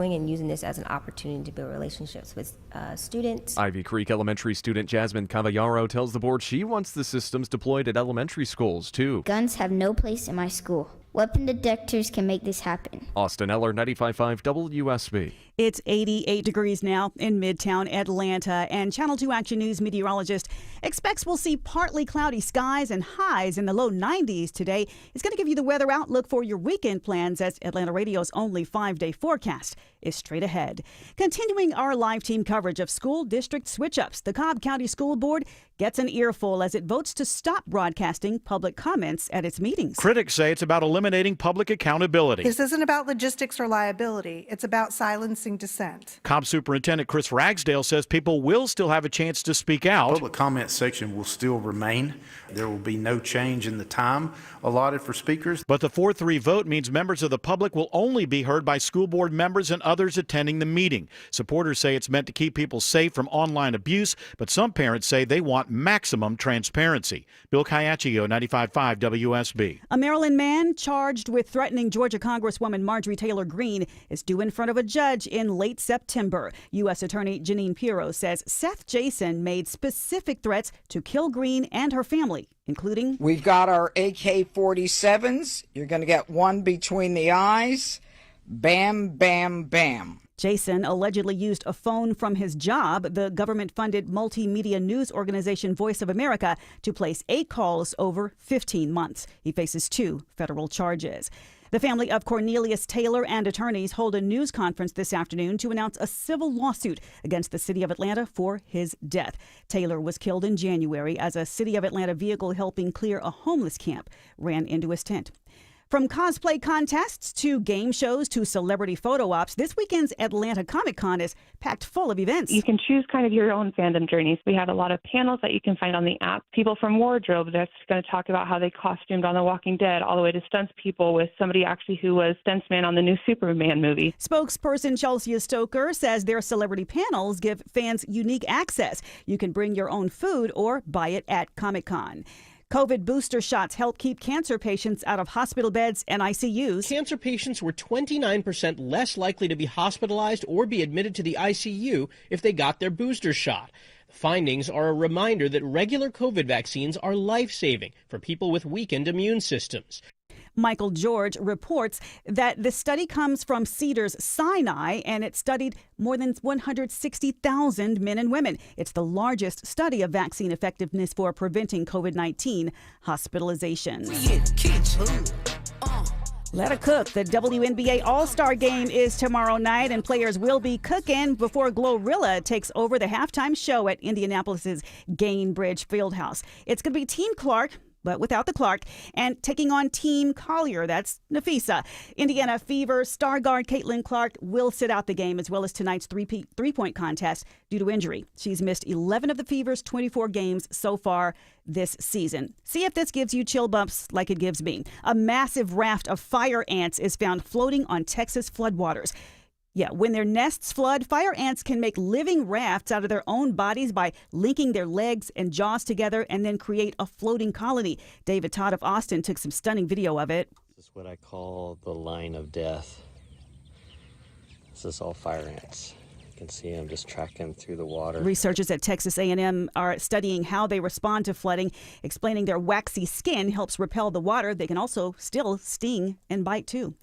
and using this as an opportunity to build relationships with students. Ivy Creek Elementary student Jasmine Cavallaro tells the board she wants the systems deployed at elementary schools, too. Guns have no place in my school. Weapon detectors can make this happen. Austin Eller, 95.5 WSB. It's 88 degrees now in Midtown Atlanta, and Channel 2 Action News meteorologist expects we'll see partly cloudy skies and highs in the low 90s today. It's going to give you the weather outlook for your weekend plans as Atlanta Radio's only 5-day forecast is straight ahead. Continuing our live team coverage of school district switch-ups, the Cobb County School Board gets an earful as it votes to stop broadcasting public comments at its meetings. Critics say it's about eliminating public accountability. This isn't about logistics or liability. It's about silencing dissent. Cobb Superintendent Chris Ragsdale says people will still have a chance to speak out. Public comment section will still remain. There will be no change in the time allotted for speakers. But the 4-3 vote means members of the public will only be heard by school board members and others attending the meeting. Supporters say it's meant to keep people safe from online abuse, but some parents say they want maximum transparency. Bill Caiaccio, 95.5 WSB. A Maryland man charged with threatening Georgia Congresswoman Marjorie Taylor Greene is due in front of a judge in late September. U.S. Attorney Jeanine Pirro says Seth Jason made specific threats to kill Greene and her family, including, "We've got our AK-47s. You're going to get one between the eyes. Bam, bam, bam." Jason allegedly used a phone from his job, the government-funded multimedia news organization Voice of America, to place 8 calls over 15 months. He faces 2 federal charges. The family of Cornelius Taylor and attorneys hold a news conference this afternoon to announce a civil lawsuit against the city of Atlanta for his death. Taylor was killed in January as a city of Atlanta vehicle helping clear a homeless camp ran into his tent. From cosplay contests to game shows to celebrity photo ops, this weekend's Atlanta Comic Con is packed full of events. You can choose kind of your own fandom journeys. We have a lot of panels that you can find on the app. People from wardrobe that's going to talk about how they costumed on The Walking Dead, all the way to stunts people with somebody actually who was stuntsman on the new Superman movie. Spokesperson Chelsea Stoker says their celebrity panels give fans unique access. You can bring your own food or buy it at Comic Con. COVID booster shots help keep cancer patients out of hospital beds and ICUs. Cancer patients were 29% less likely to be hospitalized or be admitted to the ICU if they got their booster shot. The findings are a reminder that regular COVID vaccines are life-saving for people with weakened immune systems. Michael George reports that the study comes from Cedars-Sinai, and it studied more than 160,000 men and women. It's the largest study of vaccine effectiveness for preventing COVID-19 hospitalizations. Let it cook. The WNBA All-Star Game is tomorrow night, and players will be cooking before Glorilla takes over the halftime show at Indianapolis's Gainbridge Fieldhouse. It's going to be Team Clark, but without the Clark, and taking on Team Collier. That's Nafisa. Indiana Fever star guard Caitlin Clark will sit out the game, as well as tonight's three-point contest due to injury. She's missed 11 of the Fever's 24 games so far this season. See if this gives you chill bumps like it gives me. A massive raft of fire ants is found floating on Texas floodwaters. Yeah, when their nests flood, fire ants can make living rafts out of their own bodies by linking their legs and jaws together and then create a floating colony. David Todd of Austin took some stunning video of it. This is what I call the line of death. This is all fire ants. You can see them just tracking through the water. Researchers at Texas A&M are studying how they respond to flooding, explaining their waxy skin helps repel the water. They can also still sting and bite too.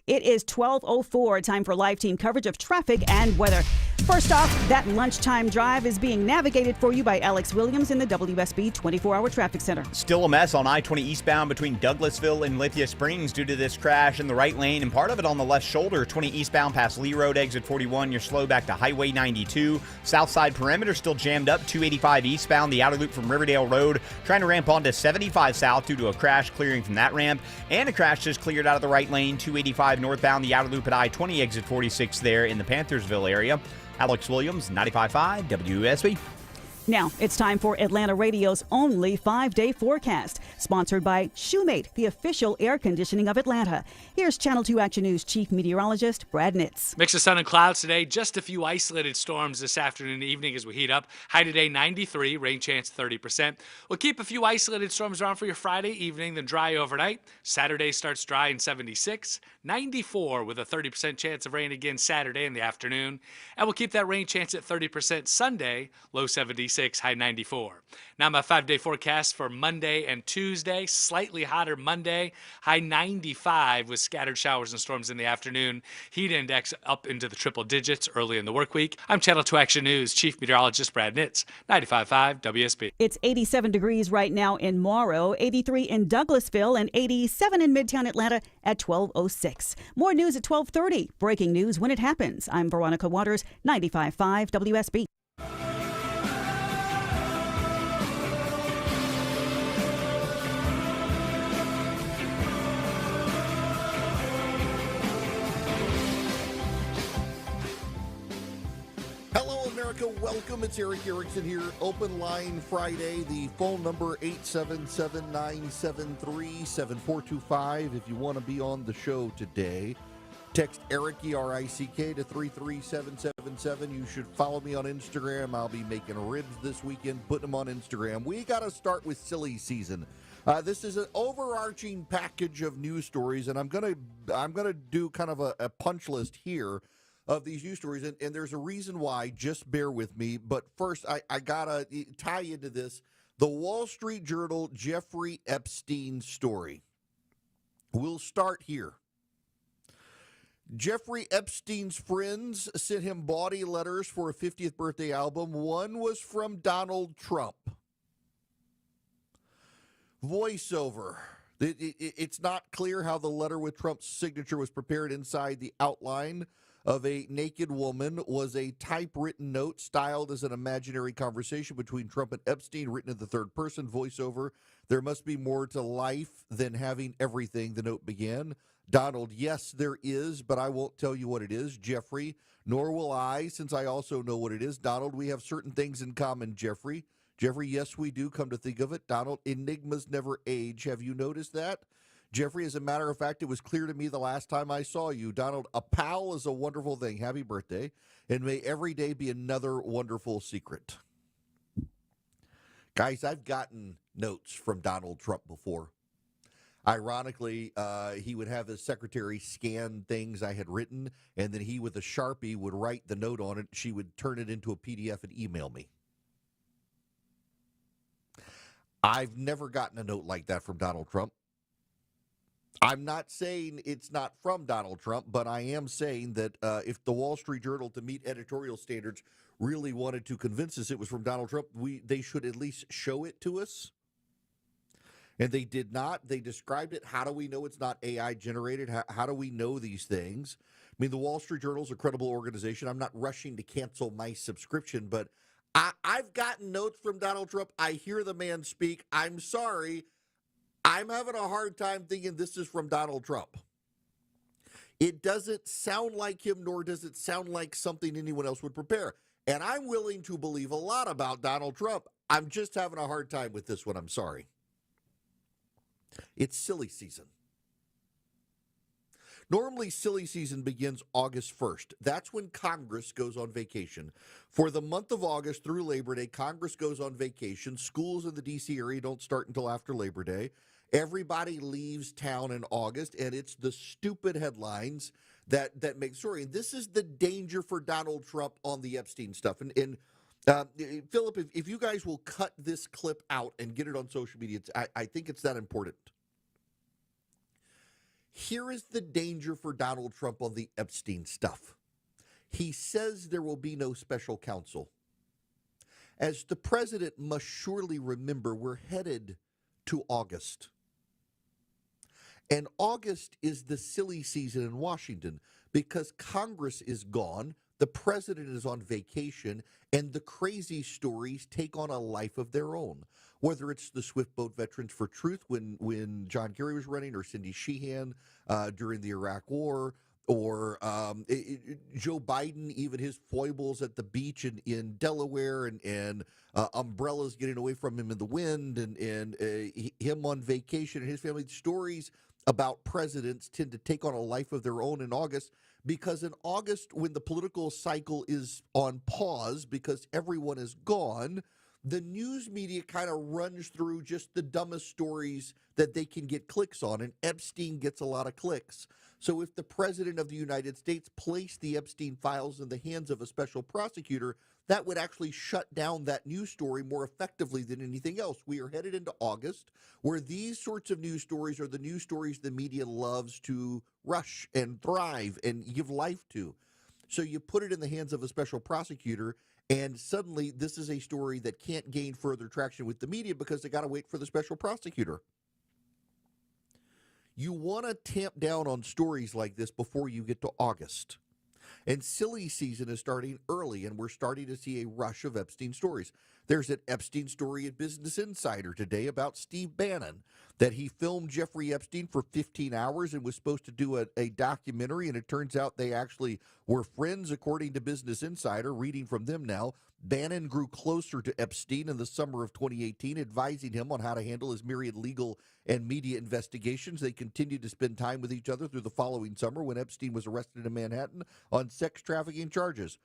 It is 12:04, time for live team coverage of traffic and weather. First off, that lunchtime drive is being navigated for you by Alex Williams in the WSB 24-hour traffic center. Still a mess on I-20 eastbound between Douglasville and Lithia Springs due to this crash in the right lane, and part of it on the left shoulder. 20 eastbound past Lee Road, exit 41. You're slow back to Highway 92. Southside perimeter still jammed up. 285 eastbound, the outer loop from Riverdale Road, trying to ramp onto 75 south due to a crash clearing from that ramp, and a crash just cleared out of the right lane. 285 northbound, the outer loop at I-20, exit 46 there in the Panthersville area. Alex Williams, 95.5 WSB. Now, it's time for Atlanta Radio's only 5-day forecast, sponsored by Shoemate, the official air conditioning of Atlanta. Here's Channel 2 Action News Chief Meteorologist Brad Nitz. Mix of sun and clouds today, just a few isolated storms this afternoon and evening as we heat up. High today 93, rain chance 30%. We'll keep a few isolated storms around for your Friday evening, then dry overnight. Saturday starts dry and 76, 94 with a 30% chance of rain again Saturday in the afternoon. And we'll keep that rain chance at 30% Sunday, low 76. High 94. Now my 5-day forecast for Monday and Tuesday. Slightly hotter Monday, high 95 with scattered showers and storms in the afternoon. Heat index up into the triple digits early in the work week. I'm Channel 2 Action News Chief Meteorologist Brad Nitz, 95.5 WSB. It's 87 degrees right now in Morrow, 83 in Douglasville, and 87 in Midtown Atlanta at 12:06. More news at 12:30. Breaking news when it happens. I'm Veronica Waters, 95.5 WSB. Welcome. It's Eric Erickson here. Open line Friday. The phone number 877-973-7425. If you want to be on the show today, text Eric ERICK to 33777. You should follow me on Instagram. I'll be making ribs this weekend, putting them on Instagram. We got to start with silly season. This is an overarching package of news stories, and I'm gonna do kind of a punch list here of these news stories, and there's a reason why. Just bear with me. But first, I gotta tie into this the Wall Street Journal Jeffrey Epstein story. We'll start here. Jeffrey Epstein's friends sent him bawdy letters for a 50th birthday album. One was from Donald Trump. Voiceover. It's not clear how the letter with Trump's signature was prepared. Inside the outline of a naked woman was a typewritten note styled as an imaginary conversation between Trump and Epstein, written in the third person. Voiceover. There must be more to life than having everything, the note began. Donald, yes, there is, but I won't tell you what it is. Jeffrey, nor will I, since I also know what it is. Donald, we have certain things in common, Jeffrey. Jeffrey, yes, we do, come to think of it. Donald, enigmas never age. Have you noticed that? Jeffrey, as a matter of fact, it was clear to me the last time I saw you. Donald, a pal is a wonderful thing. Happy birthday. And may every day be another wonderful secret. Guys, I've gotten notes from Donald Trump before. Ironically, he would have his secretary scan things I had written, and then he, with a Sharpie, would write the note on it. She would turn it into a PDF and email me. I've never gotten a note like that from Donald Trump. I'm not saying it's not from Donald Trump, but I am saying that if the Wall Street Journal, to meet editorial standards, really wanted to convince us it was from Donald Trump, they should at least show it to us. And they did not. They described it. How do we know it's not AI generated? How do we know these things? I mean, the Wall Street Journal is a credible organization. I'm not rushing to cancel my subscription, but I've gotten notes from Donald Trump. I hear the man speak. I'm sorry. I'm having a hard time thinking this is from Donald Trump. It doesn't sound like him, nor does it sound like something anyone else would prepare. And I'm willing to believe a lot about Donald Trump. I'm just having a hard time with this one. I'm sorry. It's silly season. Normally, silly season begins August 1st. That's when Congress goes on vacation. For the month of August through Labor Day, Congress goes on vacation. Schools in the D.C. area don't start until after Labor Day. Everybody leaves town in August, and it's the stupid headlines that make story. And this is the danger for Donald Trump on the Epstein stuff. And Philip, if you guys will cut this clip out and get it on social media, I think it's that important. Here is the danger for Donald Trump on the Epstein stuff. He says there will be no special counsel. As the president must surely remember, we're headed to August. And August is the silly season in Washington because Congress is gone, the president is on vacation, and the crazy stories take on a life of their own. Whether it's the Swift Boat Veterans for Truth when John Kerry was running, or Cindy Sheehan during the Iraq War, or Joe Biden, even his foibles at the beach in Delaware, and umbrellas getting away from him in the wind, and him on vacation and his family. Stories about presidents tend to take on a life of their own in August, because in August, when the political cycle is on pause because everyone is gone, the news media kind of runs through just the dumbest stories that they can get clicks on, and Epstein gets a lot of clicks. So if the president of the United States placed the Epstein files in the hands of a special prosecutor, that would actually shut down that news story more effectively than anything else. We are headed into August, where these sorts of news stories are the news stories the media loves to rush and thrive and give life to. So you put it in the hands of a special prosecutor, and suddenly this is a story that can't gain further traction with the media because they got to wait for the special prosecutor. You want to tamp down on stories like this before you get to August. And silly season is starting early, and we're starting to see a rush of Epstein stories. There's an Epstein story at Business Insider today about Steve Bannon, that he filmed Jeffrey Epstein for 15 hours and was supposed to do a documentary, and it turns out they actually were friends, according to Business Insider. Reading from them now, Bannon grew closer to Epstein in the summer of 2018, advising him on how to handle his myriad legal and media investigations. They continued to spend time with each other through the following summer when Epstein was arrested in Manhattan on sex trafficking charges.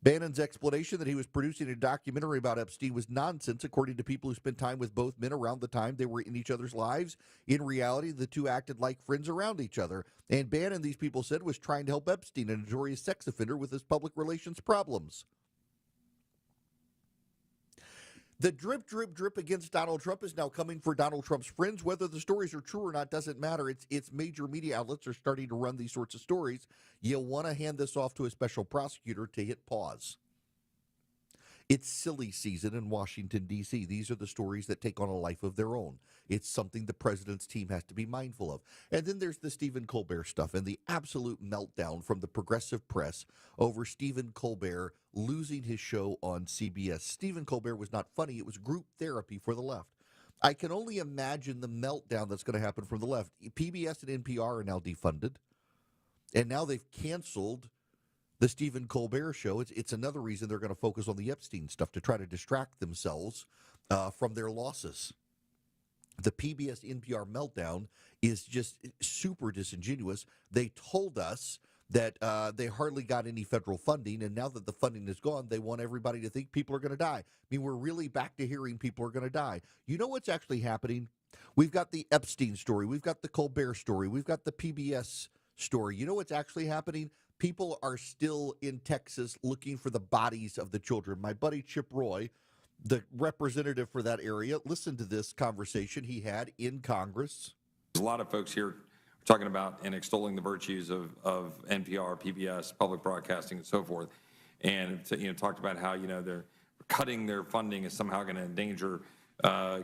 Bannon's explanation that he was producing a documentary about Epstein was nonsense, according to people who spent time with both men around the time they were in each other's lives. In reality, the two acted like friends around each other. And Bannon, these people said, was trying to help Epstein, a notorious sex offender, with his public relations problems. The drip, drip, drip against Donald Trump is now coming for Donald Trump's friends. Whether the stories are true or not doesn't matter. It's major media outlets are starting to run these sorts of stories. You'll want to hand this off to a special prosecutor to hit pause. It's silly season in Washington, D.C. These are the stories that take on a life of their own. It's something the president's team has to be mindful of. And then there's the Stephen Colbert stuff and the absolute meltdown from the progressive press over Stephen Colbert losing his show on CBS. Stephen Colbert was not funny. It was group therapy for the left. I can only imagine the meltdown that's going to happen from the left. PBS and NPR are now defunded, and now they've canceled the Stephen Colbert show. It's another reason they're going to focus on the Epstein stuff to try to distract themselves from their losses. The PBS NPR meltdown is just super disingenuous. They told us that they hardly got any federal funding, and now that the funding is gone, they want everybody to think people are going to die. I mean, we're really back to hearing people are going to die. You know what's actually happening? We've got the Epstein story. We've got the Colbert story. We've got the PBS story. You know what's actually happening? People are still in Texas looking for the bodies of the children. My buddy Chip Roy, the representative for that area, listen to this conversation he had in Congress. There's a lot of folks here talking about and extolling the virtues of NPR, PBS, public broadcasting, and so forth, and talked about how they're cutting their funding is somehow going to endanger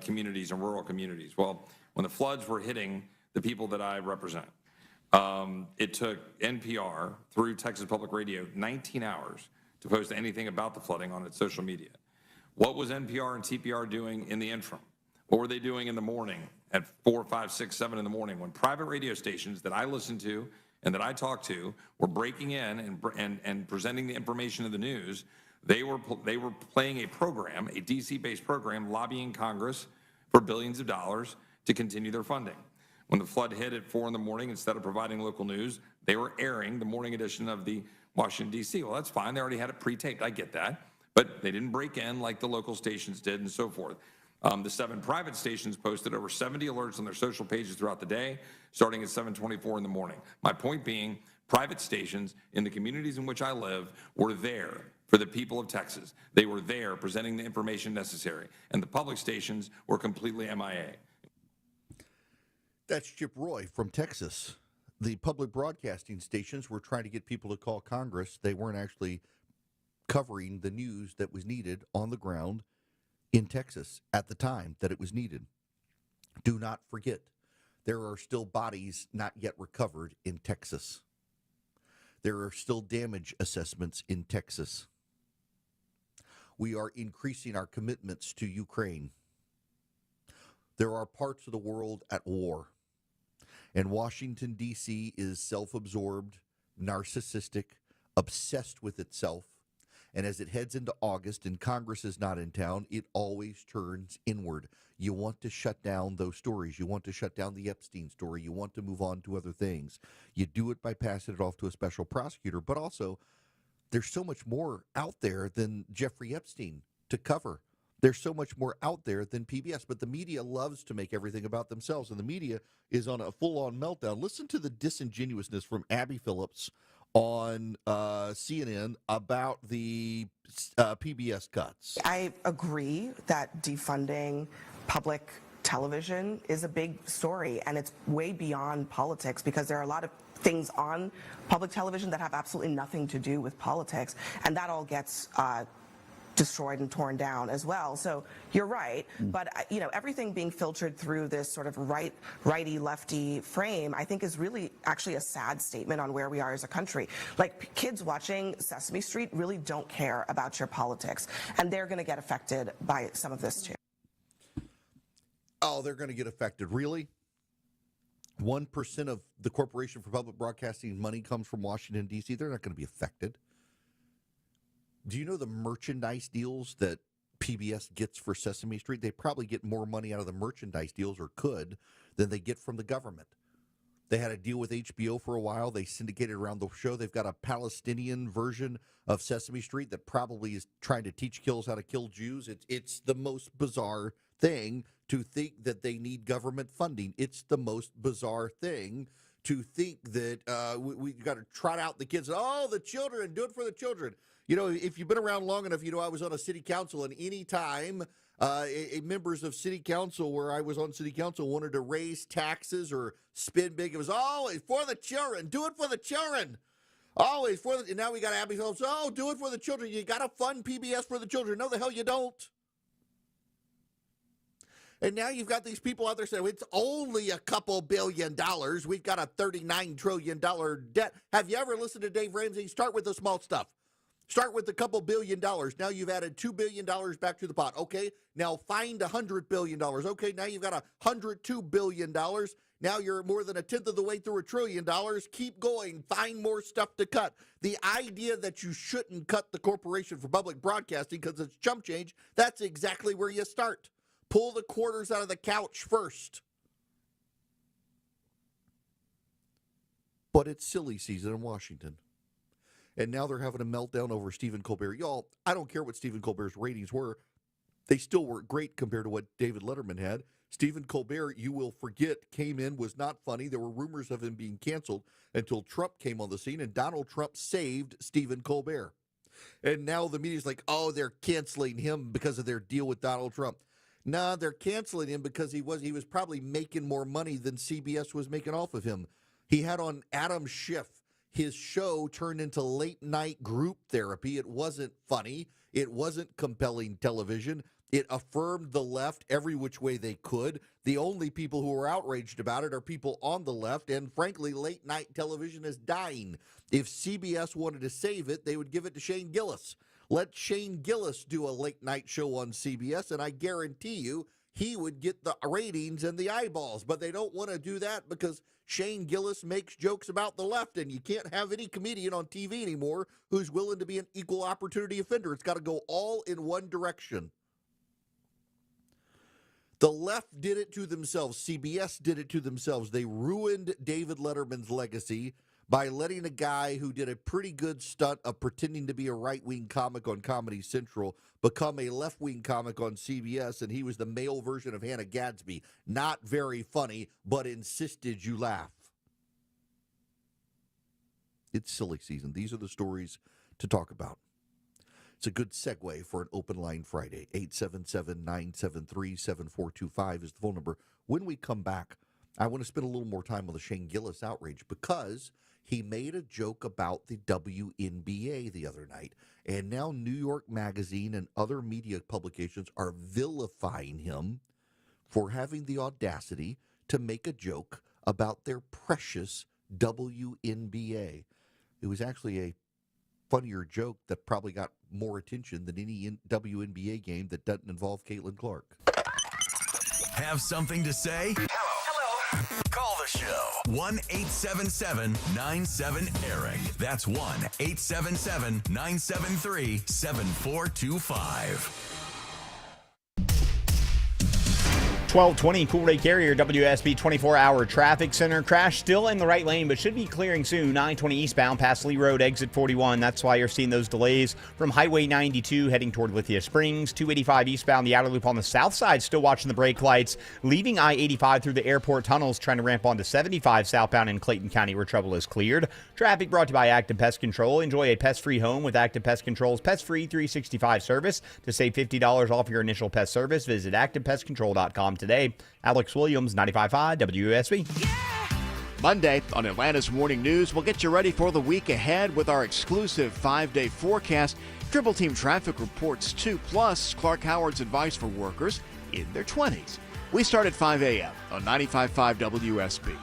communities and rural communities. Well, when the floods were hitting the people that I represent, it took NPR through Texas Public Radio 19 hours to post anything about the flooding on its social media. What was NPR and TPR doing in the interim? What were they doing in the morning at 4, 5, 6, 7 in the morning when private radio stations that I listened to and that I talked to were breaking in and presenting the information of the news? They were playing a program, a DC-based program, lobbying Congress for billions of dollars to continue their funding. When the flood hit at 4 in the morning, instead of providing local news, they were airing the morning edition of the Washington, D.C. Well, that's fine. They already had it pre-taped. I get that. But they didn't break in like the local stations did and so forth. The 7 private stations posted over 70 alerts on their social pages throughout the day, starting at 7:24 in the morning. My point being, private stations in the communities in which I live were there for the people of Texas. They were there presenting the information necessary. And the public stations were completely MIA. That's Chip Roy from Texas. The public broadcasting stations were trying to get people to call Congress. They weren't actually covering the news that was needed on the ground in Texas at the time that it was needed. Do not forget, there are still bodies not yet recovered in Texas. There are still damage assessments in Texas. We are increasing our commitments to Ukraine. There are parts of the world at war. And Washington, D.C. is self-absorbed, narcissistic, obsessed with itself. And as it heads into August and Congress is not in town, it always turns inward. You want to shut down those stories. You want to shut down the Epstein story. You want to move on to other things. You do it by passing it off to a special prosecutor. But also, there's so much more out there than Jeffrey Epstein to cover. There's so much more out there than PBS. But the media loves to make everything about themselves. And the media is on a full-on meltdown. Listen to the disingenuousness from Abby Phillips on CNN about the PBS cuts. I agree that defunding public television is a big story, and it's way beyond politics because there are a lot of things on public television that have absolutely nothing to do with politics, and that all gets destroyed and torn down as well. So you're right, but everything being filtered through this sort of righty lefty frame, I think is really actually a sad statement on where we are as a country. Like, kids watching Sesame Street really don't care about your politics, and they're going to get affected by some of this too. Oh, they're going to get affected. Really? 1% of the Corporation for Public Broadcasting money comes from Washington, D.C. They're not going to be affected. Do you know the merchandise deals that PBS gets for Sesame Street? They probably get more money out of the merchandise deals, or could, than they get from the government. They had a deal with HBO for a while. They syndicated around the show. They've got a Palestinian version of Sesame Street that probably is trying to teach kills how to kill Jews. It's the most bizarre thing to think that they need government funding. It's the most bizarre thing to think that we got to trot out the kids. Oh, the children, do it for the children. You know, if you've been around long enough, you know I was on a city council, and any time members of city council where I was on city council wanted to raise taxes or spend big, it was always for the children. Do it for the children. Always for the, and now we got Abby Phillips. Oh, do it for the children. You got to fund PBS for the children. No, the hell you don't. And now you've got these people out there saying, it's only a couple $2 billion. We've got a $39 trillion debt. Have you ever listened to Dave Ramsey? Start with the small stuff. Start with a couple $1 billion. Now you've added $2 billion back to the pot. Okay, now find $100 billion. Okay, now you've got $102 billion. Now you're more than a tenth of the way through $1 trillion. Keep going. Find more stuff to cut. The idea that you shouldn't cut the Corporation for Public Broadcasting because it's chump change, that's exactly where you start. Pull the quarters out of the couch first. But it's silly season in Washington. And now they're having a meltdown over Stephen Colbert. Y'all, I don't care what Stephen Colbert's ratings were. They still weren't great compared to what David Letterman had. Stephen Colbert, you will forget, came in, was not funny. There were rumors of him being canceled until Trump came on the scene, and Donald Trump saved Stephen Colbert. And now the media's like, oh, they're canceling him because of their deal with Donald Trump. Nah, they're canceling him because he was probably making more money than CBS was making off of him. He had on Adam Schiff. His show turned into late-night group therapy. It wasn't funny. It wasn't compelling television. It affirmed the left every which way they could. The only people who are outraged about it are people on the left, and frankly, late-night television is dying. If CBS wanted to save it, they would give it to Shane Gillis. Let Shane Gillis do a late-night show on CBS, and I guarantee you he would get the ratings and the eyeballs. But they don't want to do that because Shane Gillis makes jokes about the left, and you can't have any comedian on TV anymore who's willing to be an equal opportunity offender. It's got to go all in one direction. The left did it to themselves. CBS did it to themselves. They ruined David Letterman's legacy by letting a guy who did a pretty good stunt of pretending to be a right-wing comic on Comedy Central become a left-wing comic on CBS, and he was the male version of Hannah Gadsby. Not very funny, but insisted you laugh. It's silly season. These are the stories to talk about. It's a good segue for an Open Line Friday. 877-973-7425 is the phone number. When we come back, I want to spend a little more time on the Shane Gillis outrage because he made a joke about the WNBA the other night, and now New York Magazine and other media publications are vilifying him for having the audacity to make a joke about their precious WNBA. It was actually a funnier joke that probably got more attention than any WNBA game that doesn't involve Caitlin Clark. Have something to say? Hello. Call the show. 1-877-97-ERIC. That's 1-877-973-7425. 1220 Cool Ray Carrier, WSB 24-hour traffic center. Crash still in the right lane, but should be clearing soon. 920 eastbound past Lee Road, exit 41. That's why you're seeing those delays from Highway 92 heading toward Lithia Springs. 285 eastbound, the outer loop on the south side, still watching the brake lights. Leaving I-85 through the airport tunnels, trying to ramp onto 75 southbound in Clayton County where trouble is cleared. Traffic brought to you by Active Pest Control. Enjoy a pest-free home with Active Pest Control's Pest-Free 365 service. To save $50 off your initial pest service, visit ActivePestControl.com today. Alex Williams, 95.5 WSB. Monday on Atlanta's Morning News, we'll get you ready for the week ahead with our exclusive 5-day forecast. Triple Team Traffic reports 2, plus Clark Howard's advice for workers in their 20s. We start at 5 a.m. on 95.5 WSB.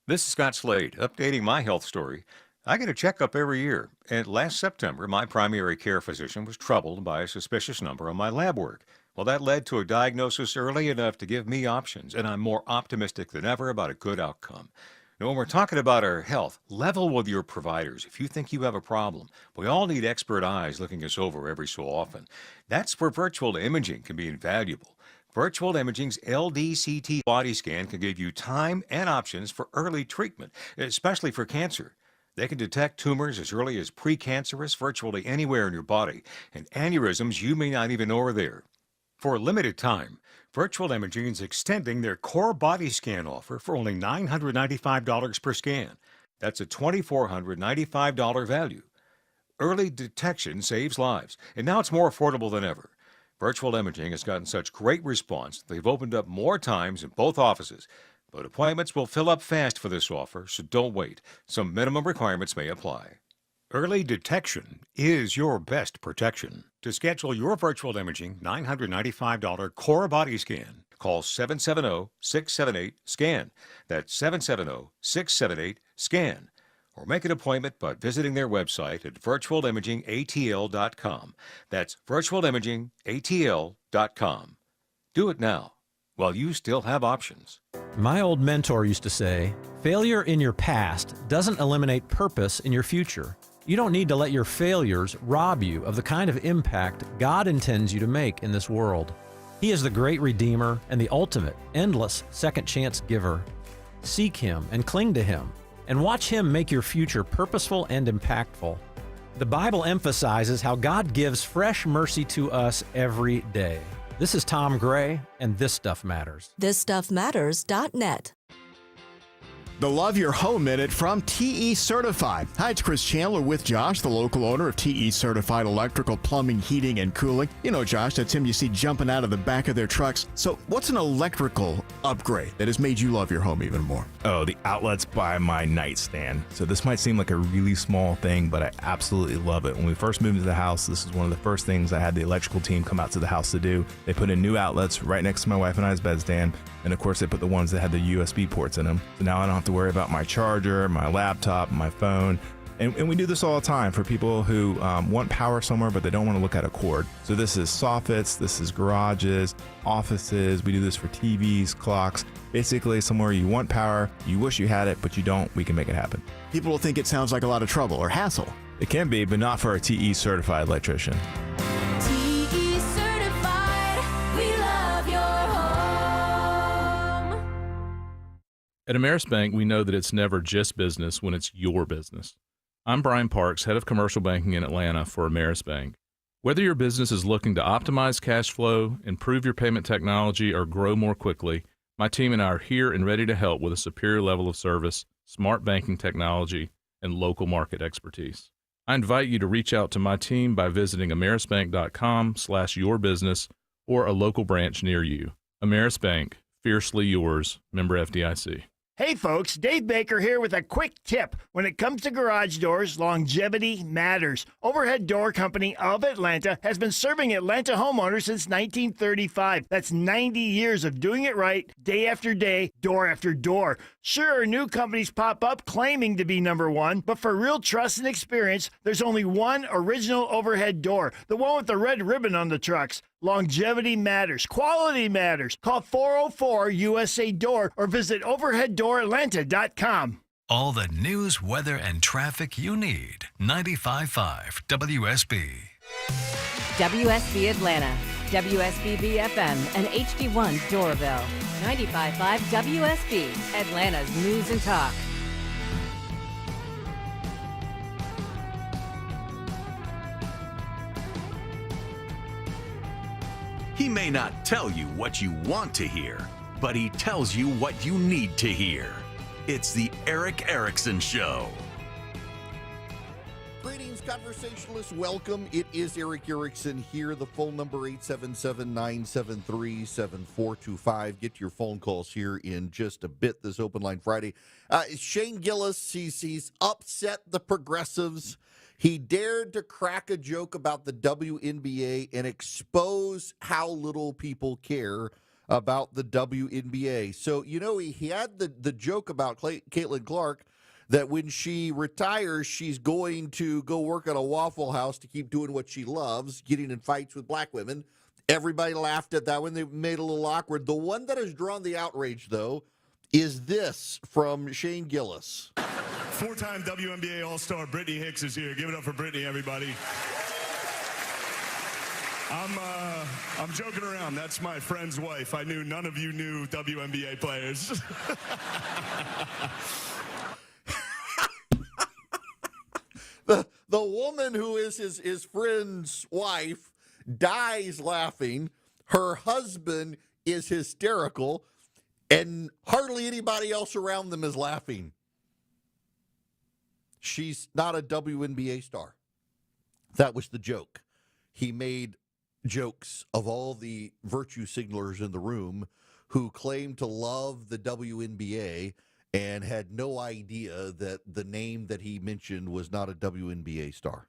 This is Scott Slade, updating my health story. I get a checkup every year, and last September, my primary care physician was troubled by a suspicious number on my lab work. Well, that led to a diagnosis early enough to give me options, and I'm more optimistic than ever about a good outcome. Now, when we're talking about our health, level with your providers if you think you have a problem. We all need expert eyes looking us over every so often. That's where virtual imaging can be invaluable. Virtual Imaging's LDCT body scan can give you time and options for early treatment, especially for cancer. They can detect tumors as early as precancerous virtually anywhere in your body, and aneurysms you may not even know are there. For a limited time, Virtual Imaging is extending their core body scan offer for only $995 per scan. That's a $2,495 value. Early detection saves lives, and now it's more affordable than ever. Virtual Imaging has gotten such great response, they've opened up more times in both offices. But appointments will fill up fast for this offer, so don't wait. Some minimum requirements may apply. Early detection is your best protection. To schedule your virtual imaging $995 core body scan, call 770-678-SCAN. That's 770-678-SCAN. Or make an appointment by visiting their website at virtualimagingatl.com. That's virtualimagingatl.com. Do it now, while you still have options. My old mentor used to say, failure in your past doesn't eliminate purpose in your future. You don't need to let your failures rob you of the kind of impact God intends you to make in this world. He is the great Redeemer and the ultimate, endless second chance giver. Seek Him and cling to Him, and watch Him make your future purposeful and impactful. The Bible emphasizes how God gives fresh mercy to us every day. This is Tom Gray, and This Stuff Matters. ThisStuffMatters.net. The Love Your Home Minute from TE Certified. Hi, it's Chris Chandler with Josh, the local owner of TE Certified Electrical, Plumbing, Heating, and Cooling. You know, Josh, that's him you see jumping out of the back of their trucks. So what's an electrical upgrade that has made you love your home even more? Oh, the outlets by my nightstand. So this might seem like a really small thing, but I absolutely love it. When we first moved into the house, this is one of the first things I had the electrical team come out to the house to do. They put in new outlets right next to my wife and I's bedstand. And of course, they put the ones that had the USB ports in them. So now I don't have to worry about my charger, my laptop, my phone. And we do this all the time for people who want power somewhere, but they don't want to look at a cord. So this is soffits, this is garages, offices. We do this for TVs, clocks. Basically, somewhere you want power, you wish you had it, but you don't, we can make it happen. People will think it sounds like a lot of trouble or hassle. It can be, but not for a TE certified electrician. TE certified. We love your home. At Ameris Bank, we know that it's never just business when it's your business. I'm Brian Parks, head of commercial banking in Atlanta for Ameris Bank. Whether your business is looking to optimize cash flow, improve your payment technology, or grow more quickly, my team and I are here and ready to help with a superior level of service, smart banking technology, and local market expertise. I invite you to reach out to my team by visiting amerisbank.com/yourbusiness or a local branch near you. Ameris Bank, fiercely yours, member FDIC. Hey folks, Dave Baker here with a quick tip. When it comes to garage doors, longevity matters. Overhead Door Company of Atlanta has been serving Atlanta homeowners since 1935. That's 90 years of doing it right, day after day, door after door. Sure, new companies pop up claiming to be number one, but for real trust and experience, there's only one original overhead door, the one with the red ribbon on the trucks. Longevity matters. Quality matters. Call 404-USA-DOOR or visit overheaddooratlanta.com. All the news, weather, and traffic you need. 95.5 WSB. WSB Atlanta, WSB FM, and HD1 Doraville. 95.5 WSB, Atlanta's news and talk. He may not tell you what you want to hear, but he tells you what you need to hear. It's the Erick Erickson Show. Greetings, conversationalists. Welcome. It is Erick Erickson here. The phone number 877-973-7425. Get your phone calls here in just a bit this Open Line Friday. Shane Gillis, he's upset the progressives. He dared to crack a joke about the WNBA and expose how little people care about the WNBA. So, you know, he had the joke about Caitlin Clark that when she retires, she's going to go work at a Waffle House to keep doing what she loves, getting in fights with black women. Everybody laughed at that one. They made it a little awkward. The one that has drawn the outrage, though, is this from Shane Gillis. Four-time WNBA All-Star Brittany Hicks is here. Give it up for Brittany, everybody. I'm joking around. That's my friend's wife. I knew none of you knew WNBA players. The woman who is his friend's wife dies laughing. Her husband is hysterical, and hardly anybody else around them is laughing. She's not a WNBA star. That was the joke. He made jokes of all the virtue signalers in the room who claimed to love the WNBA and had no idea that the name that he mentioned was not a WNBA star.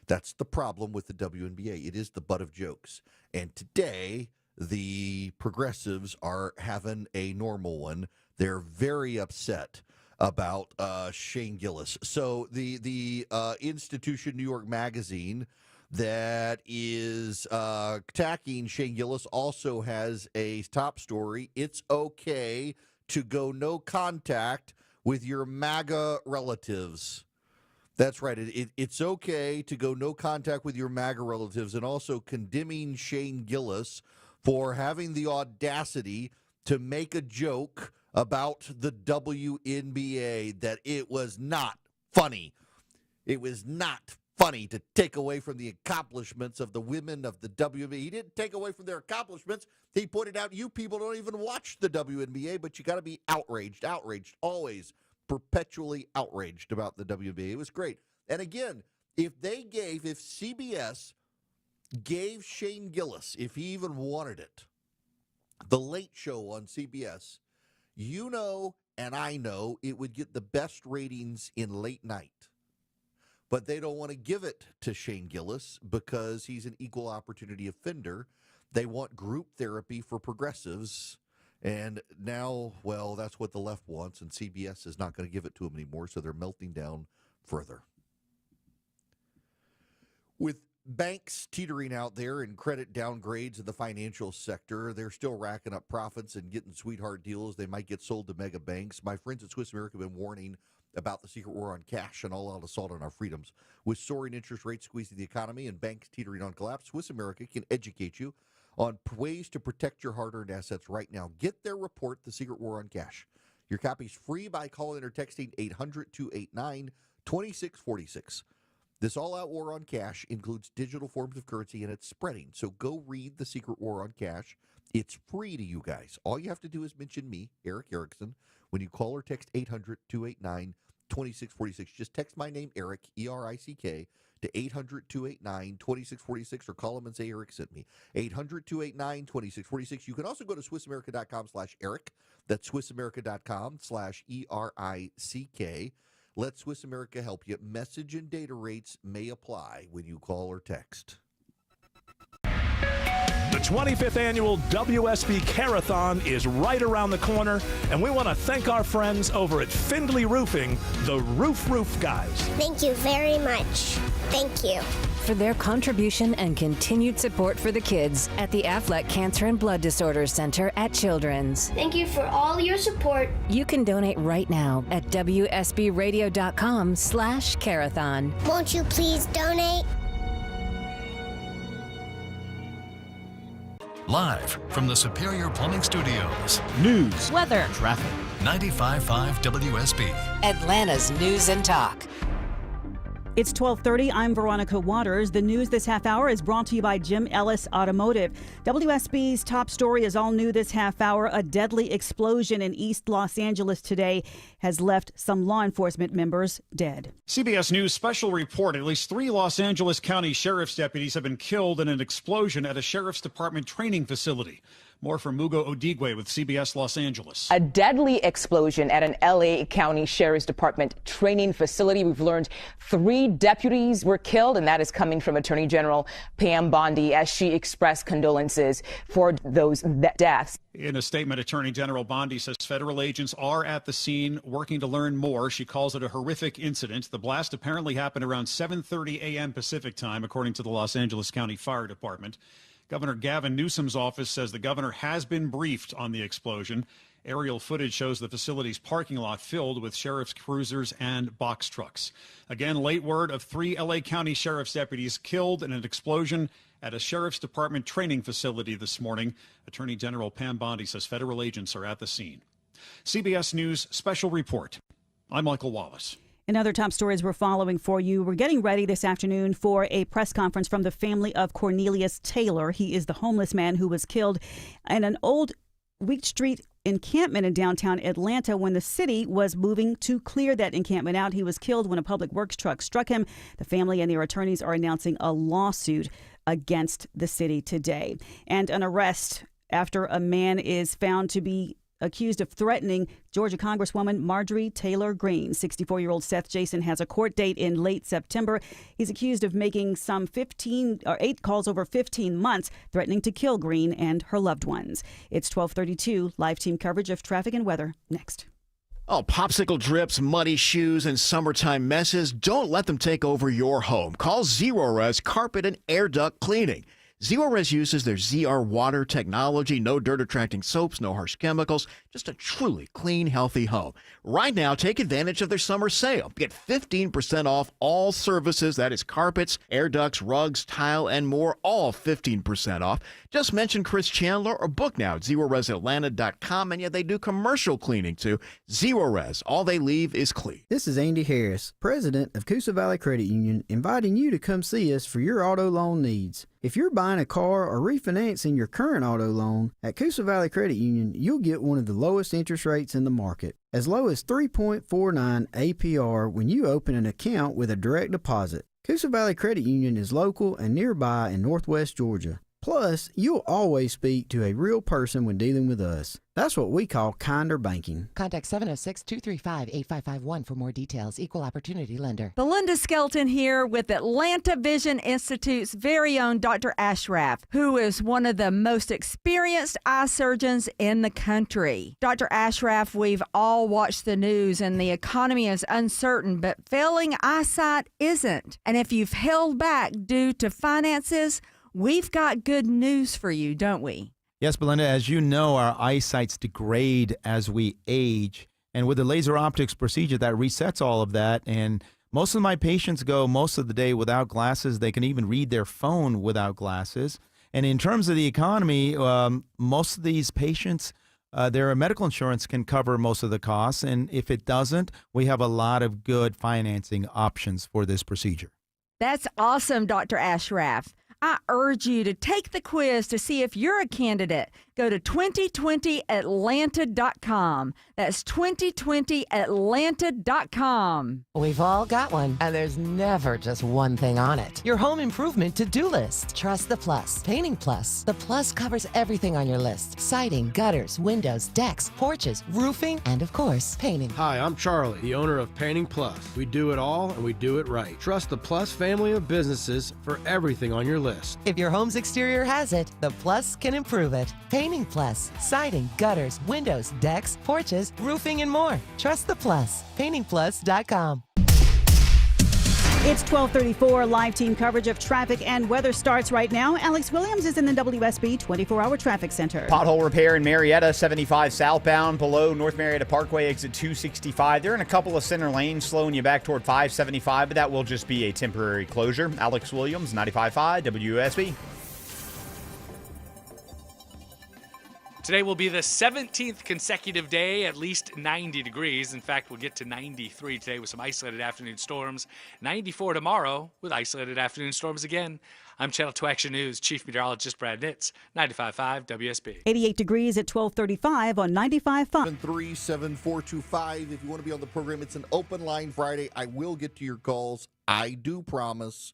That's the problem with the WNBA. It is the butt of jokes. And today, the progressives are having a normal one. They're very upset about Shane Gillis. So the institution, New York Magazine, that is attacking Shane Gillis also has a top story. It's okay to go no contact with your MAGA relatives. That's right. It's okay to go no contact with your MAGA relatives, and also condemning Shane Gillis for having the audacity to make a joke about the WNBA, that it was not funny. It was not funny to take away from the accomplishments of the women of the WNBA. He didn't take away from their accomplishments. He pointed out you people don't even watch the WNBA, but you got to be outraged, always perpetually outraged about the WNBA. It was great. And again, if CBS gave Shane Gillis, if he even wanted it, the Late Show on CBS, you know and I know it would get the best ratings in late night. But they don't want to give it to Shane Gillis because he's an equal opportunity offender. They want group therapy for progressives. And now, well, that's what the left wants, and CBS is not going to give it to them anymore, so they're melting down further. With banks teetering out there and credit downgrades in the financial sector, they're still racking up profits and getting sweetheart deals. They might get sold to mega banks. My friends at Swiss America have been warning about the secret war on cash and all-out assault on our freedoms. With soaring interest rates squeezing the economy and banks teetering on collapse, Swiss America can educate you on ways to protect your hard-earned assets right now. Get their report, The Secret War on Cash. Your copy's free by calling or texting 800-289-2646. This all-out war on cash includes digital forms of currency, and it's spreading. So go read The Secret War on Cash. It's free to you guys. All you have to do is mention me, Erick Erickson, when you call or text 800-289-2646. Just text my name, Erick, E-R-I-C-K, to 800-289-2646, or call them and say Erick sent me. 800-289-2646. You can also go to SwissAmerica.com/Erick. That's SwissAmerica.com/ERICK. Let Swiss America help you. Message and data rates may apply when you call or text. The 25th annual WSB Carathon is right around the corner, and we want to thank our friends over at Findlay Roofing, the Roof guys. Thank you very much. Thank you. For their contribution and continued support for the kids at the Aflac Cancer and Blood Disorders Center at Children's. Thank you for all your support. You can donate right now at WSBradio.com/Carathon. Won't you please donate? Live from the Superior Plumbing Studios. News, weather, traffic. 95.5 WSB. Atlanta's News and Talk. It's 12:30. I'm Veronica Waters. The news this half hour is brought to you by Jim Ellis Automotive. WSB's top story is all new this half hour. A deadly explosion in East Los Angeles today has left some law enforcement members dead. CBS News special report. At least 3 Los Angeles County Sheriff's deputies have been killed in an explosion at a Sheriff's Department training facility. More from Mugo Odigwe with CBS Los Angeles. A deadly explosion at an LA County Sheriff's Department training facility. We've learned 3 deputies were killed, and that is coming from Attorney General Pam Bondi as she expressed condolences for those deaths. In a statement, Attorney General Bondi says federal agents are at the scene working to learn more. She calls it a horrific incident. The blast apparently happened around 7:30 a.m. Pacific time, according to the Los Angeles County Fire Department. Governor Gavin Newsom's office says the governor has been briefed on the explosion. Aerial footage shows the facility's parking lot filled with sheriff's cruisers and box trucks. Again, late word of 3 LA County sheriff's deputies killed in an explosion at a sheriff's department training facility this morning. Attorney General Pam Bondi says federal agents are at the scene. CBS News special report. I'm Michael Wallace. And other top stories we're following for you. We're getting ready this afternoon for a press conference from the family of Cornelius Taylor. He is the homeless man who was killed in an old Wheat Street encampment in downtown Atlanta when the city was moving to clear that encampment out. He was killed when a public works truck struck him. The family and their attorneys are announcing a lawsuit against the city today. And an arrest after a man is found to be accused of threatening Georgia Congresswoman Marjorie Taylor Greene. 64-year-old Seth Jason has a court date in late September. He's accused of making some 8 calls over 15 months, threatening to kill Greene and her loved ones. It's 12:32. Live team coverage of traffic and weather next. Oh, popsicle drips, muddy shoes, and summertime messes. Don't let them take over your home. Call Zerorez Carpet and Air Duct Cleaning. Zerorez uses their ZR water technology, no dirt-attracting soaps, no harsh chemicals, just a truly clean, healthy home. Right now, take advantage of their summer sale. Get 15% off all services, that is carpets, air ducts, rugs, tile, and more, all 15% off. Just mention Chris Chandler or book now at ZerorezAtlanta.com, and yeah, they do commercial cleaning too. Zerorez, all they leave is clean. This is Andy Harris, president of Coosa Valley Credit Union, inviting you to come see us for your auto loan needs. If you're buying a car or refinancing your current auto loan, at Coosa Valley Credit Union, you'll get one of the lowest interest rates in the market, as low as 3.49 APR when you open an account with a direct deposit. Coosa Valley Credit Union is local and nearby in Northwest Georgia. Plus, you'll always speak to a real person when dealing with us. That's what we call kinder banking. Contact 706-235-8551 for more details. Equal Opportunity Lender. Belinda Skelton here with Atlanta Vision Institute's very own Dr. Ashraf, who is one of the most experienced eye surgeons in the country. Dr. Ashraf, we've all watched the news and the economy is uncertain, but failing eyesight isn't. And if you've held back due to finances, we've got good news for you, don't we? Yes, Belinda, as you know, our eyesights degrade as we age. And with the laser optics procedure, that resets all of that. And most of my patients go most of the day without glasses. They can even read their phone without glasses. And in terms of the economy, most of these patients, their medical insurance can cover most of the costs. And if it doesn't, we have a lot of good financing options for this procedure. That's awesome, Dr. Ashraf. I urge you to take the quiz to see if you're a candidate. Go to 2020atlanta.com. That's 2020atlanta.com. We've all got one, and there's never just one thing on it. Your home improvement to-do list. Trust the Plus. Painting Plus. The Plus covers everything on your list. Siding, gutters, windows, decks, porches, roofing, and of course, painting. Hi, I'm Charlie, the owner of Painting Plus. We do it all, and we do it right. Trust the Plus family of businesses for everything on your list. If your home's exterior has it, the Plus can improve it. Painting Plus. Siding, gutters, windows, decks, porches, roofing, and more. Trust the Plus. PaintingPlus.com. It's 12:34. Live team coverage of traffic and weather starts right now. Alex Williams is in the WSB 24-hour traffic center. Pothole repair in Marietta, 75 southbound below North Marietta Parkway, exit 265. They're in a couple of center lanes, slowing you back toward 575, but that will just be a temporary closure. Alex Williams, 95.5 WSB. Today will be the 17th consecutive day, at least 90 degrees. In fact, we'll get to 93 today with some isolated afternoon storms. 94 tomorrow with isolated afternoon storms again. I'm Channel 2 Action News Chief Meteorologist Brad Nitz, 95.5 WSB. 88 degrees at 12:35 on 95.5. 737-425. If you want to be on the program, it's an open line Friday. I will get to your calls. I do promise.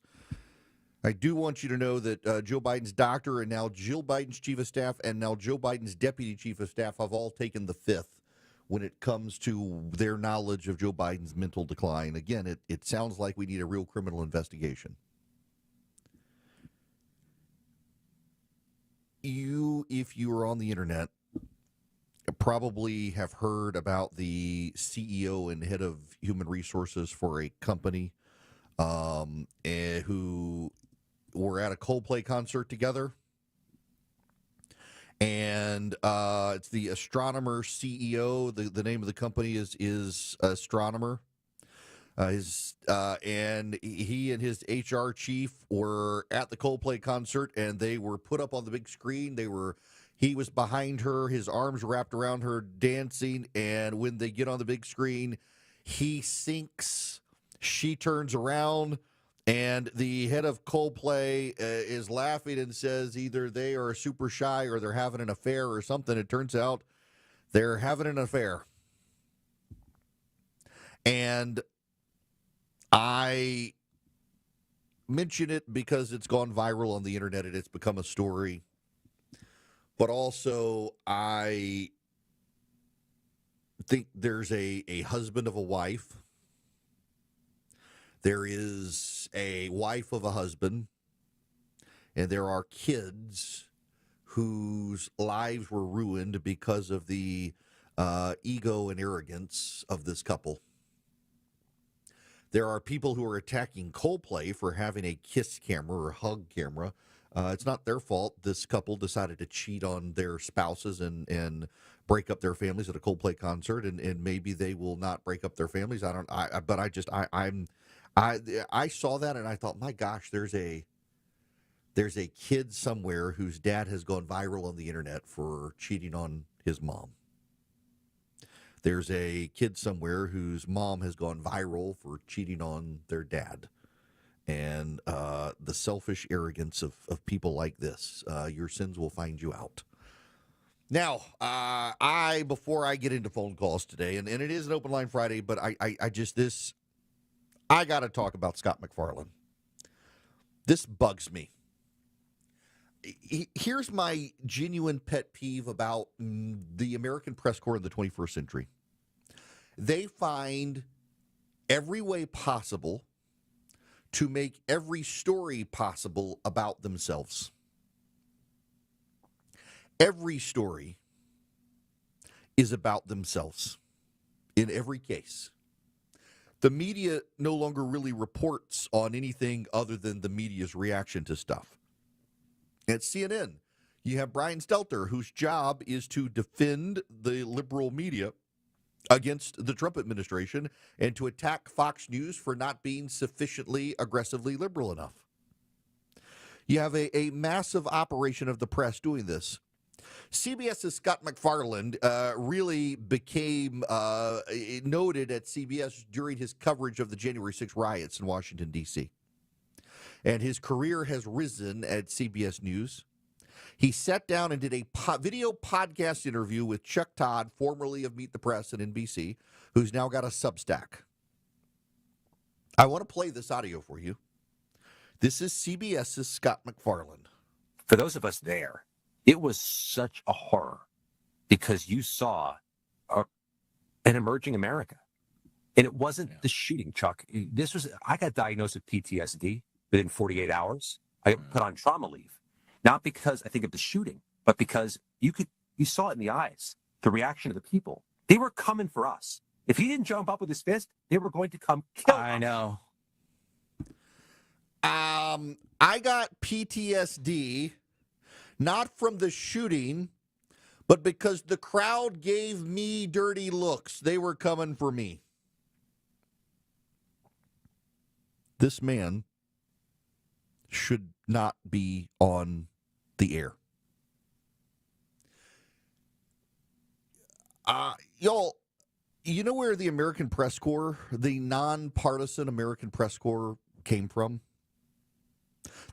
I do want you to know that Joe Biden's doctor and now Jill Biden's chief of staff and now Joe Biden's deputy chief of staff have all taken the fifth when it comes to their knowledge of Joe Biden's mental decline. Again, it sounds like we need a real criminal investigation. If you are on the internet, probably have heard about the CEO and head of human resources for a company who were at a Coldplay concert together. And it's the Astronomer CEO. The name of the company is Astronomer. And he and his HR chief were at the Coldplay concert, and they were put up on the big screen. He was behind her, his arms wrapped around her, dancing. And when they get on the big screen, he sinks. She turns around. And the head of Coldplay is laughing and says either they are super shy or they're having an affair or something. It turns out they're having an affair. And I mention it because it's gone viral on the internet and it's become a story. But also, I think there's a husband of a wife. There is a wife of a husband, and there are kids whose lives were ruined because of the ego and arrogance of this couple. There are people who are attacking Coldplay for having a kiss camera or hug camera. It's not their fault. This couple decided to cheat on their spouses and break up their families at a Coldplay concert, and maybe they will not break up their families. I saw that and I thought, my gosh, there's a kid somewhere whose dad has gone viral on the internet for cheating on his mom. There's a kid somewhere whose mom has gone viral for cheating on their dad. And the selfish arrogance of people like this, your sins will find you out. Now, before I get into phone calls today, and it is an open line Friday, but I got to talk about Scott McFarland. This bugs me. Here's my genuine pet peeve about the American press corps in the 21st century. They find every way possible to make every story possible about themselves. Every story is about themselves in every case. The media no longer really reports on anything other than the media's reaction to stuff. At CNN, you have Brian Stelter, whose job is to defend the liberal media against the Trump administration and to attack Fox News for not being sufficiently aggressively liberal enough. You have a massive operation of the press doing this. CBS's Scott McFarland really became noted at CBS during his coverage of the January 6 riots in Washington, D.C. And his career has risen at CBS News. He sat down and did a video podcast interview with Chuck Todd, formerly of Meet the Press and NBC, who's now got a Substack. I want to play this audio for you. This is CBS's Scott McFarland. For those of us there, it was such a horror because you saw an emerging America. And it wasn't the shooting, Chuck. I got diagnosed with PTSD within 48 hours. I got put on trauma leave. Not because I think of the shooting, but because you saw it in the eyes, the reaction of the people. They were coming for us. If he didn't jump up with his fist, they were going to come kill us. I know. I got PTSD, not from the shooting, but because the crowd gave me dirty looks. They were coming for me. This man should not be on the air. Y'all, you know where the American Press Corps, the nonpartisan American Press Corps, came from?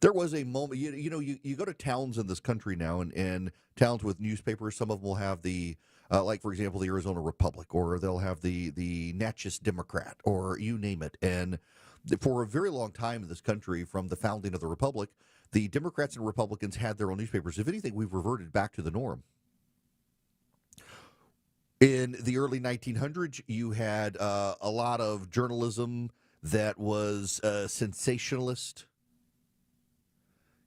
There was a moment, you go to towns in this country now, and towns with newspapers, some of them will have the, like, for example, the Arizona Republic, or they'll have the Natchez Democrat, or you name it. And for a very long time in this country, from the founding of the Republic, the Democrats and Republicans had their own newspapers. If anything, we've reverted back to the norm. In the early 1900s, you had a lot of journalism that was sensationalist.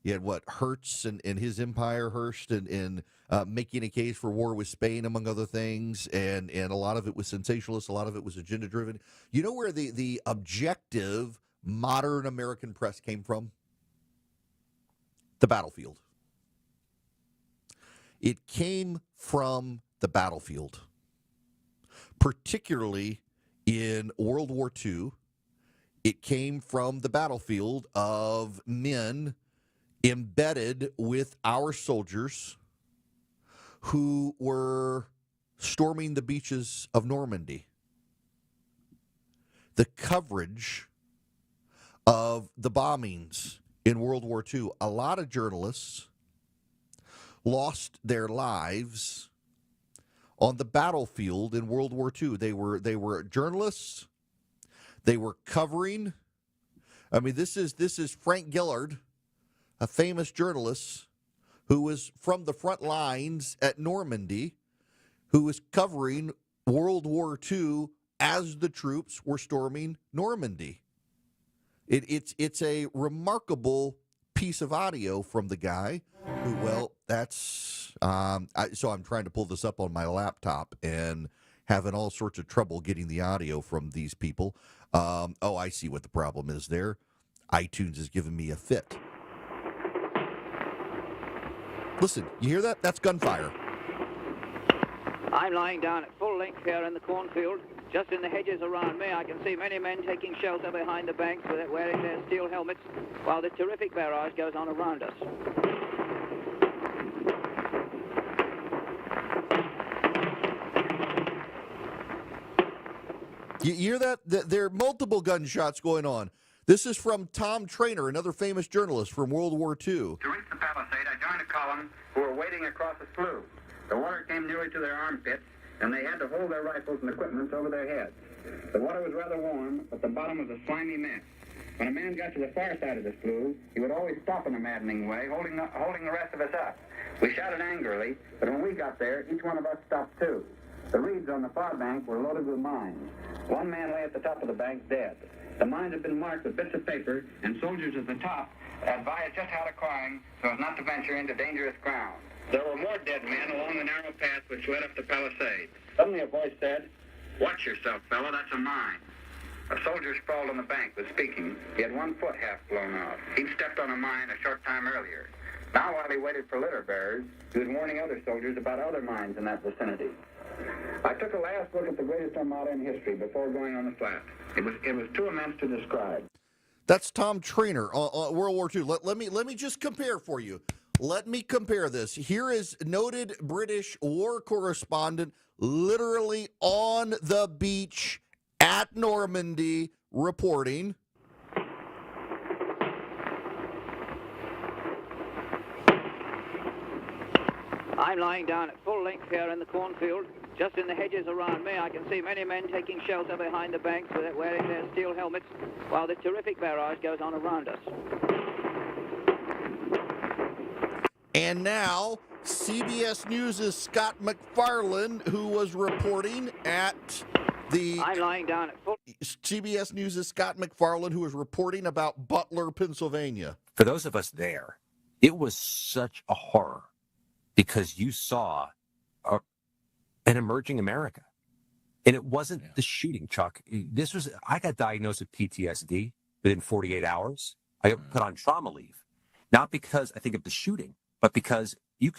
You had Hearst and his empire, Hearst, and making a case for war with Spain, among other things, and a lot of it was sensationalist, a lot of it was agenda-driven. You know where the objective modern American press came from? The battlefield. It came from the battlefield, particularly in World War II. It came from the battlefield of men embedded with our soldiers who were storming the beaches of Normandy. The coverage of the bombings in World War II, a lot of journalists lost their lives on the battlefield in World War II. They were journalists. They were covering. I mean, this is Frank Gillard, a famous journalist who was from the front lines at Normandy, who was covering World War II as the troops were storming Normandy. It's a remarkable piece of audio from the guy who, well, that's, so I'm trying to pull this up on my laptop and having all sorts of trouble getting the audio from these people. Oh, I see what the problem is there. iTunes is giving me a fit. Listen, you hear that? That's gunfire. I'm lying down at full length here in the cornfield. Just in the hedges around me, I can see many men taking shelter behind the banks wearing their steel helmets, while the terrific barrage goes on around us. You hear that? There are multiple gunshots going on. This is from Tom Trainer, another famous journalist from World War II. To reach the palisade, I joined a column who were wading across a slough. The water came nearly to their armpits, and they had to hold their rifles and equipment over their heads. The water was rather warm, but the bottom was a slimy mess. When a man got to the far side of the slough, he would always stop in a maddening way, holding the rest of us up. We shouted angrily, but when we got there, each one of us stopped too. The reeds on the far bank were loaded with mines. One man lay at the top of the bank dead. The mines had been marked with bits of paper, and soldiers at the top advised just how to climb so as not to venture into dangerous ground. There were more dead men along the narrow path which led up the palisade. Suddenly a voice said, "Watch yourself, fella, that's a mine." A soldier sprawled on the bank was speaking. He had one foot half blown off. He'd stepped on a mine a short time earlier. Now, while he waited for litter bearers, he was warning other soldiers about other mines in that vicinity. I took a last look at the greatest armada in history before going on the flat. It was too immense to describe. That's Tom Trainer on World War II. Let me just compare for you. Let me compare this. Here is noted British war correspondent literally on the beach at Normandy reporting. I'm lying down at full length here in the cornfield. Just in the hedges around me, I can see many men taking shelter behind the banks wearing their steel helmets, while the terrific barrage goes on around us. And now, CBS News' Scott MacFarlane, who was reporting at the... I'm lying down at full... CBS News' Scott MacFarlane, who was reporting about Butler, Pennsylvania. For those of us there, it was such a horror because you saw an emerging America. And it wasn't the shooting, Chuck. I got diagnosed with PTSD within 48 hours. I got put on trauma leave, not because I think of the shooting, but because you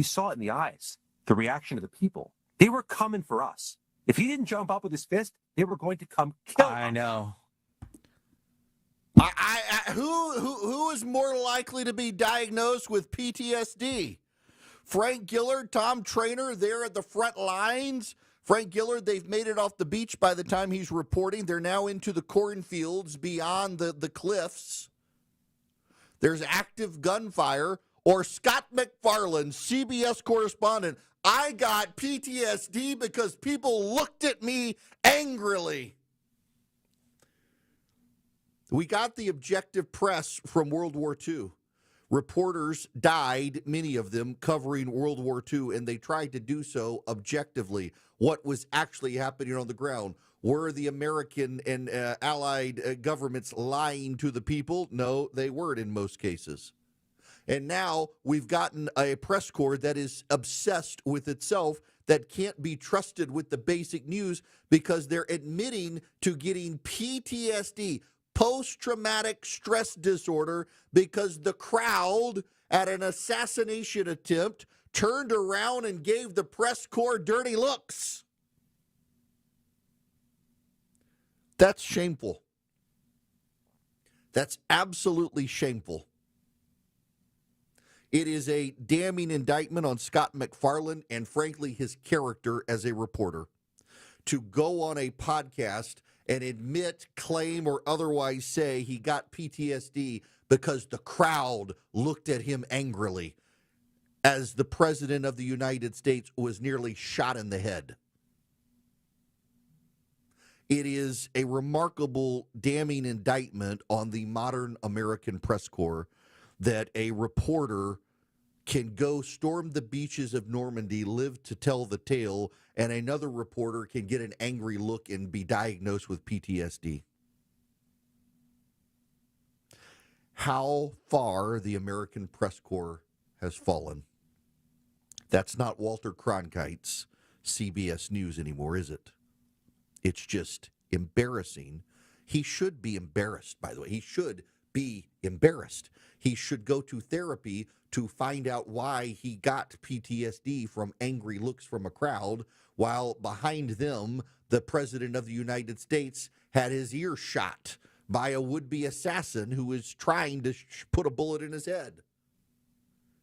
saw it in the eyes, the reaction of the people. They were coming for us. If he didn't jump up with his fist, they were going to come kill us. I know. Who is more likely to be diagnosed with PTSD? Frank Gillard, Tom Trainer there at the front lines. Frank Gillard, they've made it off the beach by the time he's reporting. They're now into the cornfields beyond the cliffs. There's active gunfire. Or Scott MacFarlane, CBS correspondent, I got PTSD because people looked at me angrily. We got the objective press from World War II. Reporters died, many of them, covering World War II, and they tried to do so objectively. What was actually happening on the ground? Were the American and Allied governments lying to the people? No, they weren't in most cases. And now we've gotten a press corps that is obsessed with itself, that can't be trusted with the basic news because they're admitting to getting PTSD, post-traumatic stress disorder, because the crowd at an assassination attempt turned around and gave the press corps dirty looks. That's shameful. That's absolutely shameful. It is a damning indictment on Scott MacFarlane and, frankly, his character as a reporter. To go on a podcast and admit, claim, or otherwise say he got PTSD because the crowd looked at him angrily as the President of the United States was nearly shot in the head. It is a remarkable, damning indictment on the modern American press corps that a reporter can go storm the beaches of Normandy, live to tell the tale, and another reporter can get an angry look and be diagnosed with PTSD. How far the American press corps has fallen. That's not Walter Cronkite's CBS News anymore, is it? It's just embarrassing. He should be embarrassed, by the way. He should be embarrassed. He should go to therapy to find out why he got PTSD from angry looks from a crowd, while behind them, the President of the United States had his ear shot by a would-be assassin who was trying to put a bullet in his head.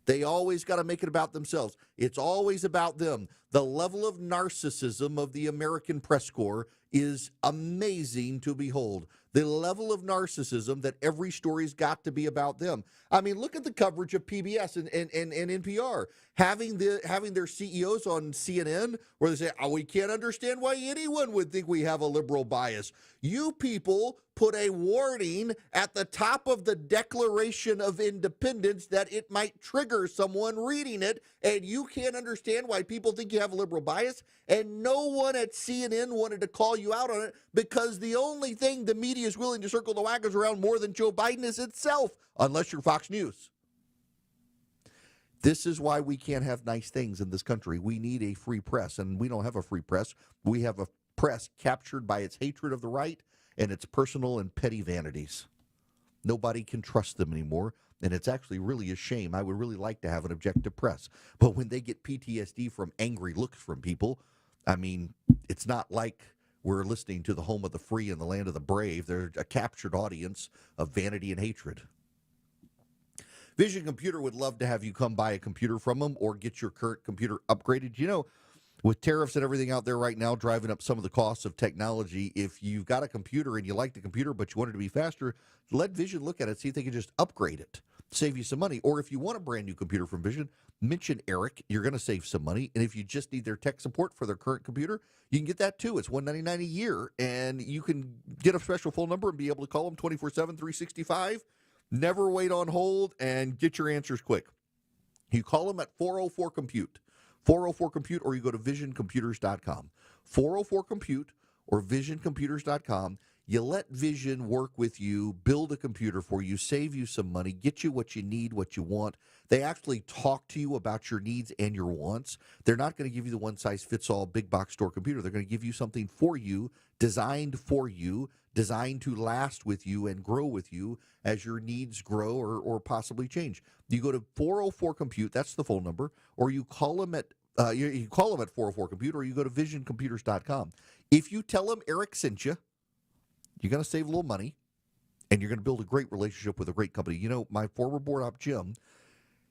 They always got to make it about themselves. It's always about them. The level of narcissism of the American press corps is amazing to behold. The level of narcissism that every story's got to be about them. I mean, look at the coverage of PBS and NPR. Having their CEOs on CNN where they say, oh, we can't understand why anyone would think we have a liberal bias. You people put a warning at the top of the Declaration of Independence that it might trigger someone reading it, and you can't understand why people think you have a liberal bias, and no one at CNN wanted to call you out on it because the only thing the media is willing to circle the wagons around more than Joe Biden is itself, unless you're Fox News. This is why we can't have nice things in this country. We need a free press, and we don't have a free press. We have a press captured by its hatred of the right and its personal and petty vanities. Nobody can trust them anymore, and it's actually really a shame. I would really like to have an objective press. But when they get PTSD from angry looks from people, I mean, it's not like we're listening to the home of the free and the land of the brave. They're a captured audience of vanity and hatred. Vision Computer would love to have you come buy a computer from them or get your current computer upgraded. You know, with tariffs and everything out there right now driving up some of the costs of technology, if you've got a computer and you like the computer but you want it to be faster, let Vision look at it, see if they can just upgrade it. save you some money. Or if you want a brand new computer from Vision, mention Eric. You're going to save some money. And if you just need their tech support for their current computer, you can get that too. It's $199 a year, and you can get a special phone number and be able to call them 24/7, 365. Never wait on hold, and get your answers quick. You call them at 404-COMPUTE. 404-COMPUTE, or you go to visioncomputers.com. 404-COMPUTE or visioncomputers.com. You let Vision work with you, build a computer for you, save you some money, get you what you need, what you want. They actually talk to you about your needs and your wants. They're not going to give you the one-size-fits-all big box store computer. They're going to give you something for you, designed to last with you and grow with you as your needs grow or possibly change. You go to 404-COMPUTE, that's the phone number, or you call them at you call them at 404-COMPUTE, or you go to visioncomputers.com. If you tell them Eric sent you, you're going to save a little money, and you're going to build a great relationship with a great company. You know, my former board op, Jim,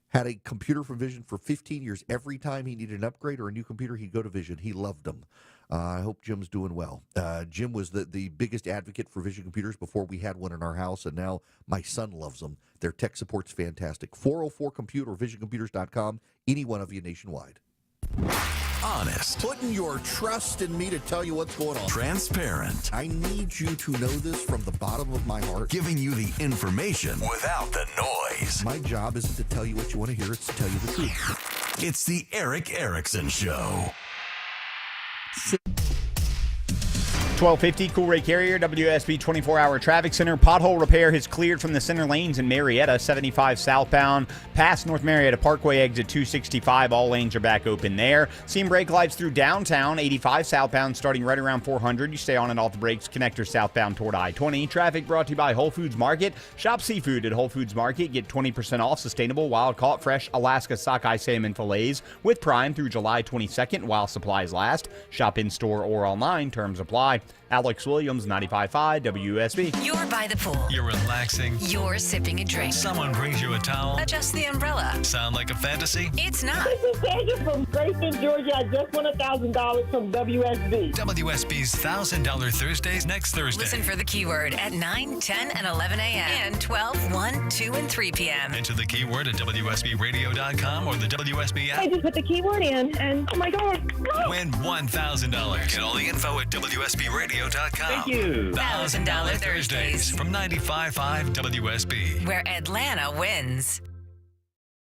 had a computer from Vision for 15 years. Every time he needed an upgrade or a new computer, he'd go to Vision. He loved them. I hope Jim's doing well. Jim was the biggest advocate for Vision computers before we had one in our house, and now my son loves them. Their tech support's fantastic. 404-COMPUTE or visioncomputers.com, any one of you nationwide. Honest. Putting your trust in me to tell you what's going on. Transparent. I need you to know this from the bottom of my heart. Giving you the information without the noise. My job isn't to tell you what you want to hear, it's to tell you the truth. It's the Eric Erickson Show. 1250 Cool-Ray Carrier, WSB 24-hour traffic center. Pothole repair has cleared from the center lanes in Marietta, 75 southbound, past North Marietta Parkway, exit 265. All lanes are back open there. Seeing brake lights through downtown, 85 southbound, starting right around 400. You stay on and off the brakes. Connector southbound toward I-20. Traffic brought to you by Whole Foods Market. Shop seafood at Whole Foods Market. Get 20% off sustainable, wild-caught, fresh Alaska sockeye salmon fillets with Prime through July 22nd while supplies last. Shop in-store or online. Terms apply. Alex Williams, 95.5 WSB. You're by the pool. You're relaxing. You're sipping a drink. Someone brings you a towel. Adjust the umbrella. Sound like a fantasy? It's not. This is Sandra from Grayson, Georgia. I just won $1,000 from WSB. WSB's $1,000 Thursdays next Thursday. Listen for the keyword at 9, 10, and 11 a.m. and 12, 1, 2, and 3 p.m. Enter the keyword at WSBRadio.com or the WSB app. I just put the keyword in, and oh my God. Win $1,000. Get all the info at WSBRadio.com. Thank you. $1,000 Thursdays from 95.5 WSB. Where Atlanta wins.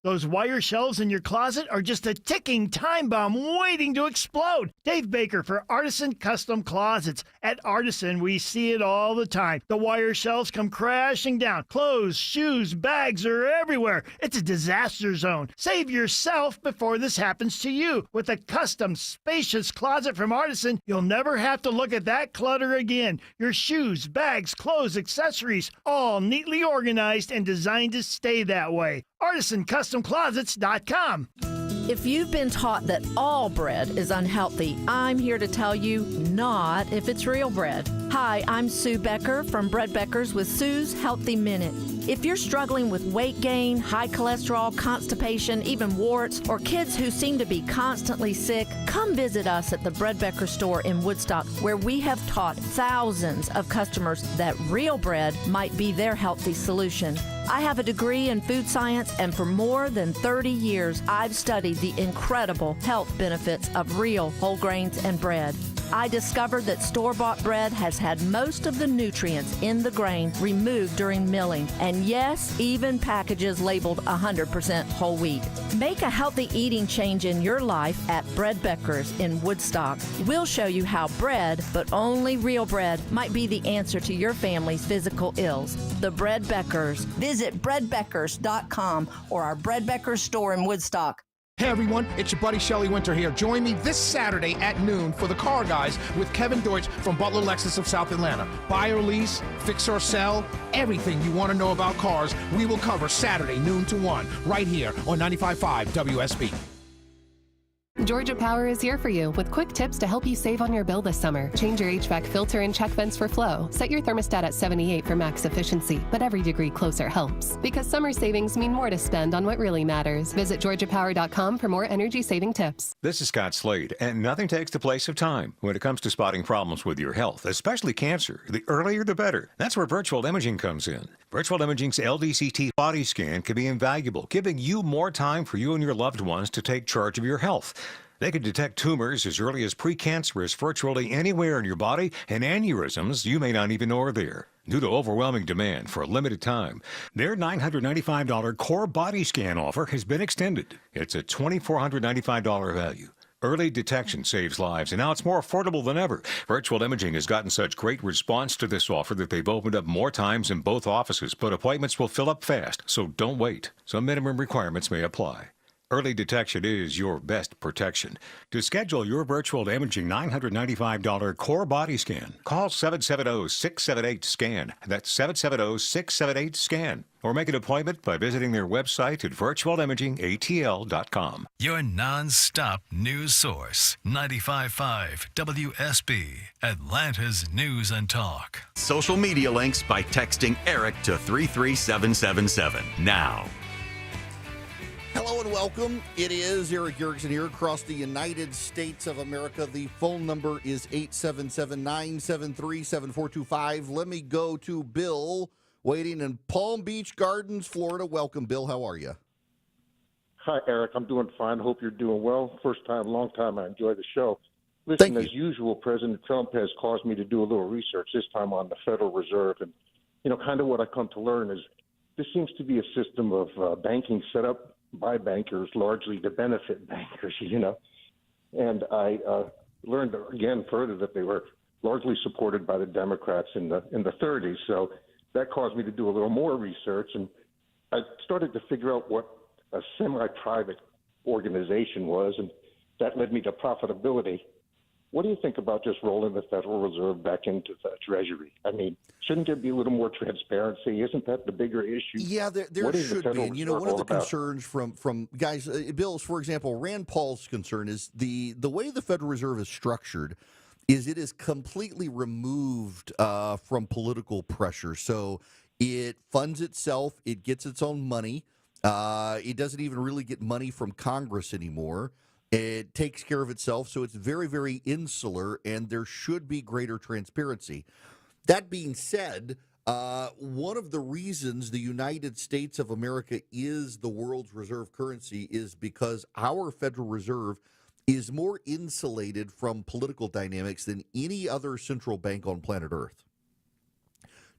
Those wire shelves in your closet are just a ticking time bomb waiting to explode. Dave Baker for Artisan Custom Closets. At Artisan, we see it all the time. The wire shelves come crashing down. Clothes, shoes, bags are everywhere. It's a disaster zone. Save yourself before this happens to you. With a custom, spacious closet from Artisan, you'll never have to look at that clutter again. Your shoes, bags, clothes, accessories, all neatly organized and designed to stay that way. ArtisanCustomClosets.com. If you've been taught that all bread is unhealthy, I'm here to tell you not if it's real bread. Hi, I'm Sue Becker from Bread Beckers with Sue's Healthy Minute. If you're struggling with weight gain, high cholesterol, constipation, even warts, or kids who seem to be constantly sick, come visit us at the Bread Becker store in Woodstock, where we have taught thousands of customers that real bread might be their healthy solution. I have a degree in food science, and for more than 30 years, I've studied the incredible health benefits of real whole grains and bread. I discovered that store-bought bread has had most of the nutrients in the grain removed during milling, and yes, even packages labeled 100% whole wheat. Make a healthy eating change in your life at Bread Beckers in Woodstock. We'll show you how bread, but only real bread, might be the answer to your family's physical ills. The Bread Beckers. Visit breadbeckers.com or our Bread Beckers store in Woodstock. Hey everyone, it's your buddy Shelly Winter here. Join me this Saturday at noon for the Car Guys with Kevin Deutsch from Butler Lexus of South Atlanta. Buy or lease, fix or sell, everything you want to know about cars, we will cover Saturday noon to 1 right here on 95.5 WSB. Georgia Power is here for you with quick tips to help you save on your bill this summer. Change your HVAC filter and check vents for flow. Set your thermostat at 78 for max efficiency, but every degree closer helps. Because summer savings mean more to spend on what really matters. Visit GeorgiaPower.com for more energy-saving tips. This is Scott Slade, and nothing takes the place of time when it comes to spotting problems with your health, especially cancer. The earlier, the better. That's where virtual imaging comes in. Virtual Imaging's LDCT body scan can be invaluable, giving you more time for you and your loved ones to take charge of your health. They can detect tumors as early as precancerous virtually anywhere in your body and aneurysms you may not even know are there. Due to overwhelming demand for a limited time, their $995 core body scan offer has been extended. It's a $2,495 value. Early detection saves lives, and now it's more affordable than ever. Virtual Imaging has gotten such great response to this offer that they've opened up more times in both offices, but appointments will fill up fast, so don't wait. Some minimum requirements may apply. Early detection is your best protection. To schedule your Virtual Imaging $995 core body scan, call 770-678-SCAN. That's 770-678-SCAN. Or make an appointment by visiting their website at virtualimagingatl.com. Your non-stop news source, 95.5 WSB, Atlanta's News and Talk. Social media links by texting Eric to 33777 now. Hello and welcome. It is Eric Erickson here across the United States of America. The phone number is 877-973-7425. Let me go to Bill, waiting in Palm Beach Gardens, Florida. Welcome, Bill. How are you? Hi, Eric. I'm doing fine. Hope you're doing well. First time, long time. I enjoy the show. Listen, as usual, President Trump has caused me to do a little research, this time on the Federal Reserve. And, kind of what I come to learn is this seems to be a system of banking set up by bankers, largely to benefit bankers, And I learned again further that they were largely supported by the Democrats in the 30s. So that caused me to do a little more research, and I started to figure out what a semi-private organization was, and that led me to profitability. What do you think about just rolling the Federal Reserve back into the Treasury? I mean, shouldn't there be a little more transparency? Isn't that the bigger issue? Yeah, there should be. And, one of the concerns from guys, Bill, for example, Rand Paul's concern is the way the Federal Reserve is structured is it is completely removed from political pressure. So it funds itself. It gets its own money. It doesn't even really get money from Congress anymore. It takes care of itself, so it's very, very insular, and there should be greater transparency. That being said, one of the reasons the United States of America is the world's reserve currency is because our Federal Reserve is more insulated from political dynamics than any other central bank on planet Earth.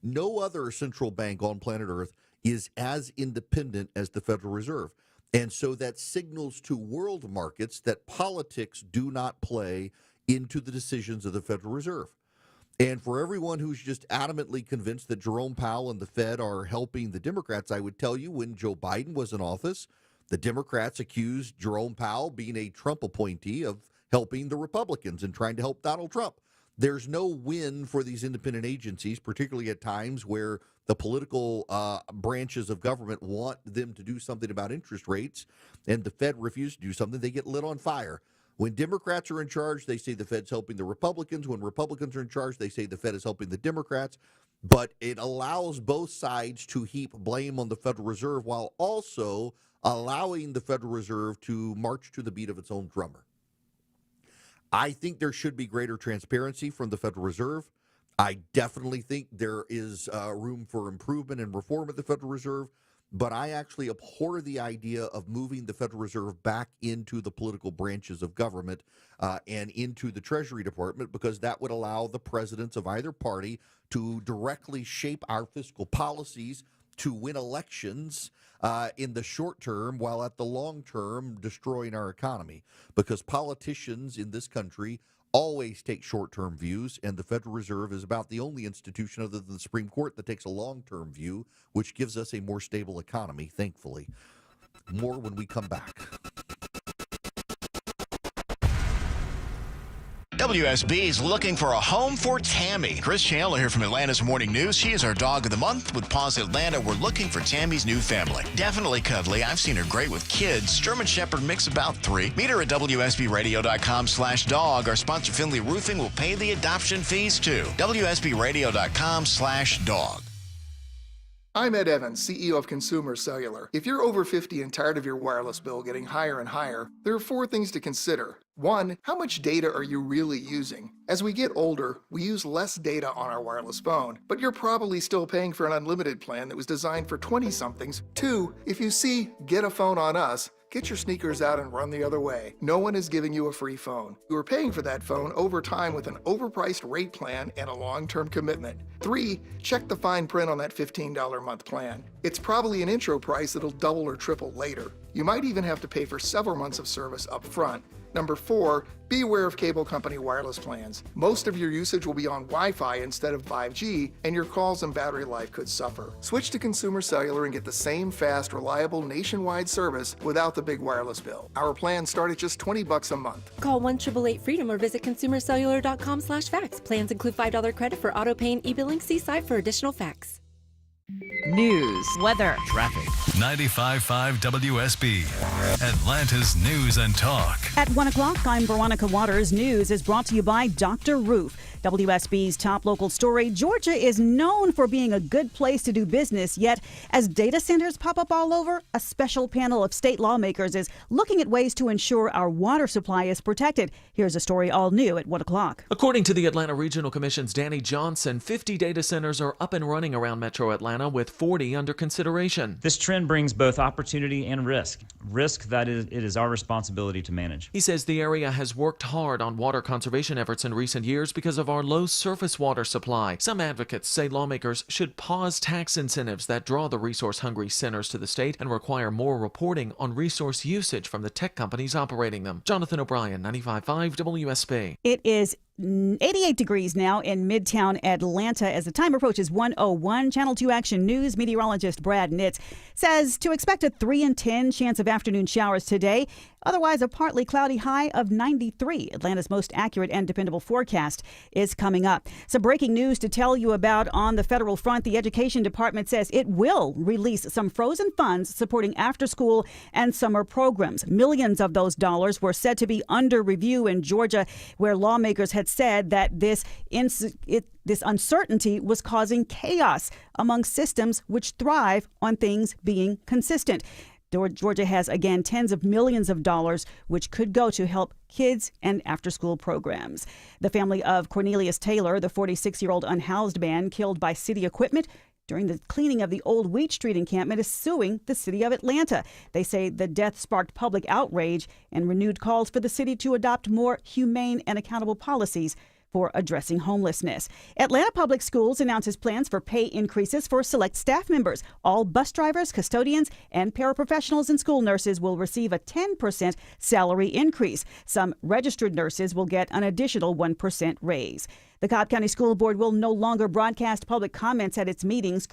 No other central bank on planet Earth is as independent as the Federal Reserve. And so that signals to world markets that politics do not play into the decisions of the Federal Reserve. And for everyone who's just adamantly convinced that Jerome Powell and the Fed are helping the Democrats, I would tell you when Joe Biden was in office, the Democrats accused Jerome Powell, being a Trump appointee, of helping the Republicans and trying to help Donald Trump. There's no win for these independent agencies, particularly at times where the political branches of government want them to do something about interest rates, and the Fed refuses to do something. They get lit on fire. When Democrats are in charge, they say the Fed's helping the Republicans. When Republicans are in charge, they say the Fed is helping the Democrats. But it allows both sides to heap blame on the Federal Reserve while also allowing the Federal Reserve to march to the beat of its own drummer. I think there should be greater transparency from the Federal Reserve. I definitely think there is room for improvement and reform at the Federal Reserve, but I actually abhor the idea of moving the Federal Reserve back into the political branches of government and into the Treasury Department, because that would allow the presidents of either party to directly shape our fiscal policies to win elections in the short term, while at the long term destroying our economy, because politicians in this country always take short-term views, and the Federal Reserve is about the only institution other than the Supreme Court that takes a long-term view, which gives us a more stable economy, thankfully. More when we come back. WSB is looking for a home for Tammy. Chris Chandler here from Atlanta's Morning News. She is our dog of the month. With Paws Atlanta, we're looking for Tammy's new family. Definitely cuddly. I've seen her great with kids. German Shepherd mix about 3. Meet her at WSBradio.com/dog. Our sponsor, Finley Roofing, will pay the adoption fees too. WSBradio.com/dog. I'm Ed Evans, CEO of Consumer Cellular. If you're over 50 and tired of your wireless bill getting higher and higher, there are 4 things to consider. 1, how much data are you really using? As we get older, we use less data on our wireless phone, but you're probably still paying for an unlimited plan that was designed for 20-somethings. 2, if you see Get a Phone on Us, get your sneakers out and run the other way. No one is giving you a free phone. You are paying for that phone over time with an overpriced rate plan and a long-term commitment. 3, check the fine print on that $15 a month plan. It's probably an intro price that'll double or triple later. You might even have to pay for several months of service up front. Number 4, be aware of cable company wireless plans. Most of your usage will be on Wi-Fi instead of 5G, and your calls and battery life could suffer. Switch to Consumer Cellular and get the same fast, reliable nationwide service without the big wireless bill. Our plans start at just $20 a month. Call 1-888-FREEDOM or visit consumercellular.com/facts. Plans include $5 credit for auto pay and e-billing. See site for additional facts. News, weather, traffic. 95.5 WSB, Atlanta's News and Talk. At 1 o'clock, I'm Veronica Waters. News is brought to you by Dr. Roof. WSB's top local story, Georgia is known for being a good place to do business, yet as data centers pop up all over, a special panel of state lawmakers is looking at ways to ensure our water supply is protected. Here's a story all new at 1 o'clock. According to the Atlanta Regional Commission's Danny Johnson, 50 data centers are up and running around Metro Atlanta, with 40 under consideration. This trend brings both opportunity and risk. Risk that it is our responsibility to manage. He says the area has worked hard on water conservation efforts in recent years because of our low surface water supply. Some advocates say lawmakers should pause tax incentives that draw the resource-hungry centers to the state and require more reporting on resource usage from the tech companies operating them. Jonathan O'Brien, 95.5 WSB. It is 88 degrees now in Midtown Atlanta as the time approaches 1:01. Channel 2 Action News meteorologist Brad Nitz says to expect a 3 in 10 chance of afternoon showers today. Otherwise, a partly cloudy high of 93. Atlanta's most accurate and dependable forecast is coming up. Some breaking news to tell you about on the federal front. The Education Department says it will release some frozen funds supporting after-school and summer programs. Millions of those dollars were said to be under review in Georgia, where lawmakers had said that this uncertainty was causing chaos among systems which thrive on things being consistent. Georgia has, again, tens of millions of dollars, which could go to help kids and after-school programs. The family of Cornelius Taylor, the 46-year-old unhoused man killed by city equipment during the cleaning of the old Wheat Street encampment, is suing the city of Atlanta. They say the death sparked public outrage and renewed calls for the city to adopt more humane and accountable policies for addressing homelessness. Atlanta Public Schools announces plans for pay increases for select staff members. All bus drivers, custodians, and paraprofessionals and school nurses will receive a 10% salary increase. Some registered nurses will get an additional 1% raise. The Cobb County School Board will no longer broadcast public comments at its meetings.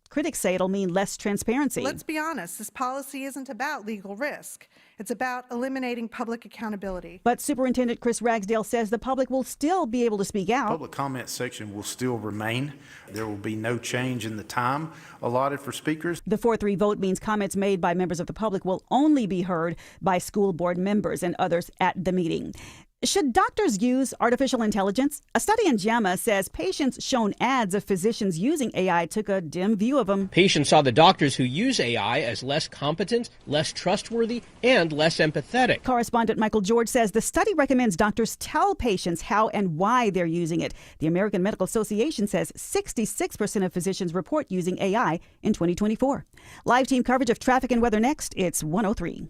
Critics say it'll mean less transparency. Let's be honest, this policy isn't about legal risk. It's about eliminating public accountability. But Superintendent Chris Ragsdale says the public will still be able to speak out. Public comment section will still remain. There will be no change in the time allotted for speakers. The 4-3 vote means comments made by members of the public will only be heard by school board members and others at the meeting. Should doctors use artificial intelligence? A study in JAMA says patients shown ads of physicians using AI took a dim view of them. Patients saw the doctors who use AI as less competent, less trustworthy, and less empathetic. Correspondent Michael George says the study recommends doctors tell patients how and why they're using it. The American Medical Association says 66% of physicians report using AI in 2024. Live team coverage of traffic and weather next. It's 1:03.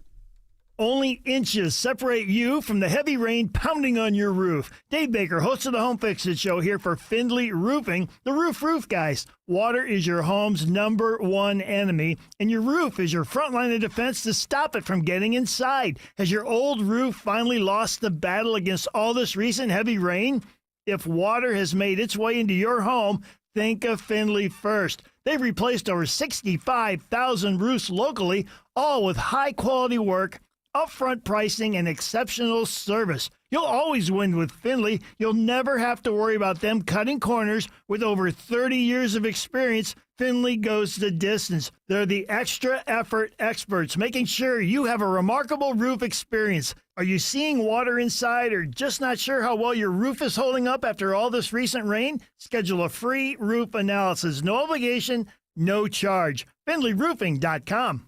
Only inches separate you from the heavy rain pounding on your roof. Dave Baker, host of the Home Fix It Show, here for Findlay Roofing, the roof guys. Water is your home's #1 enemy, and your roof is your front line of defense to stop it from getting inside. Has your old roof finally lost the battle against all this recent heavy rain? If water has made its way into your home, think of Findlay first. They've replaced over 65,000 roofs locally, all with high-quality work, upfront pricing, and exceptional service. You'll always win with Findlay. You'll never have to worry about them cutting corners. With over 30 years of experience, Findlay goes the distance. They're the extra effort experts, making sure you have a remarkable roof experience. Are you seeing water inside or just not sure how well your roof is holding up after all this recent rain? Schedule a free roof analysis. No obligation, no charge. FindlayRoofing.com.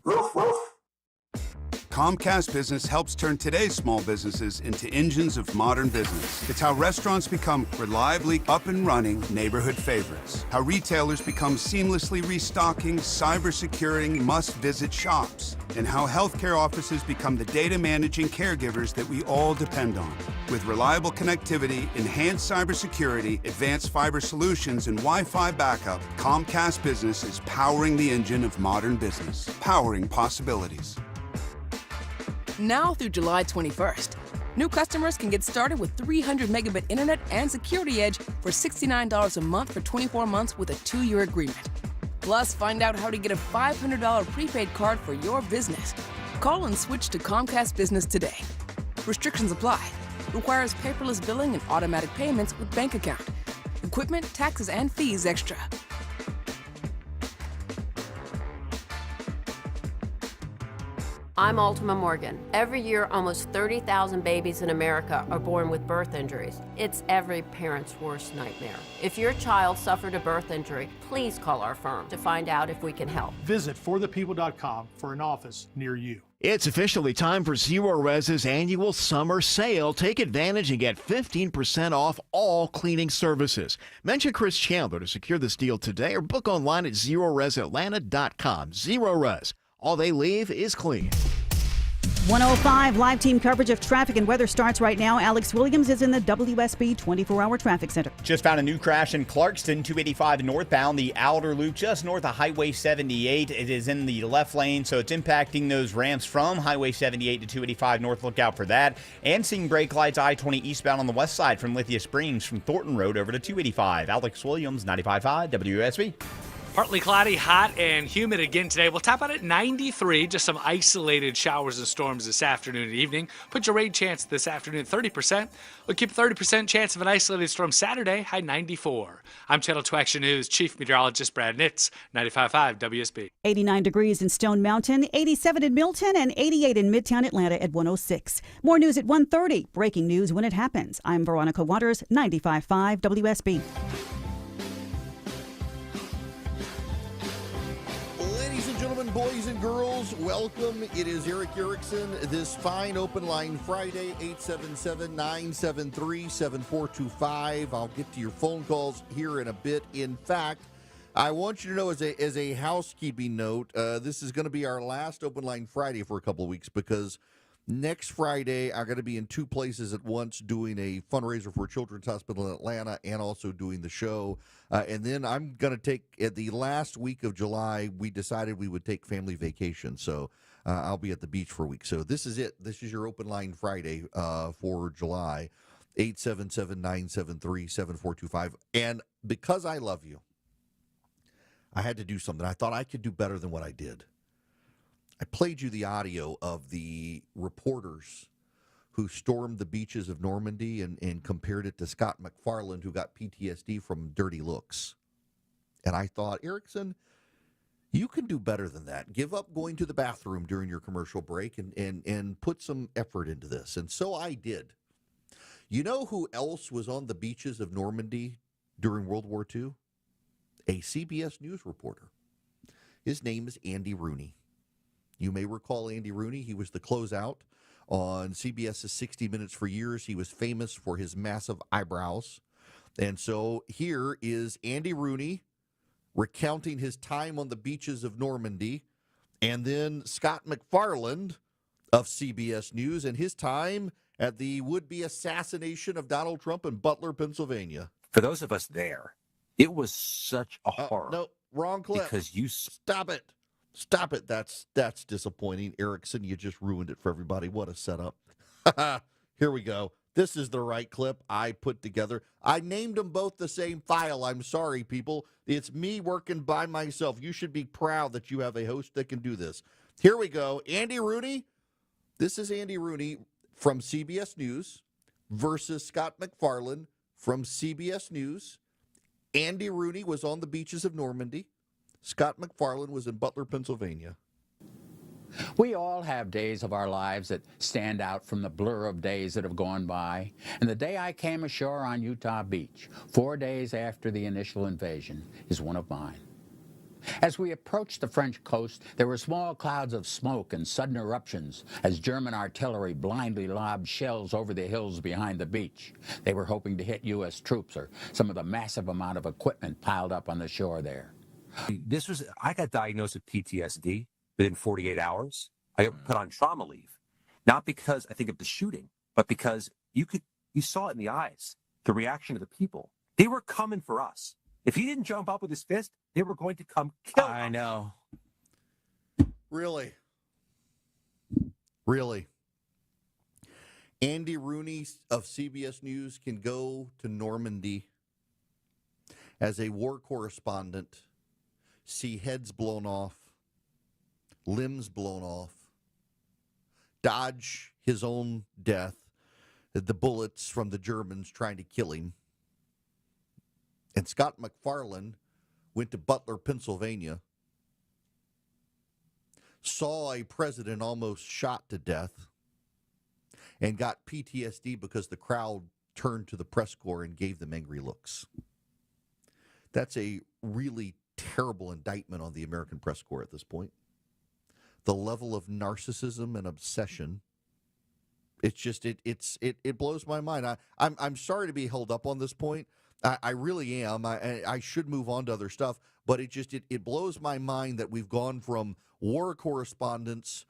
Comcast Business helps turn today's small businesses into engines of modern business. It's how restaurants become reliably up and running neighborhood favorites. How retailers become seamlessly restocking, cyber-securing, must-visit shops. And how healthcare offices become the data managing caregivers that we all depend on. With reliable connectivity, enhanced cybersecurity, advanced fiber solutions, and Wi-Fi backup, Comcast Business is powering the engine of modern business, powering possibilities. Now through July 21st, new customers can get started with 300 megabit internet and Security Edge for $69 a month for 24 months with a 2-year agreement. Plus, find out how to get a $500 prepaid card for your business. Call and switch to Comcast Business today. Restrictions apply. Requires paperless billing and automatic payments with bank account. Equipment, taxes, and fees extra. I'm Ultima Morgan. Every year, almost 30,000 babies in America are born with birth injuries. It's every parent's worst nightmare. If your child suffered a birth injury, please call our firm to find out if we can help. Visit forthepeople.com for an office near you. It's officially time for Zero Res's annual summer sale. Take advantage and get 15% off all cleaning services. Mention Chris Chandler to secure this deal today or book online at ZeroResAtlanta.com. Zero Res. All they leave is clean. 105 live team coverage of traffic and weather starts right now. Alex Williams is in the WSB 24-hour traffic center. Just found a new crash in Clarkston, 285 northbound, the outer loop just north of Highway 78. It is in the left lane, so it's impacting those ramps from Highway 78 to 285 north. Look out for that. And seeing brake lights I-20 eastbound on the west side from Lithia Springs from Thornton Road over to 285. Alex Williams, 95.5 WSB. Partly cloudy, hot, and humid again today. We'll top out at 93. Just some isolated showers and storms this afternoon and evening. Put your rain chance this afternoon 30%. We'll keep a 30% chance of an isolated storm Saturday, high 94. I'm Channel 2 Action News Chief Meteorologist Brad Nitz, 95.5 WSB. 89 degrees in Stone Mountain, 87 in Milton, and 88 in Midtown Atlanta at 106. More news at 1:30. Breaking news when it happens. I'm Veronica Waters, 95.5 WSB. Boys and girls, welcome. It is Eric Erickson. This fine open line Friday, 877-973-7425. I'll get to your phone calls here in a bit. In fact, I want you to know as a housekeeping note, this is going to be our last open line Friday for a couple of weeks because next Friday I'm going to be in two places at once doing a fundraiser for Children's Hospital in Atlanta and also doing the show. And then I'm going to take, at the last week of July, we decided we would take family vacation. So I'll be at the beach for a week. So this is it. This is your open line Friday for July, 877-973-7425. And because I love you, I had to do something. I thought I could do better than what I did. I played you the audio of the reporters who stormed the beaches of Normandy and compared it to Scott McFarland, who got PTSD from dirty looks. And I thought, Erickson, you can do better than that. Give up going to the bathroom during your commercial break and put some effort into this. And so I did. You know who else was on the beaches of Normandy during World War II? A CBS News reporter. His name is Andy Rooney. You may recall Andy Rooney. He was the closeout on CBS's 60 Minutes for years. He was famous for his massive eyebrows. And so here is Andy Rooney recounting his time on the beaches of Normandy, and then Scott McFarland of CBS News and his time at the would-be assassination of Donald Trump in Butler, Pennsylvania. For those of us there, it was such a horror. No, wrong clip. Because you... Stop it. Stop it. That's disappointing. Erickson, you just ruined it for everybody. What a setup. Here we go. This is the right clip I put together. I named them both the same file. I'm sorry, people. It's me working by myself. You should be proud that you have a host that can do this. Here we go. Andy Rooney. This is Andy Rooney from CBS News versus Scott McFarland from CBS News. Andy Rooney was on the beaches of Normandy. Scott McFarland was in Butler, Pennsylvania. We all have days of our lives that stand out from the blur of days that have gone by. And the day I came ashore on Utah Beach, 4 days after the initial invasion, is one of mine. As we approached the French coast, there were small clouds of smoke and sudden eruptions as German artillery blindly lobbed shells over the hills behind the beach. They were hoping to hit U.S. troops or some of the massive amount of equipment piled up on the shore there. I got diagnosed with PTSD within 48 hours. I got put on trauma leave, not because I think of the shooting, but because you saw it in the eyes, the reaction of the people. They were coming for us. If he didn't jump up with his fist, they were going to come kill us. I know. Really? Andy Rooney of CBS News can go to Normandy as a war correspondent, see heads blown off, limbs blown off, dodge his own death, the bullets from the Germans trying to kill him. And Scott McFarlane went to Butler, Pennsylvania, saw a president almost shot to death, and got PTSD because the crowd turned to the press corps and gave them angry looks. That's a really terrible indictment on the American press corps at this point. The level of narcissism and obsession, it's just it blows my mind. I'm sorry to be held up on this point. I really am. I should move on to other stuff, but it blows my mind that we've gone from war correspondents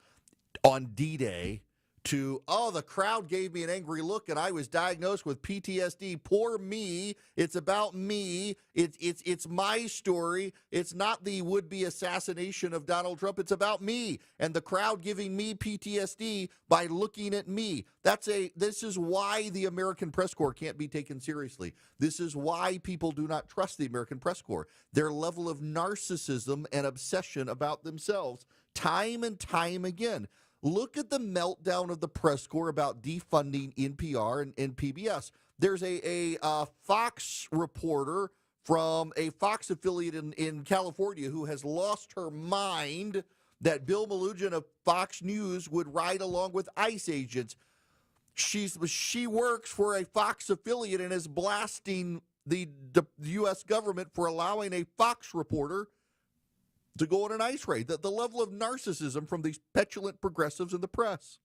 on D-Day to, the crowd gave me an angry look and I was diagnosed with PTSD. Poor me. It's about me. It's my story. It's not the would-be assassination of Donald Trump. It's about me and the crowd giving me PTSD by looking at me. This is why the American press corps can't be taken seriously. This is why people do not trust the American press corps. Their level of narcissism and obsession about themselves, time and time again. Look at the meltdown of the press corps about defunding NPR and PBS. There's a Fox reporter from a Fox affiliate in California who has lost her mind that Bill Melugin of Fox News would ride along with ICE agents. She works for a Fox affiliate and is blasting the U.S. government for allowing a Fox reporter to go on an ICE raid. The level of narcissism from these petulant progressives in the press.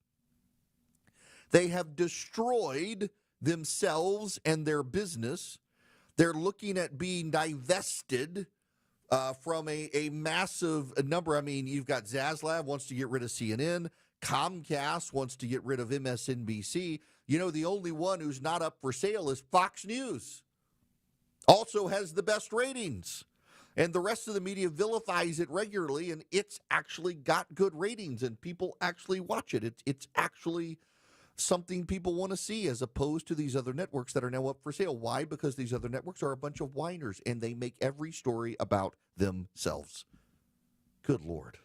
They have destroyed themselves and their business. They're looking at being divested from a massive number. I mean, you've got Zaslav wants to get rid of CNN. Comcast wants to get rid of MSNBC. You know, the only one who's not up for sale is Fox News. Also has the best ratings. And the rest of the media vilifies it regularly, and it's actually got good ratings, and people actually watch it. It's actually something people want to see, as opposed to these other networks that are now up for sale. Why? Because these other networks are a bunch of whiners, and they make every story about themselves. Good Lord.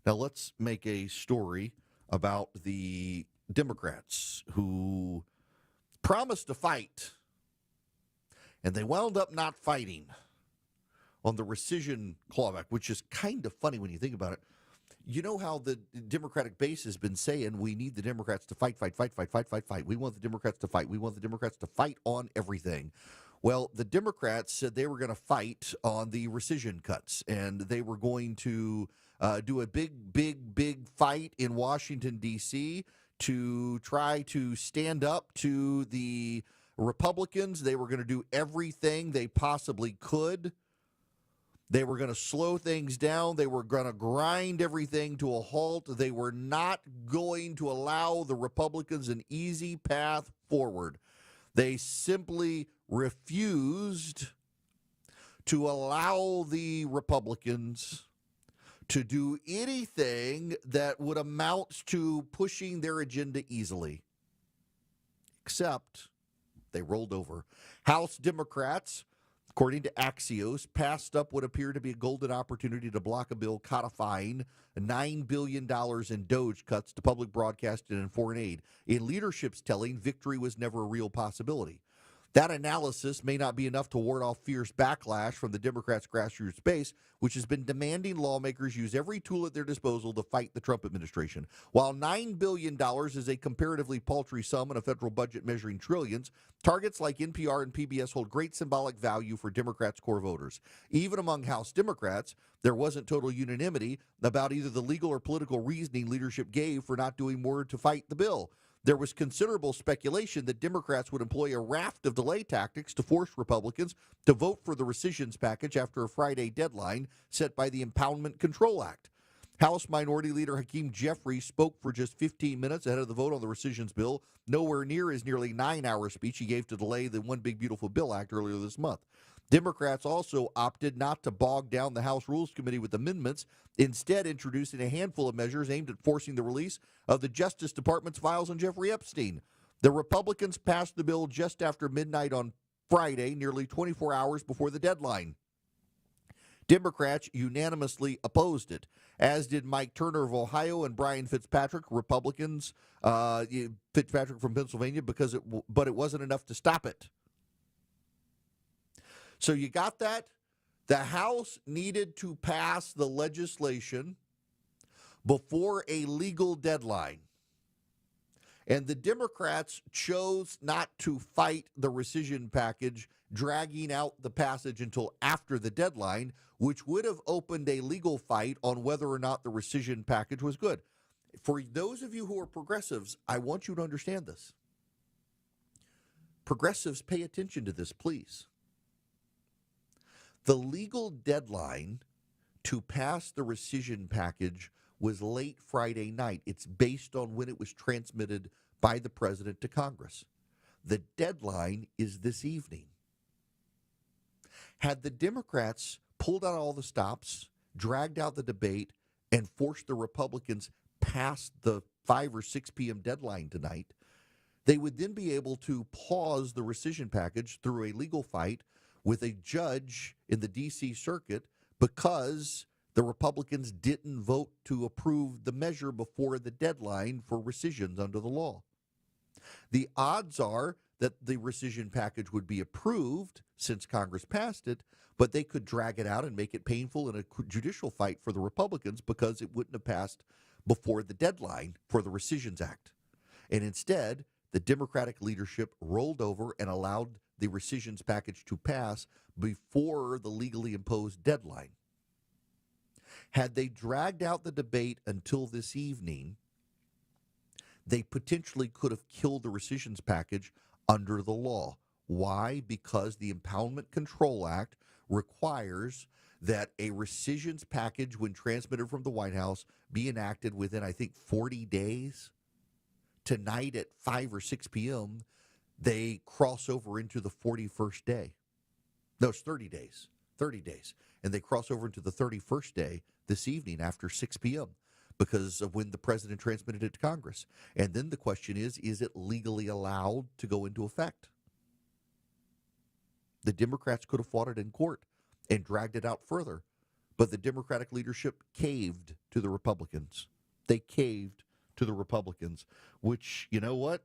Now let's make a story about the Democrats who promised to fight, and they wound up not fighting on the rescission clawback, which is kind of funny when you think about it. You know how the Democratic base has been saying, we need the Democrats to fight. We want the Democrats to fight. We want the Democrats to fight on everything. Well, the Democrats said they were going to fight on the rescission cuts, and they were going to do a big fight in Washington, D.C. to try to stand up to the Republicans. They were going to do everything they possibly could. They were going to slow things down. They were going to grind everything to a halt. They were not going to allow the Republicans an easy path forward. They simply refused to allow the Republicans to do anything that would amount to pushing their agenda easily. Except they rolled over. House Democrats, according to Axios, passed up what appeared to be a golden opportunity to block a bill codifying $9 billion in DOGE cuts to public broadcasting and foreign aid. In leadership's telling, victory was never a real possibility. That analysis may not be enough to ward off fierce backlash from the Democrats' grassroots base, which has been demanding lawmakers use every tool at their disposal to fight the Trump administration. While $9 billion is a comparatively paltry sum in a federal budget measuring trillions, targets like NPR and PBS hold great symbolic value for Democrats' core voters. Even among House Democrats, there wasn't total unanimity about either the legal or political reasoning leadership gave for not doing more to fight the bill. There was considerable speculation that Democrats would employ a raft of delay tactics to force Republicans to vote for the rescissions package after a Friday deadline set by the Impoundment Control Act. House Minority Leader Hakeem Jeffries spoke for just 15 minutes ahead of the vote on the rescissions bill, nowhere near his nearly 9-hour speech he gave to delay the One Big Beautiful Bill Act earlier this month. Democrats also opted not to bog down the House Rules Committee with amendments, instead introducing a handful of measures aimed at forcing the release of the Justice Department's files on Jeffrey Epstein. The Republicans passed the bill just after midnight on Friday, nearly 24 hours before the deadline. Democrats unanimously opposed it, as did Mike Turner of Ohio and Brian Fitzpatrick, Republicans, Fitzpatrick from Pennsylvania, but it wasn't enough to stop it. So you got that? The House needed to pass the legislation before a legal deadline. And the Democrats chose not to fight the rescission package, dragging out the passage until after the deadline, which would have opened a legal fight on whether or not the rescission package was good. For those of you who are progressives, I want you to understand this. Progressives, pay attention to this, please. The legal deadline to pass the rescission package was late Friday night. It's based on when it was transmitted by the president to Congress. The deadline is this evening. Had the Democrats pulled out all the stops, dragged out the debate, and forced the Republicans past the 5 or 6 p.m. deadline tonight, they would then be able to pause the rescission package through a legal fight with a judge in the D.C. Circuit because the Republicans didn't vote to approve the measure before the deadline for rescissions under the law. The odds are that the rescission package would be approved since Congress passed it, but they could drag it out and make it painful in a judicial fight for the Republicans because it wouldn't have passed before the deadline for the Rescissions Act. And instead, the Democratic leadership rolled over and allowed the rescissions package to pass before the legally imposed deadline. Had they dragged out the debate until this evening, they potentially could have killed the rescissions package under the law. Why? Because the Impoundment Control Act requires that a rescissions package, when transmitted from the White House, be enacted within, I think, 40 days. Tonight at 5 or 6 p.m., they cross over into the 41st day. No, it's 30 days. 30 days. And they cross over into the 31st day this evening after 6 p.m. because of when the president transmitted it to Congress. And then the question is it legally allowed to go into effect? The Democrats could have fought it in court and dragged it out further, but the Democratic leadership caved to the Republicans. They caved to the Republicans, which, you know what?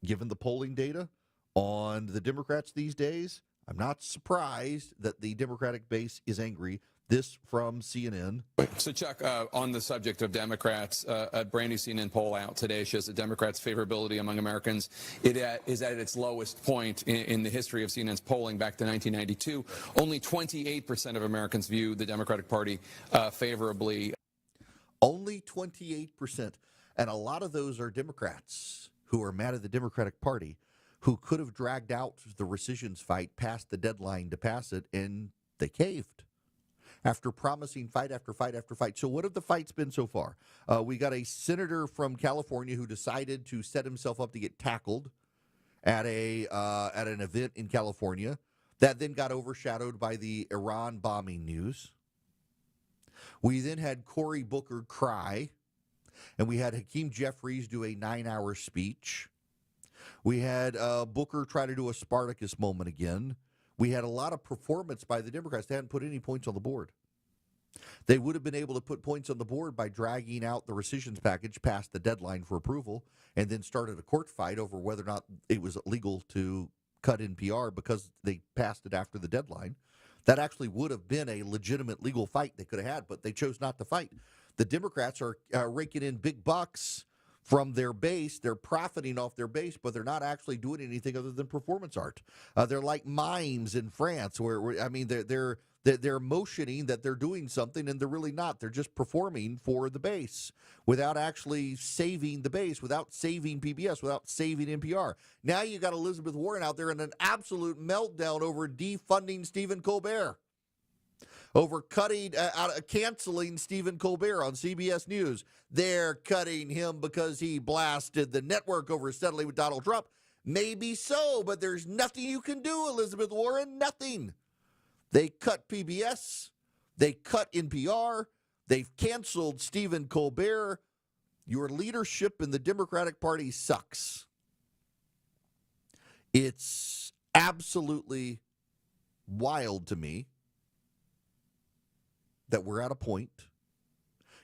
Given the polling data on the Democrats these days, I'm not surprised that the Democratic base is angry. This from CNN. So, Chuck, on the subject of Democrats, a brand new CNN poll out today shows that Democrats' favorability among Americans is at its lowest point in the history of CNN's polling back to 1992. Only 28% of Americans view the Democratic Party favorably. Only 28%. And a lot of those are Democrats who are mad at the Democratic Party, who could have dragged out the rescissions fight past the deadline to pass it, and they caved after promising fight after fight after fight. So what have the fights been so far? We got a senator from California who decided to set himself up to get tackled at an event in California that then got overshadowed by the Iran bombing news. We then had Cory Booker cry, and we had Hakeem Jeffries do a 9-hour speech. We had Booker try to do a Spartacus moment again. We had a lot of performance by the Democrats. They hadn't put any points on the board. They would have been able to put points on the board by dragging out the rescissions package past the deadline for approval and then started a court fight over whether or not it was legal to cut NPR because they passed it after the deadline. That actually would have been a legitimate legal fight they could have had, but they chose not to fight. The Democrats are raking in big bucks from their base. They're profiting off their base, but they're not actually doing anything other than performance art. They're like mimes in France, where they're motioning that they're doing something, and they're really not. They're just performing for the base without actually saving the base, without saving PBS, without saving NPR. Now you got Elizabeth Warren out there in an absolute meltdown over defunding Stephen Colbert, over canceling Stephen Colbert on CBS News. They're cutting him because he blasted the network over steadily with Donald Trump. Maybe so, but there's nothing you can do, Elizabeth Warren, nothing. They cut PBS. They cut NPR. They've canceled Stephen Colbert. Your leadership in the Democratic Party sucks. It's absolutely wild to me that we're at a point.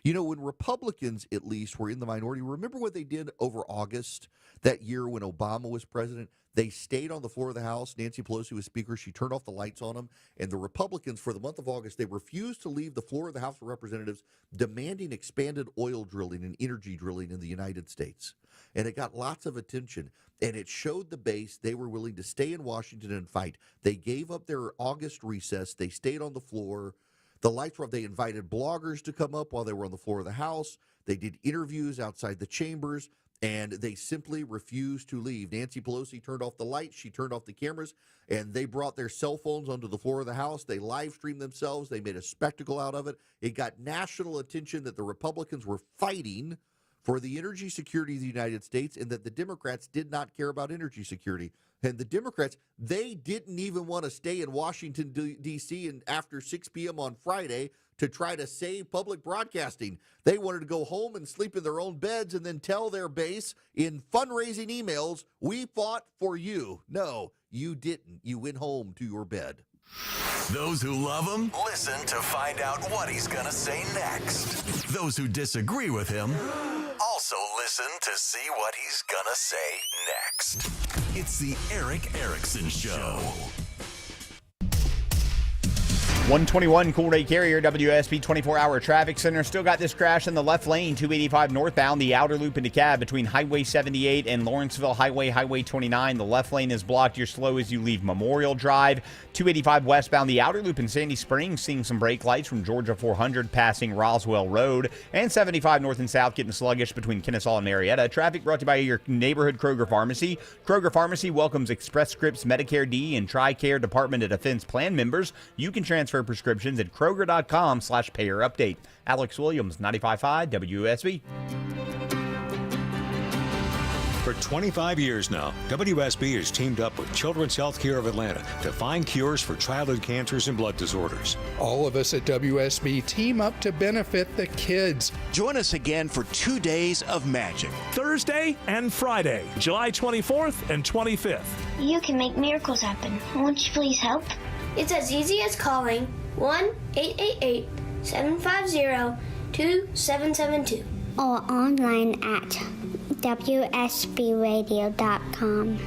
You know, when Republicans, at least, were in the minority, remember what they did over August, that year when Obama was president? They stayed on the floor of the House. Nancy Pelosi was Speaker. She turned off the lights on them. And the Republicans, for the month of August, they refused to leave the floor of the House of Representatives, demanding expanded oil drilling and energy drilling in the United States. And it got lots of attention. And it showed the base they were willing to stay in Washington and fight. They gave up their August recess. They stayed on the floor. The lights were up. They invited bloggers to come up while they were on the floor of the House. They did interviews outside the chambers, and they simply refused to leave. Nancy Pelosi turned off the lights. She turned off the cameras, and they brought their cell phones onto the floor of the House. They live streamed themselves. They made a spectacle out of it. It got national attention that the Republicans were fighting for the energy security of the United States and that the Democrats did not care about energy security. And the Democrats, they didn't even want to stay in Washington, D.C. and after 6 p.m. on Friday to try to save public broadcasting. They wanted to go home and sleep in their own beds and then tell their base in fundraising emails, we fought for you. No, you didn't. You went home to your bed. Those who love him, listen to find out what he's going to say next. Those who disagree with him, also listen to see what he's going to say next. It's the Erick Erickson Show. 121 Cool Ray Carrier, WSB 24-hour traffic center. Still got this crash in the left lane, 285 northbound, the outer loop into cab between Highway 78 and Lawrenceville Highway, Highway 29. The left lane is blocked. You're slow as you leave Memorial Drive. 285 westbound, the outer loop in Sandy Springs, seeing some brake lights from Georgia 400 passing Roswell Road. And 75 north and south getting sluggish between Kennesaw and Marietta. Traffic brought to you by your neighborhood Kroger Pharmacy. Kroger Pharmacy welcomes Express Scripts, Medicare D, and TRICARE Department of Defense plan members. You can transfer prescriptions at Kroger.com/payer update. Alex Williams, 95.5 WSB. For 25 years now, WSB has teamed up with Children's Healthcare of Atlanta to find cures for childhood cancers and blood disorders. All of us at WSB team up to benefit the kids. Join us again for 2 days of magic. Thursday and Friday, July 24th and 25th. You can make miracles happen. Won't you please help? It's as easy as calling 1-888-750-2772 or online at WSBradio.com.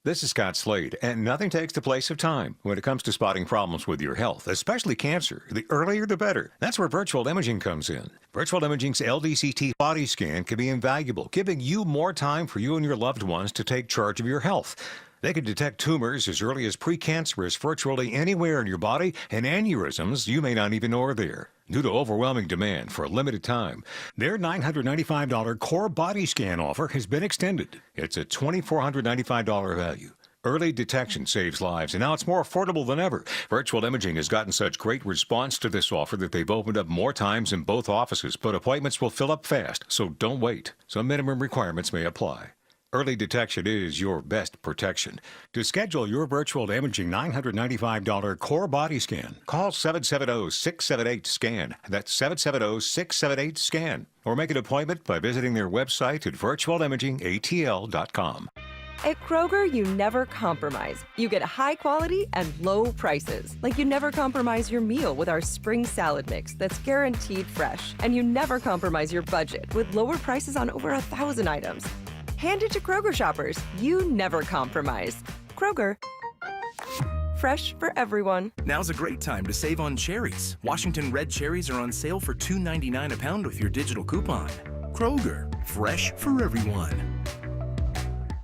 This is Scott Slade, and nothing takes the place of time when it comes to spotting problems with your health, especially cancer. The earlier, the better. That's where virtual imaging comes in. Virtual imaging's LDCT body scan can be invaluable, giving you more time for you and your loved ones to take charge of your health. They can detect tumors as early as precancerous virtually anywhere in your body, and aneurysms you may not even know are there. Due to overwhelming demand for a limited time, their $995 core body scan offer has been extended. It's a $2,495 value. Early detection saves lives, and now it's more affordable than ever. Virtual imaging has gotten such great response to this offer that they've opened up more times in both offices, but appointments will fill up fast, so don't wait. Some minimum requirements may apply. Early detection is your best protection. To schedule your virtual imaging $995 core body scan, call 770-678-SCAN. That's 770-678-SCAN. Or make an appointment by visiting their website at virtualimagingatl.com. At Kroger, you never compromise. You get high quality and low prices. Like you never compromise your meal with our spring salad mix that's guaranteed fresh. And you never compromise your budget with lower prices on over 1,000 items. Hand it to Kroger shoppers. You never compromise. Kroger. Fresh for everyone. Now's a great time to save on cherries. Washington red cherries are on sale for $2.99 a pound with your digital coupon. Kroger, fresh for everyone.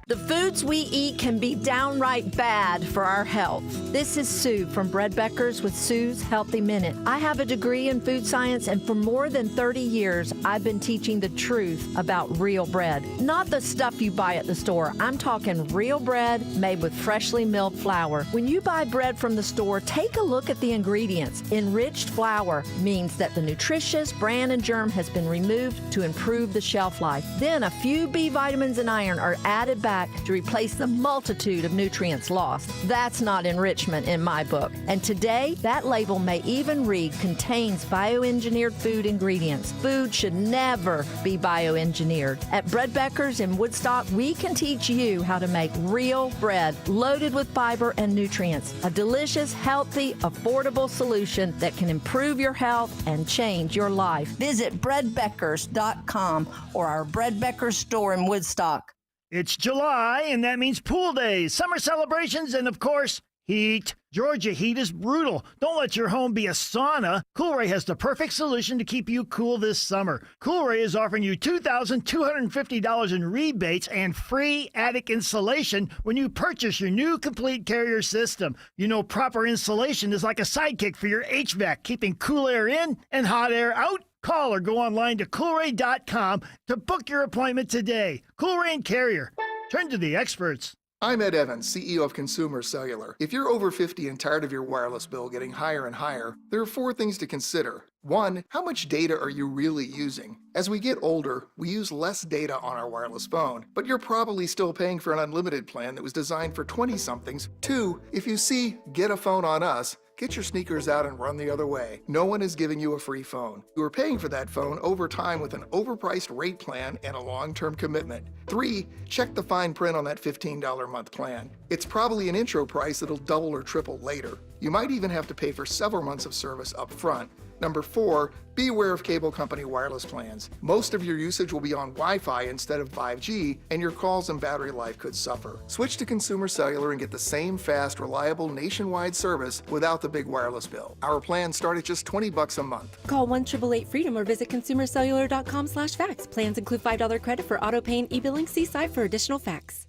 The foods we eat can be downright bad for our health. This is Sue from Bread Beckers with Sue's Healthy Minute. I have a degree in food science, and for more than 30 years, I've been teaching the truth about real bread. Not the stuff you buy at the store. I'm talking real bread made with freshly milled flour. When you buy bread from the store, take a look at the ingredients. Enriched flour means that the nutritious bran and germ has been removed to improve the shelf life. Then a few B vitamins and iron are added back to replace the multitude of nutrients lost. That's not enrichment in my book. And today, that label may even read contains bioengineered food ingredients. Food should never be bioengineered. At Bread Beckers in Woodstock, we can teach you how to make real bread loaded with fiber and nutrients. A delicious, healthy, affordable solution that can improve your health and change your life. Visit breadbeckers.com or our Bread Beckers store in Woodstock. It's July, and that means pool days, summer celebrations, and of course, heat. Georgia heat is brutal. Don't let your home be a sauna. Coolray has the perfect solution to keep you cool this summer. Coolray is offering you $2,250 in rebates and free attic insulation when you purchase your new complete carrier system. You know, proper insulation is like a sidekick for your HVAC, keeping cool air in and hot air out. Call or go online to Coolray.com to book your appointment today. Coolray and Carrier. Turn to the experts. I'm Ed Evans, CEO of Consumer Cellular. If you're over 50 and tired of your wireless bill getting higher and higher, there are 4 things to consider. 1, how much data are you really using? As we get older, we use less data on our wireless phone, but you're probably still paying for an unlimited plan that was designed for 20-somethings. 2, if you see "Get a phone on us," get your sneakers out and run the other way. No one is giving you a free phone. You are paying for that phone over time with an overpriced rate plan and a long-term commitment. 3, check the fine print on that $15 a month plan. It's probably an intro price that'll double or triple later. You might even have to pay for several months of service up front. Number 4, be aware of cable company wireless plans. Most of your usage will be on Wi-Fi instead of 5G, and your calls and battery life could suffer. Switch to Consumer Cellular and get the same fast, reliable nationwide service without the big wireless bill. Our plans start at just $20 a month. Call 1-888-FREEDOM or visit consumercellular.com/facts. Plans include $5 credit for auto pay and e-billing. See site for additional facts.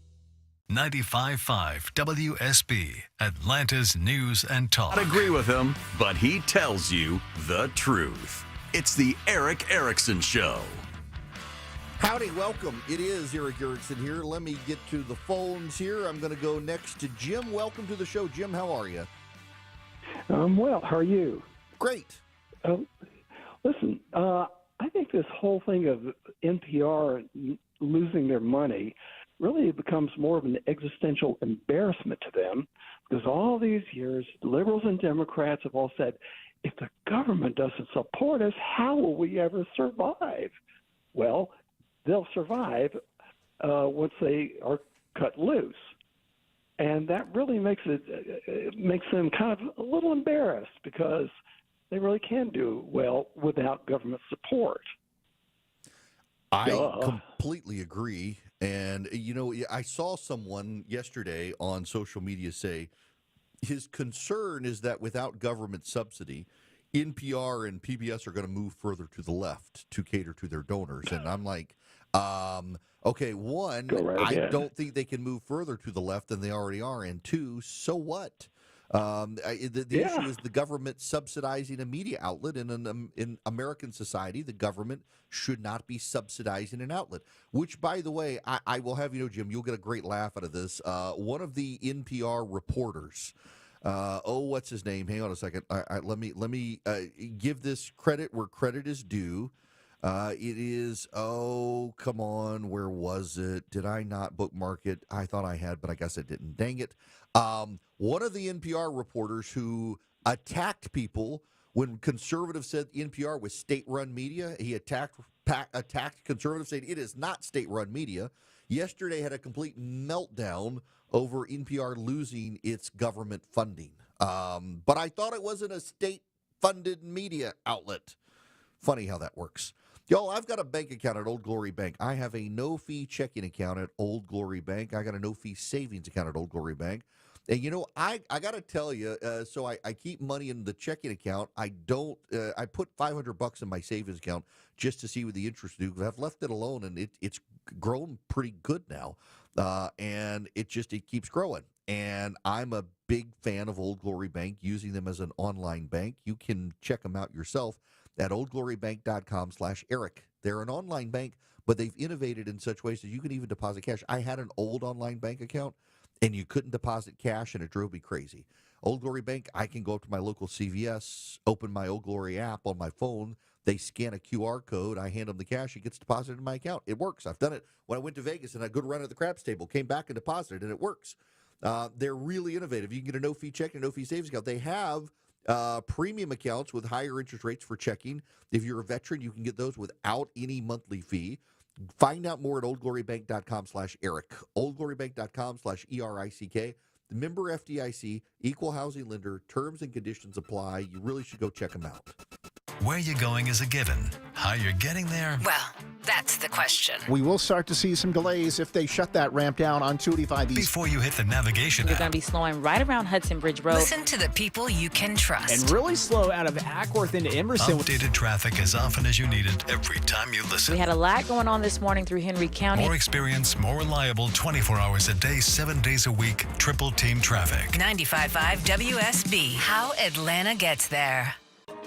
95.5 WSB, Atlanta's News and Talk. I agree with him, but he tells you the truth. It's the Eric Erickson Show. Howdy, welcome. It is Eric Erickson here. Let me get to the phones here. I'm going to go next to Jim. Welcome to the show, Jim. How are you? Well, how are you? Great. Listen, I think this whole thing of NPR losing their money really becomes more of an existential embarrassment to them, because all these years, liberals and Democrats have all said, if the government doesn't support us, how will we ever survive? Well, they'll survive once they are cut loose. And that really makes them kind of a little embarrassed, because they really can do well without government support. I completely agree. And, you know, I saw someone yesterday on social media say his concern is that without government subsidy, NPR and PBS are going to move further to the left to cater to their donors. And I'm like, okay, one, I don't think they can move further to the left than they already are. And 2, so what? The issue is the government subsidizing a media outlet. And in American society, the government should not be subsidizing an outlet, which, by the way, I will have you know, Jim, you'll get a great laugh out of this. One of the NPR reporters, what's his name? Hang on a second. Let me give this credit where credit is due. It is, come on, where was it? Did I not bookmark it? I thought I had, but I guess I didn't. Dang it. One of the NPR reporters who attacked people when conservatives said NPR was state-run media, he attacked conservatives, saying it is not state-run media. Yesterday had a complete meltdown over NPR losing its government funding. But I thought it wasn't a state-funded media outlet. Funny how that works. Y'all, I've got a bank account at Old Glory Bank. I have a no-fee checking account at Old Glory Bank. I got a no-fee savings account at Old Glory Bank. And, you know, I got to tell you, so I keep money in the checking account. I don't, I put $500 in my savings account just to see what the interest do. I've left it alone, and it's grown pretty good now. And it keeps growing. And I'm a big fan of Old Glory Bank, using them as an online bank. You can check them out yourself at oldglorybank.com/Eric. They're an online bank, but they've innovated in such ways that you can even deposit cash. I had an old online bank account, and you couldn't deposit cash, and it drove me crazy. Old Glory Bank, I can go up to my local CVS, open my Old Glory app on my phone. They scan a QR code. I hand them the cash. It gets deposited in my account. It works. I've done it when I went to Vegas and I had a good run at the craps table, came back and deposited, and it works. They're really innovative. You can get a no-fee check and a no-fee savings account. They have premium accounts with higher interest rates for checking. If you're a veteran, you can get those without any monthly fee. Find out more at oldglorybank.com/Eric. oldglorybank.com/ERICK. The member FDIC, equal housing lender, terms and conditions apply. You really should go check them out. Where you're going is a given. How you're getting there? Well, that's the question. We will start to see some delays if they shut that ramp down on 285 East. Before you hit the navigation You're app. going to be slowing right around Hudson Bridge Road. Listen to the people you can trust. And really slow out of Ackworth into Emerson. Updated traffic as often as you need it every time you listen. We had a lot going on this morning through Henry County. More experience, more reliable, 24 hours a day, 7 days a week, triple team traffic. 95.5 WSB. How Atlanta gets there.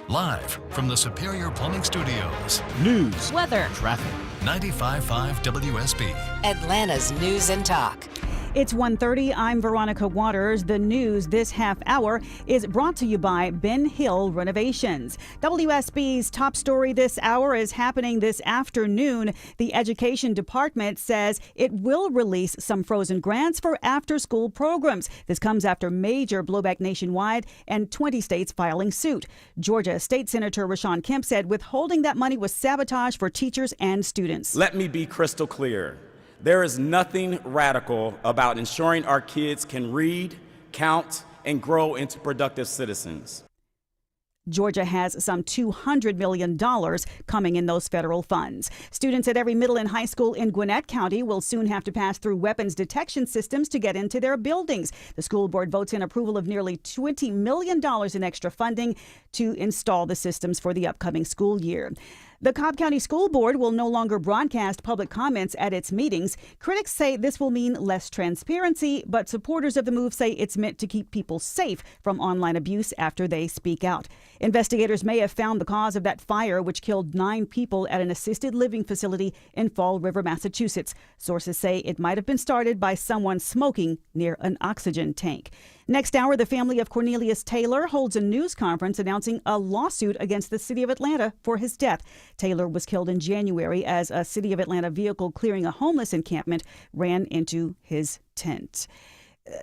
Live from the Superior Plumbing Studios. News, weather, traffic. 95.5 WSB. Atlanta's News and Talk. It's 1:30. I'm Veronica Waters. The news this half hour is brought to you by Ben Hill Renovations. WSB's top story this hour is happening this afternoon. The Education Department says it will release some frozen grants for after-school programs. This comes after major blowback nationwide and 20 states filing suit. Georgia State Senator Rashawn Kemp said withholding that money was sabotage for teachers and students. Let me be crystal clear. There is nothing radical about ensuring our kids can read, count, and grow into productive citizens. Georgia has some $200 million coming in those federal funds. Students at every middle and high school in Gwinnett County will soon have to pass through weapons detection systems to get into their buildings. The school board votes in approval of nearly $20 million in extra funding to install the systems for the upcoming school year. The Cobb County School Board will no longer broadcast public comments at its meetings. Critics say this will mean less transparency, but supporters of the move say it's meant to keep people safe from online abuse after they speak out. Investigators may have found the cause of that fire, which killed 9 people at an assisted living facility in Fall River, Massachusetts. Sources say it might have been started by someone smoking near an oxygen tank. Next hour, the family of Cornelius Taylor holds a news conference announcing a lawsuit against the city of Atlanta for his death. Taylor was killed in January as a city of Atlanta vehicle clearing a homeless encampment ran into his tent.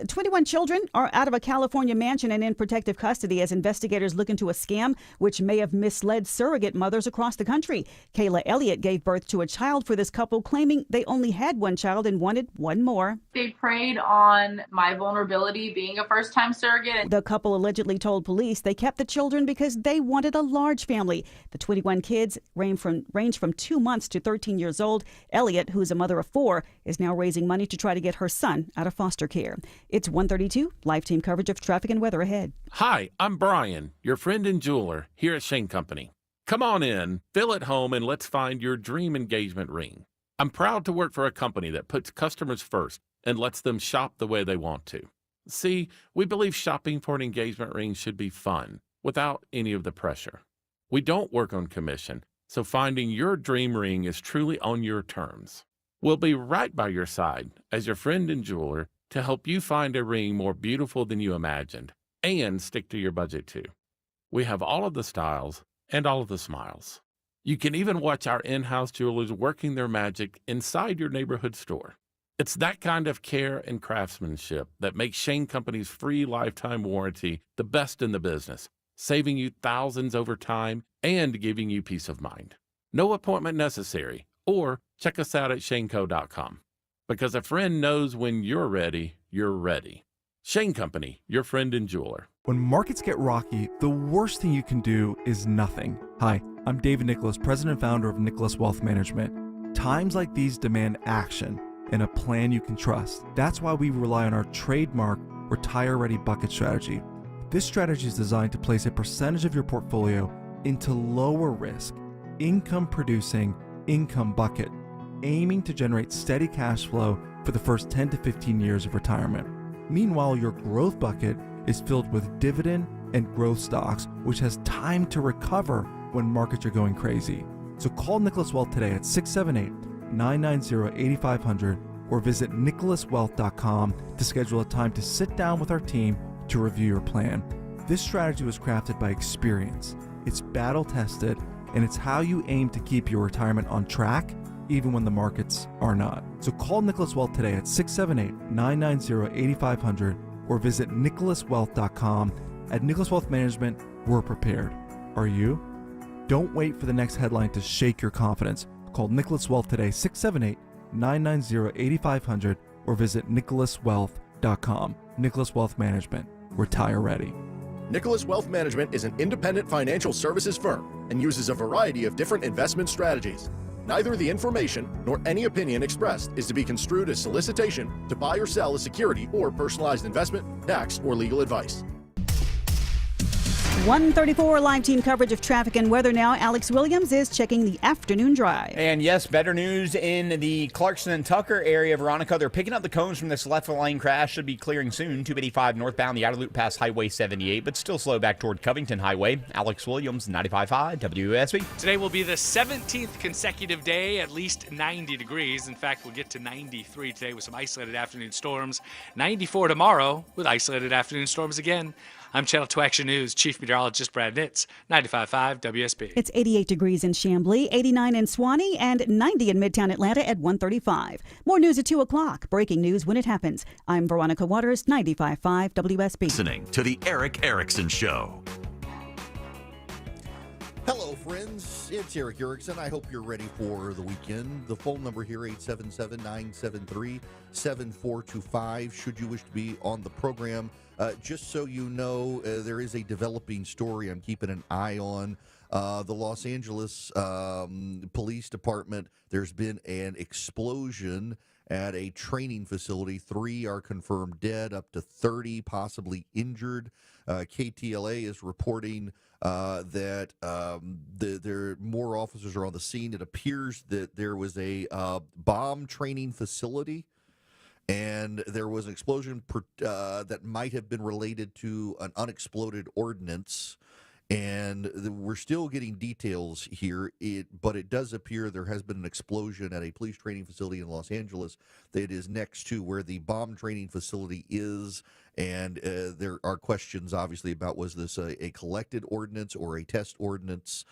21 children are out of a California mansion and in protective custody as investigators look into a scam which may have misled surrogate mothers across the country. Kayla Elliott gave birth to a child for this couple, claiming they only had one child and wanted one more. They preyed on my vulnerability being a first-time surrogate. The couple allegedly told police they kept the children because they wanted a large family. The 21 kids range from 2 months to 13 years old. Elliott, who's a mother of 4, is now raising money to try to get her son out of foster care. It's 1:32. Live team coverage of traffic and weather ahead. Hi, I'm Brian, your friend and jeweler here at Shane Company. Come on in, feel at home, and let's find your dream engagement ring. I'm proud to work for a company that puts customers first and lets them shop the way they want to. See, we believe shopping for an engagement ring should be fun, without any of the pressure. We don't work on commission, so finding your dream ring is truly on your terms. We'll be right by your side as your friend and jeweler to help you find a ring more beautiful than you imagined and stick to your budget too. We have all of the styles and all of the smiles. You can even watch our in-house jewelers working their magic inside your neighborhood store. It's that kind of care and craftsmanship that makes Shane Company's free lifetime warranty the best in the business, saving you thousands over time and giving you peace of mind. No appointment necessary, or check us out at shaneco.com. Because a friend knows when you're ready, you're ready. Shane Company, your friend and jeweler. When markets get rocky, the worst thing you can do is nothing. Hi, I'm David Nicholas, president and founder of Nicholas Wealth Management. Times like these demand action and a plan you can trust. That's why we rely on our trademark Retire Ready Bucket strategy. This strategy is designed to place a percentage of your portfolio into lower risk, income producing income bucket, aiming to generate steady cash flow for the first 10 to 15 years of retirement. Meanwhile, your growth bucket is filled with dividend and growth stocks, which has time to recover when markets are going crazy. So call Nicholas Wealth today at 678-990-8500 or visit nicholaswealth.com to schedule a time to sit down with our team to review your plan. This strategy was crafted by experience. It's battle tested, and it's how you aim to keep your retirement on track even when the markets are not. So call Nicholas Wealth today at 678-990-8500 or visit nicholaswealth.com. At Nicholas Wealth Management, we're prepared. Are you? Don't wait for the next headline to shake your confidence. Call Nicholas Wealth today, 678-990-8500 or visit nicholaswealth.com. Nicholas Wealth Management. Retire ready. Nicholas Wealth Management is an independent financial services firm and uses a variety of different investment strategies. Neither the information nor any opinion expressed is to be construed as solicitation to buy or sell a security or personalized investment, tax, or legal advice. 134 live team coverage of traffic and weather now. Alex Williams is checking the afternoon drive. And yes, better news in the Clarkson and Tucker area, Veronica. They're picking up the cones from this left lane crash. Should be clearing soon. 285 northbound, the outer loop past Highway 78, but still slow back toward Covington Highway. Alex Williams, 95.5 WSB. Today will be the 17th consecutive day, at least 90 degrees. In fact, we'll get to 93 today with some isolated afternoon storms. 94 tomorrow with isolated afternoon storms again. I'm Channel 2 Action News Chief Meteorologist Brad Nitz, 95.5 WSB. It's 88 degrees in Chamblee, 89 in Swanee, and 90 in Midtown Atlanta at 1:35. More news at 2 o'clock. Breaking news when it happens. I'm Veronica Waters, 95.5 WSB. Listening to The Eric Erickson Show. Hello, friends. It's Eric Erickson. I hope you're ready for the weekend. The phone number here, 877-973-7425, should you wish to be on the program. Just so you know, there is a developing story I'm keeping an eye on. The Los Angeles Police Department, there's been an explosion at a training facility. 3 are confirmed dead, up to 30 possibly injured. KTLA is reporting that there more officers are on the scene. It appears that there was a bomb training facility, and there was an explosion that might have been related to an unexploded ordnance. And we're still getting details here, but it does appear there has been an explosion at a police training facility in Los Angeles that is next to where the bomb training facility is. And there are questions, obviously, about was this a collected ordnance or a test ordnance.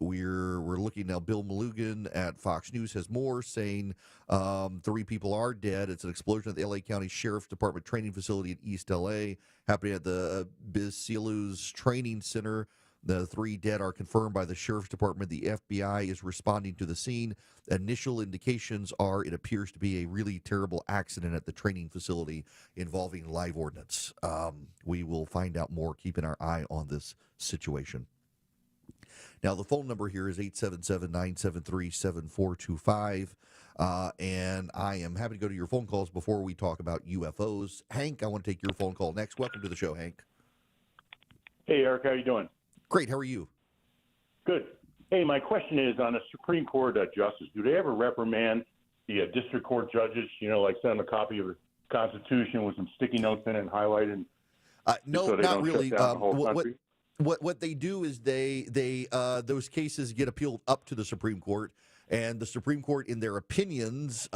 We're looking now. Bill Malugin at Fox News has more, saying 3 people are dead. It's an explosion at the LA County Sheriff's Department training facility in East LA, happening at the Biz Training Center. The 3 dead are confirmed by the Sheriff's Department. The FBI is responding to the scene. Initial indications are it appears to be a really terrible accident at the training facility involving live ordnance. We will find out more, keeping our eye on this situation. Now, the phone number here is 877-973-7425, and I am happy to go to your phone calls before we talk about UFOs. Hank, I want to take your phone call next. Welcome to the show, Hank. Hey, Eric, how you doing? Great. How are you? Good. Hey, my question is on the Supreme Court justice. Do they ever reprimand the district court judges, like send them a copy of the Constitution with some sticky notes in it and highlighted? No, so not really. What they do is they those cases get appealed up to the Supreme Court, and the Supreme Court, in their opinions,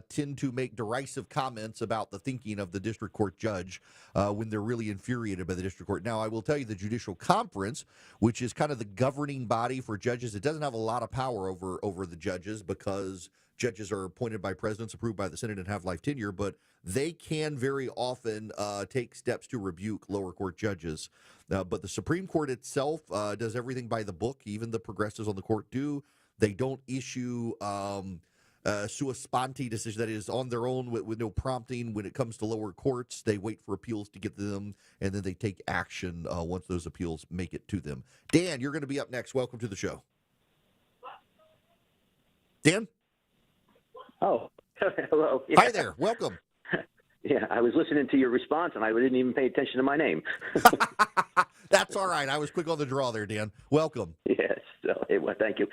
tend to make derisive comments about the thinking of the district court judge when they're really infuriated by the district court. Now, I will tell you, the Judicial Conference, which is kind of the governing body for judges, it doesn't have a lot of power over the judges because judges are appointed by presidents, approved by the Senate, and have life tenure, but they can very often take steps to rebuke lower court judges. But the Supreme Court itself does everything by the book. Even the progressives on the court do. They don't issue sua sponte decision, that is on their own with no prompting. When it comes to lower courts, they wait for appeals to get to them, and then they take action once those appeals make it to them. Dan, you're going to be up next. Welcome to the show. Dan? Oh, hello. Yeah. Hi there. Welcome. Yeah, I was listening to your response, and I didn't even pay attention to my name. That's all right. I was quick on the draw there, Dan. Welcome. Yes. So, well, thank you.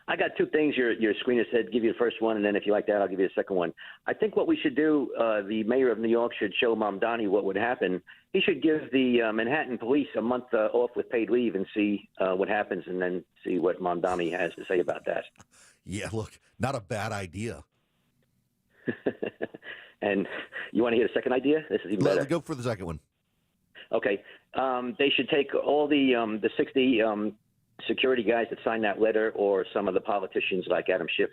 I got two things. Your screener said give you the first one, and then if you like that, I'll give you the second one. I think what we should do, the mayor of New York should show Mamdani what would happen. He should give the Manhattan police a month off with paid leave and see what happens, and then see what Mamdani has to say about that. Yeah, look, not a bad idea. And you want to hear the second idea? This is even better. Let's go for the second one. Okay. They should take all the 60 security guys that signed that letter, or some of the politicians like Adam Schiff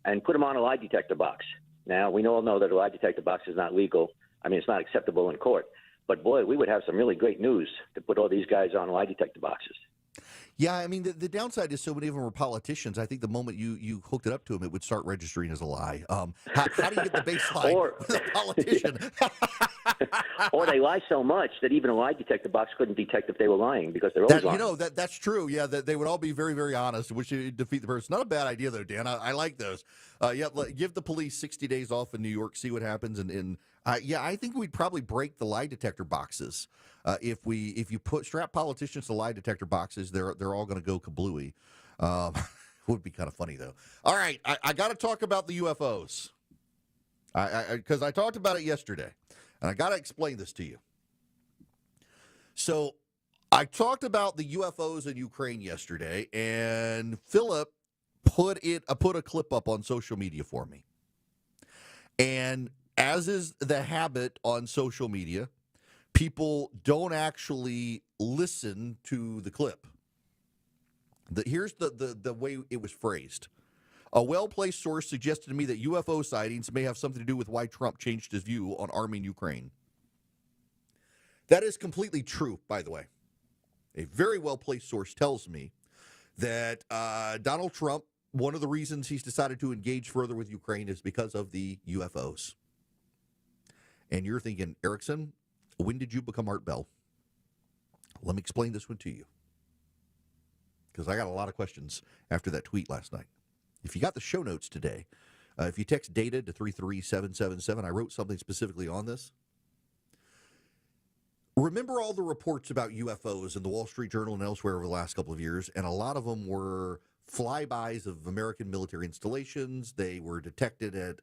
and put them on a lie detector box. Now, we all know that a lie detector box is not legal. I mean, it's not acceptable in court. But, boy, we would have some really great news to put all these guys on lie detector boxes. Yeah, I mean, the downside is so many of them were politicians. I think the moment you hooked it up to them, it would start registering as a lie. How do you get the baseline with a politician? Or they lie so much that even a lie detector box couldn't detect if they were lying, because they're always lying. That's true. Yeah, that they would all be very, very honest, which would defeat the person. Not a bad idea, though, Dan. I like those. Give the police 60 days off in New York, see what happens. I think we'd probably break the lie detector boxes. If you strap politicians to lie detector boxes, they're all going to go kablooey. Would be kind of funny, though. All right, I got to talk about the UFOs. Because I talked about it yesterday, and I got to explain this to you. So I talked about the UFOs in Ukraine yesterday, and Philip put a clip up on social media for me. And as is the habit on social media, people don't actually listen to the clip. Here's the way it was phrased. A well-placed source suggested to me that UFO sightings may have something to do with why Trump changed his view on arming Ukraine. That is completely true, by the way. A very well-placed source tells me that Donald Trump, one of the reasons he's decided to engage further with Ukraine is because of the UFOs. And you're thinking, Erickson, when did you become Art Bell? Let me explain this one to you, because I got a lot of questions after that tweet last night. If you got the show notes today, if you text DATA to 33777, I wrote something specifically on this. Remember all the reports about UFOs in the Wall Street Journal and elsewhere over the last couple of years, and a lot of them were flybys of American military installations. They were detected at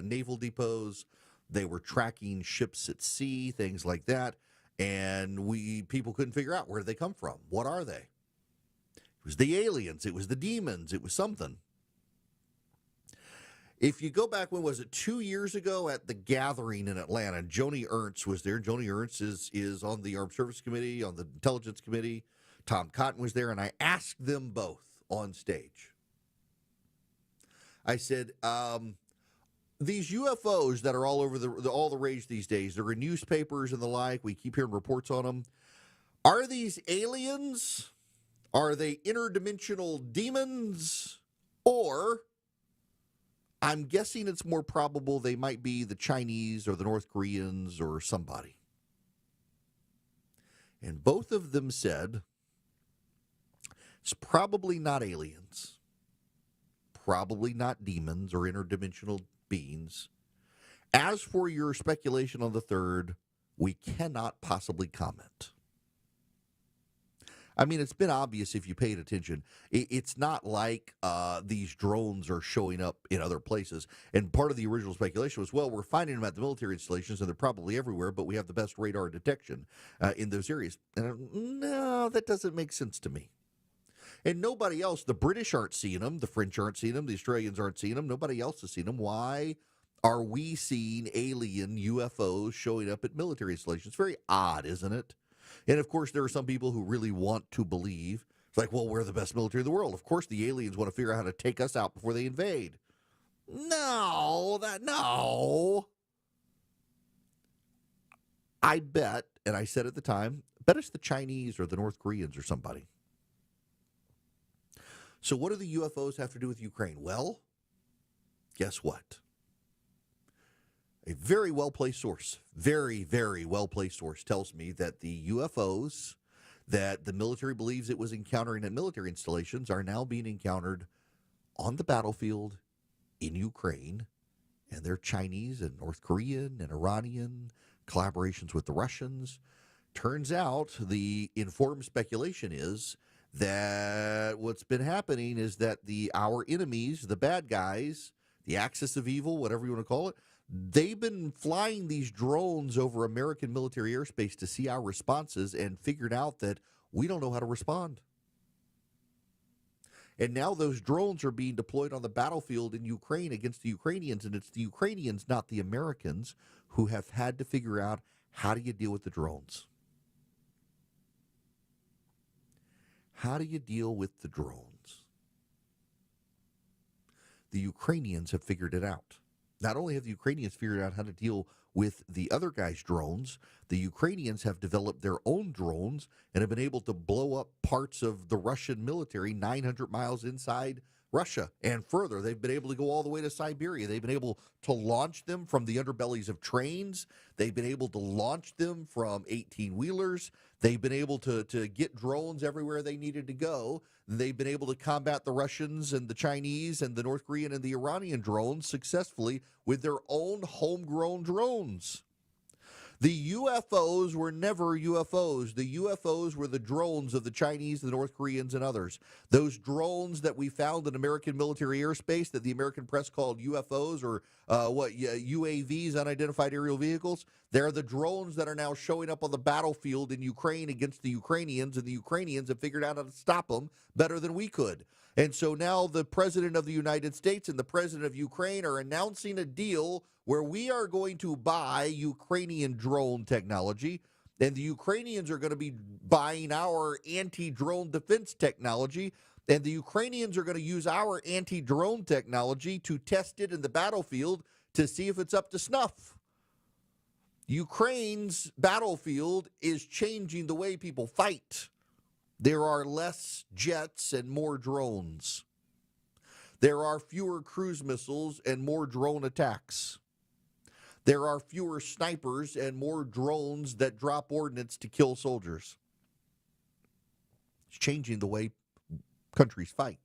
naval depots. They were tracking ships at sea, things like that. And people couldn't figure out where did they come from. What are they? It was the aliens. It was the demons. It was something. If you go back, when was it, 2 years ago at the gathering in Atlanta, Joni Ernst was there. Joni Ernst is on the Armed Services Committee, on the Intelligence Committee. Tom Cotton was there, and I asked them both on stage. I said, these UFOs that are all over all the rage these days, they're in newspapers and the like, we keep hearing reports on them. Are these aliens? Are they interdimensional demons? Or I'm guessing it's more probable they might be the Chinese or the North Koreans or somebody. And both of them said it's probably not aliens, probably not demons or interdimensional beings. As for your speculation on the third, we cannot possibly comment. I mean, it's been obvious if you paid attention. It's not like these drones are showing up in other places. And part of the original speculation was, well, we're finding them at the military installations, and they're probably everywhere, but we have the best radar detection in those areas. And no, that doesn't make sense to me. And nobody else, the British aren't seeing them, the French aren't seeing them, the Australians aren't seeing them, nobody else is seeing them. Why are we seeing alien UFOs showing up at military installations? It's very odd, isn't it? And, of course, there are some people who really want to believe, it's like, well, we're the best military in the world. Of course, the aliens want to figure out how to take us out before they invade. No. I bet, and I said at the time, bet it's the Chinese or the North Koreans or somebody. So what do the UFOs have to do with Ukraine? Well, guess what? A very well-placed source, very, very well-placed source tells me that the UFOs that the military believes it was encountering at military installations are now being encountered on the battlefield in Ukraine, and they're Chinese and North Korean and Iranian, collaborations with the Russians. Turns out the informed speculation is that what's been happening is that our enemies, the bad guys, the axis of evil, whatever you want to call it, they've been flying these drones over American military airspace to see our responses and figured out that we don't know how to respond. And now those drones are being deployed on the battlefield in Ukraine against the Ukrainians, and it's the Ukrainians, not the Americans, who have had to figure out how do you deal with the drones. How do you deal with the drones? The Ukrainians have figured it out. Not only have the Ukrainians figured out how to deal with the other guy's drones, the Ukrainians have developed their own drones and have been able to blow up parts of the Russian military 900 miles inside Russia and further. They've been able to go all the way to Siberia. They've been able to launch them from the underbellies of trains. They've been able to launch them from 18-wheelers. They've been able to get drones everywhere they needed to go. They've been able to combat the Russians and the Chinese and the North Korean and the Iranian drones successfully with their own homegrown drones. The UFOs were never UFOs. The UFOs were the drones of the Chinese, the North Koreans, and others. Those drones that we found in American military airspace that the American press called UFOs or UAVs, unidentified aerial vehicles, they're the drones that are now showing up on the battlefield in Ukraine against the Ukrainians, and the Ukrainians have figured out how to stop them better than we could. And so now the President of the United States and the President of Ukraine are announcing a deal where we are going to buy Ukrainian drone technology, and the Ukrainians are going to be buying our anti-drone defense technology, and the Ukrainians are going to use our anti-drone technology to test it in the battlefield to see if it's up to snuff. Ukraine's battlefield is changing the way people fight. There are less jets and more drones. There are fewer cruise missiles and more drone attacks. There are fewer snipers and more drones that drop ordnance to kill soldiers. It's changing the way countries fight.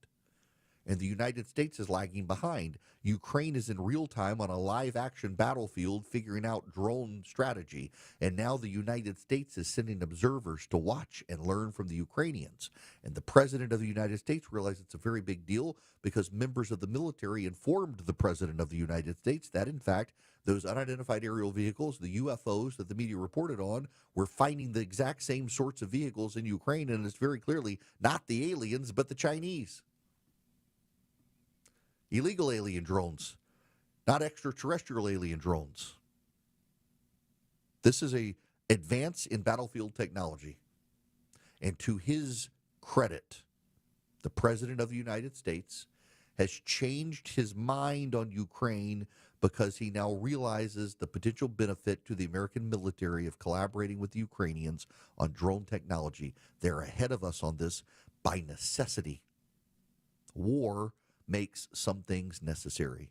And the United States is lagging behind. Ukraine is in real time on a live action battlefield figuring out drone strategy. And now the United States is sending observers to watch and learn from the Ukrainians. And the President of the United States realized it's a very big deal because members of the military informed the President of the United States that, in fact, those unidentified aerial vehicles, the UFOs that the media reported on, were finding the exact same sorts of vehicles in Ukraine. And it's very clearly not the aliens, but the Chinese. Illegal alien drones, not extraterrestrial alien drones. This is an advance in battlefield technology. And to his credit, the President of the United States has changed his mind on Ukraine because he now realizes the potential benefit to the American military of collaborating with the Ukrainians on drone technology. They're ahead of us on this by necessity. War makes some things necessary.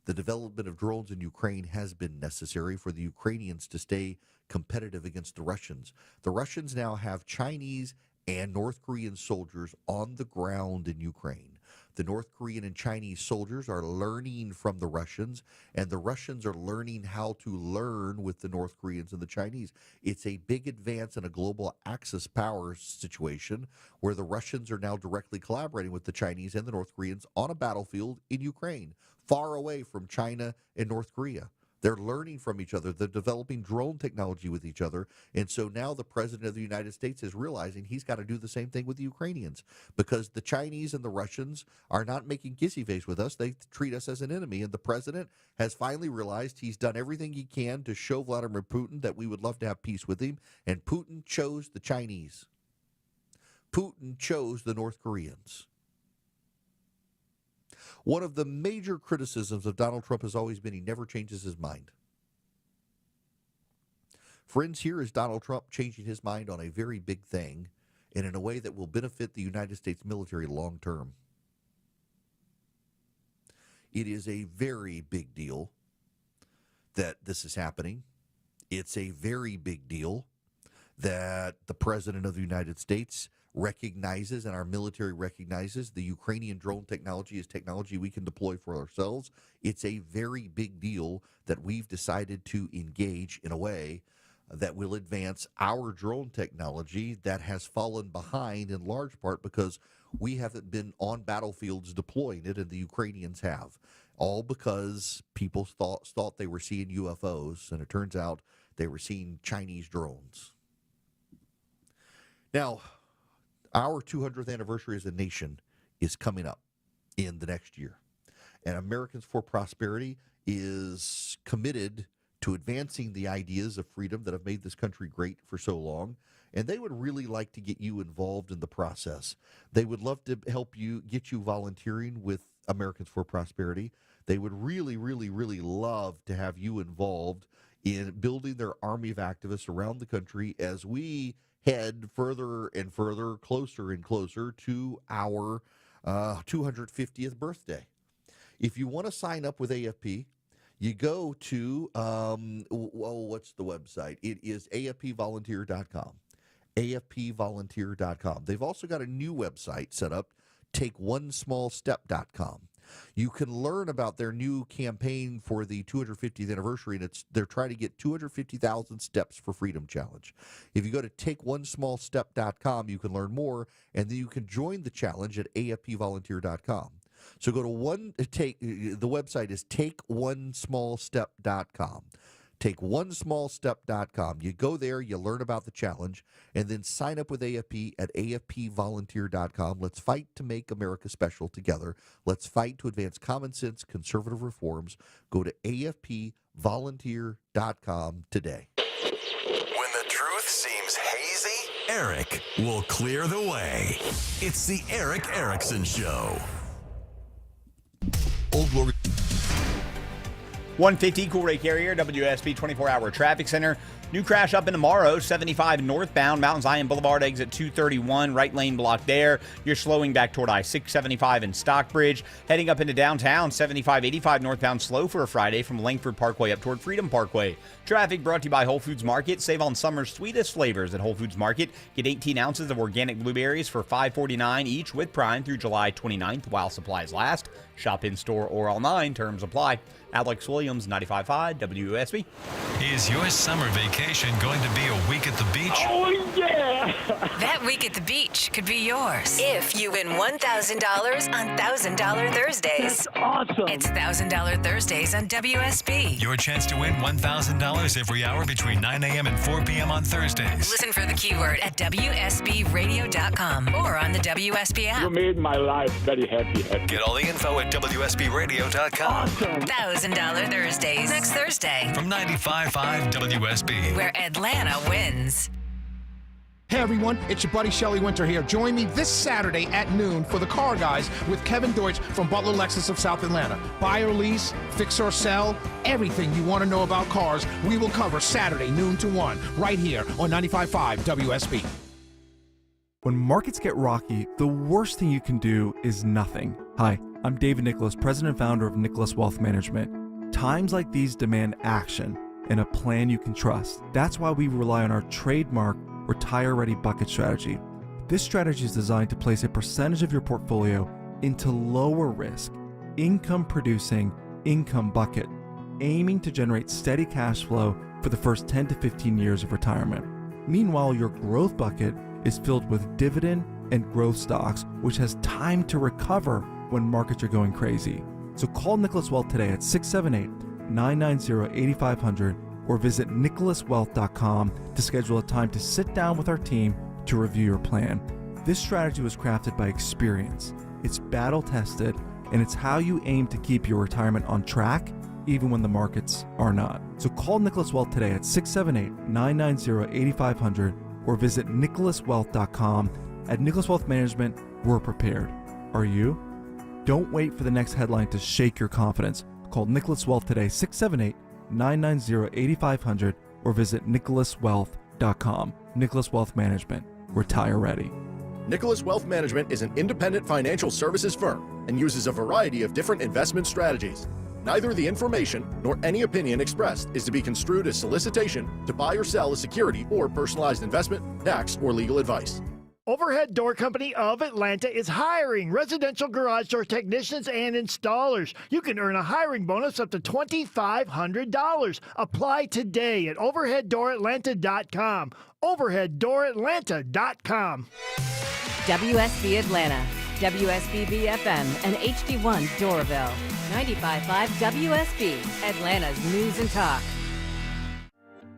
The development of drones in Ukraine has been necessary for the Ukrainians to stay competitive against the Russians. The Russians now have Chinese and North Korean soldiers on the ground in Ukraine. The North Korean and Chinese soldiers are learning from the Russians, and the Russians are learning how to learn with the North Koreans and the Chinese. It's a big advance in a global Axis power situation where the Russians are now directly collaborating with the Chinese and the North Koreans on a battlefield in Ukraine, far away from China and North Korea. They're learning from each other. They're developing drone technology with each other. And so now the President of the United States is realizing he's got to do the same thing with the Ukrainians because the Chinese and the Russians are not making kissy face with us. They treat us as an enemy. And the President has finally realized he's done everything he can to show Vladimir Putin that we would love to have peace with him. And Putin chose the Chinese. Putin chose the North Koreans. One of the major criticisms of Donald Trump has always been he never changes his mind. Friends, here is Donald Trump changing his mind on a very big thing and in a way that will benefit the United States military long term. It is a very big deal that this is happening. It's a very big deal that the President of the United States recognizes and our military recognizes the Ukrainian drone technology is technology we can deploy for ourselves. It's a very big deal that we've decided to engage in a way that will advance our drone technology that has fallen behind in large part because we haven't been on battlefields deploying it, and the Ukrainians have. All because people thought they were seeing UFOs, and it turns out they were seeing Chinese drones. Now, our 200th anniversary as a nation is coming up in the next year, and Americans for Prosperity is committed to advancing the ideas of freedom that have made this country great for so long, and they would really like to get you involved in the process. They would love to help you, get you volunteering with Americans for Prosperity. They would really, really, really love to have you involved in building their army of activists around the country as we head further and further, closer and closer to our 250th birthday. If you want to sign up with AFP, you go to, what's the website? It is afpvolunteer.com. afpvolunteer.com. They've also got a new website set up, takeonesmallstep.com. You can learn about their new campaign for the 250th anniversary, and they're trying to get 250,000 steps for Freedom Challenge. If you go to takeonesmallstep.com, you can learn more, and then you can join the challenge at afpvolunteer.com. So go to the website is takeonesmallstep.com. Takeonesmallstep.com. You go there, you learn about the challenge, and then sign up with AFP at afpvolunteer.com. Let's fight to make America special together. Let's fight to advance common sense conservative reforms. Go to afpvolunteer.com today. When the truth seems hazy, Eric will clear the way. It's the Eric Erickson Show. Old Glory. 150 Cool Ray Carrier, WSB 24-hour traffic center. New crash up in tomorrow, 75 northbound, Mountain Zion Boulevard exit 231, right lane blocked there. You're slowing back toward I-675 in Stockbridge. Heading up into downtown, 75-85 northbound slow for a Friday from Langford Parkway up toward Freedom Parkway. Traffic brought to you by Whole Foods Market. Save on summer's sweetest flavors at Whole Foods Market. Get 18 ounces of organic blueberries for $5.49 each with Prime through July 29th while supplies last. Shop in store or online. Terms apply. Alex Williams, 95.5 WSB. Is your summer vacation going to be a week at the beach? Oh, yeah! That week at the beach could be yours if you win $1,000 on $1,000 Thursdays. That's awesome! It's $1,000 Thursdays on WSB. Your chance to win $1,000 every hour between 9 a.m. and 4 p.m. on Thursdays. Listen for the keyword at WSBradio.com or on the WSB app. You made my life very happy. Get all the info at WSBradio.com. Awesome! $1,000 Thursdays next Thursday From 95.5 WSB. where Atlanta wins. Hey everyone, it's your buddy Shelly Winter here. Join me this Saturday at noon for the Car Guys with Kevin Deutsch from Butler Lexus of South Atlanta. Buy or lease, fix or sell, everything you want to know about cars, we will cover Saturday noon to 1 right here on 95.5 WSB. When markets get rocky, the worst thing you can do is nothing. Hi, I'm David Nicholas, president and founder of Nicholas Wealth Management. Times like these demand action and a plan you can trust. That's why we rely on our trademark retire-ready bucket strategy. This strategy is designed to place a percentage of your portfolio into lower risk, income-producing income bucket, aiming to generate steady cash flow for the first 10 to 15 years of retirement. Meanwhile, your growth bucket is filled with dividend and growth stocks, which has time to recover when markets are going crazy. So call Nicholas Wealth today at 678-990-8500 or visit nicholaswealth.com to schedule a time to sit down with our team to review your plan. This strategy was crafted by experience. It's battle tested, and it's how you aim to keep your retirement on track even when the markets are not. So call Nicholas Wealth today at 678-990-8500 or visit nicholaswealth.com. At Nicholas Wealth Management, we're prepared. Are you? Don't wait for the next headline to shake your confidence. Call Nicholas Wealth today, 678-990-8500 or visit nicholaswealth.com. Nicholas Wealth Management. Retire ready. Nicholas Wealth Management is an independent financial services firm and uses a variety of different investment strategies. Neither the information nor any opinion expressed is to be construed as solicitation to buy or sell a security or personalized investment, tax, or legal advice. Overhead Door Company of Atlanta is hiring residential garage door technicians and installers. You can earn a hiring bonus up to $2,500. Apply today at overheaddooratlanta.com. Overheaddooratlanta.com. WSB Atlanta, WSB FM, and HD1 Doraville. 95.5 WSB, Atlanta's News and Talk.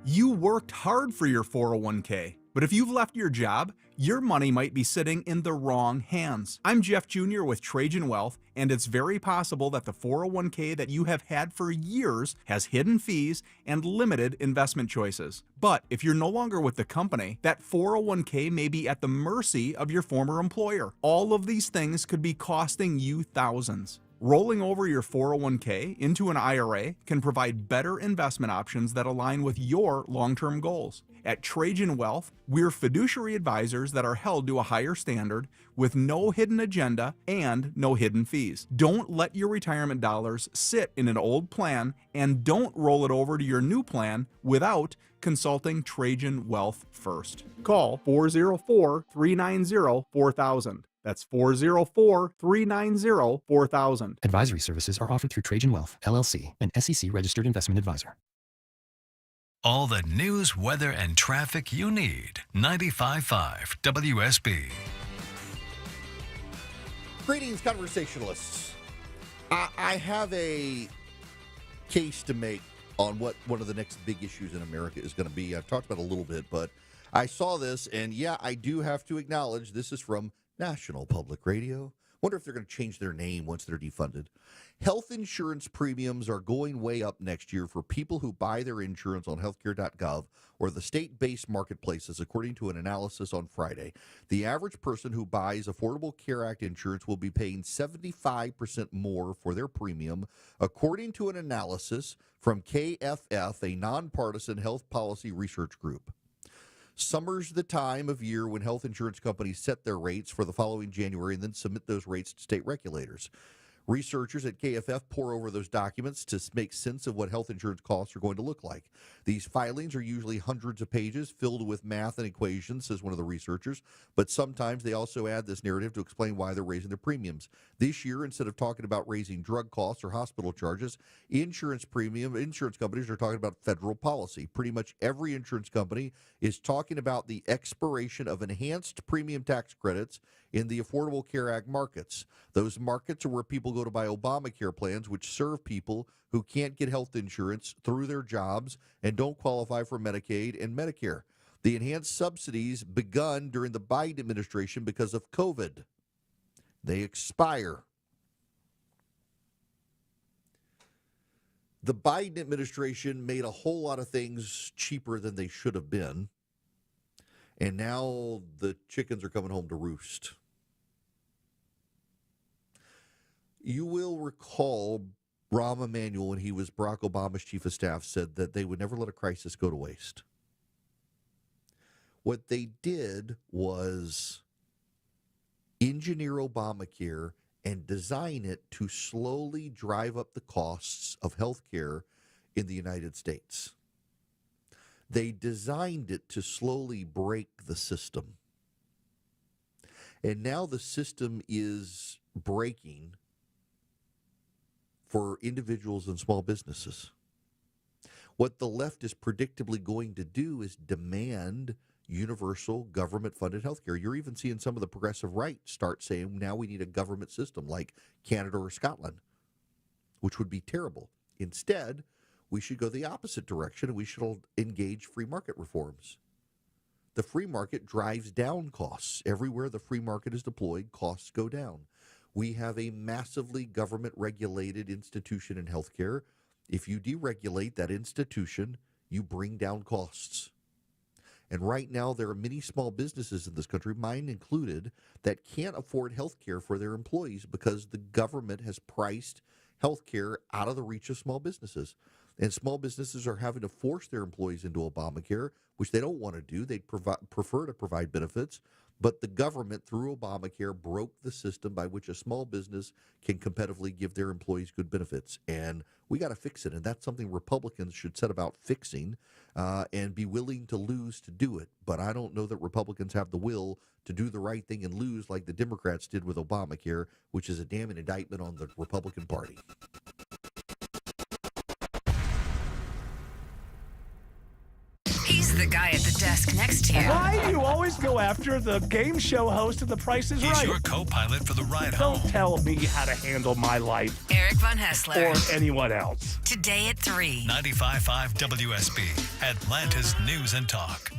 You worked hard for your 401k, but if you've left your job, your money might be sitting in the wrong hands. I'm Jeff Jr. with Trajan Wealth, and it's very possible that the 401k that you have had for years has hidden fees and limited investment choices. But if you're no longer with the company, that 401k may be at the mercy of your former employer. All of these things could be costing you thousands. Rolling over your 401k into an IRA can provide better investment options that align with your long-term goals. At Trajan Wealth, we're fiduciary advisors that are held to a higher standard with no hidden agenda and no hidden fees. Don't let your retirement dollars sit in an old plan, and don't roll it over to your new plan without consulting Trajan Wealth first. Call 404-390-4000. That's 404-390-4000. Advisory services are offered through Trajan Wealth, LLC, an SEC registered investment advisor. All the news, weather, and traffic you need. 95.5 WSB. Greetings, conversationalists. I have a case to make on what one of the next big issues in America is going to be. I've talked about it a little bit, but I saw this, and yeah, I do have to acknowledge this is from National Public Radio. Wonder if they're going to change their name once they're defunded. Health insurance premiums are going way up next year for people who buy their insurance on healthcare.gov or the state-based marketplaces, according to an analysis on Friday. The average person who buys Affordable Care Act insurance will be paying 75% more for their premium, according to an analysis from KFF, a nonpartisan health policy research group. Summer's the time of year when health insurance companies set their rates for the following January and then submit those rates to state regulators. Researchers at KFF pore over those documents to make sense of what health insurance costs are going to look like. These filings are usually hundreds of pages filled with math and equations, says one of the researchers, but sometimes they also add this narrative to explain why they're raising their premiums. This year, instead of talking about raising drug costs or hospital charges, insurance companies are talking about federal policy. Pretty much every insurance company is talking about the expiration of enhanced premium tax credits in the Affordable Care Act markets. Those markets are where people go to buy Obamacare plans, which serve people who can't get health insurance through their jobs and don't qualify for Medicaid and Medicare. The enhanced subsidies begun during the Biden administration because of COVID. They expire. The Biden administration made a whole lot of things cheaper than they should have been. And now the chickens are coming home to roost. You will recall Rahm Emanuel, when he was Barack Obama's chief of staff, said that they would never let a crisis go to waste. What they did was engineer Obamacare and design it to slowly drive up the costs of health care in the United States. They designed it to slowly break the system. And now the system is breaking for individuals and small businesses. What the left is predictably going to do is demand universal government-funded health care. You're even seeing some of the progressive right start saying now we need a government system like Canada or Scotland, which would be terrible. Instead, we should go the opposite direction, and we should engage free market reforms. The free market drives down costs. Everywhere the free market is deployed, costs go down. We have a massively government-regulated institution in healthcare. If you deregulate that institution, you bring down costs. And right now, there are many small businesses in this country, mine included, that can't afford health care for their employees because the government has priced health care out of the reach of small businesses. And small businesses are having to force their employees into Obamacare, which they don't want to do. They'd prefer to provide benefits But the government, through Obamacare, broke the system by which a small business can competitively give their employees good benefits. And we got to fix it. And that's something Republicans should set about fixing and be willing to lose to do it. But I don't know that Republicans have the will to do the right thing and lose like the Democrats did with Obamacare, which is a damning indictment on the Republican Party. He's the guy at the desk next to you. Why do you always go after the game show host of The Price is He's Right? your co-pilot for the ride Don't home. tell me how to handle my life. Eric Von Hessler. Or anyone else. Today at 3. 95.5 WSB, Atlanta's News and Talk.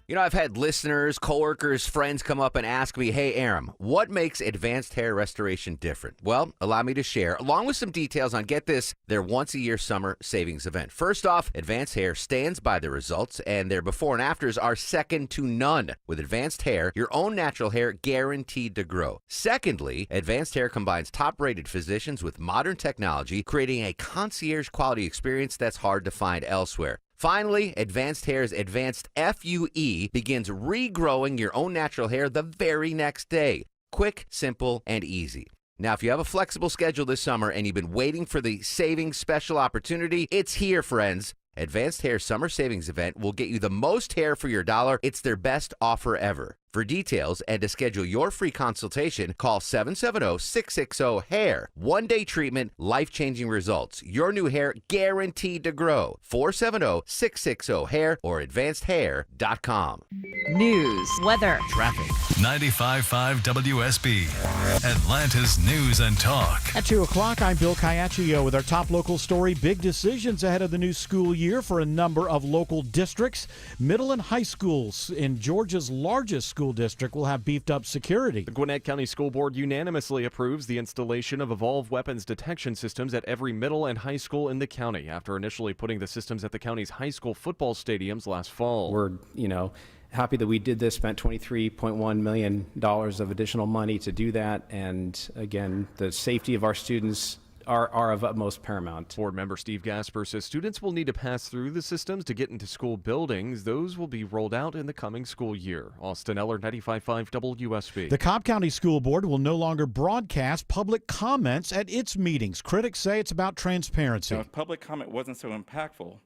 You know, I've had listeners, coworkers, friends come up and ask me, hey, Aram, what makes Advanced Hair Restoration different? Well, allow me to share, along with some details on, get this, their once-a-year summer savings event. First off, Advanced Hair stands by their results, and their before and afters are second to none. With Advanced Hair, your own natural hair guaranteed to grow. Secondly, Advanced Hair combines top-rated physicians with modern technology, creating a concierge-quality experience that's hard to find elsewhere. Finally, Advanced Hair's Advanced FUE begins regrowing your own natural hair the very next day. Quick, simple, and easy. Now, if you have a flexible schedule this summer and you've been waiting for the savings special opportunity, it's here, friends. Advanced Hair Summer Savings Event will get you the most hair for your dollar. It's their best offer ever. For details and to schedule your free consultation, call 770-660-HAIR. One-day treatment, life-changing results. Your new hair guaranteed to grow. 470-660-HAIR or advancedhair.com. News, weather, Traffic. 95.5 WSB, Atlanta's News and Talk. At 2 o'clock, I'm Bill Caiaccio with our top local story. Big decisions ahead of the new school year for a number of local districts. Middle and high schools in Georgia's largest school district will have beefed up security. The Gwinnett County School Board unanimously approves the installation of evolved weapons detection systems at every middle and high school in the county after initially putting the systems at the county's high school football stadiums last fall. We're, happy that we did this, spent $23.1 million of additional money to do that. And again, the safety of our students are of utmost paramount. Board member Steve Gasper says students will need to pass through the systems to get into school buildings. Those will be rolled out in the coming school year. Austin Eller, 95.5 WSB. The Cobb County School Board will no longer broadcast public comments at its meetings. Critics say it's about transparency. If public comment wasn't so impactful,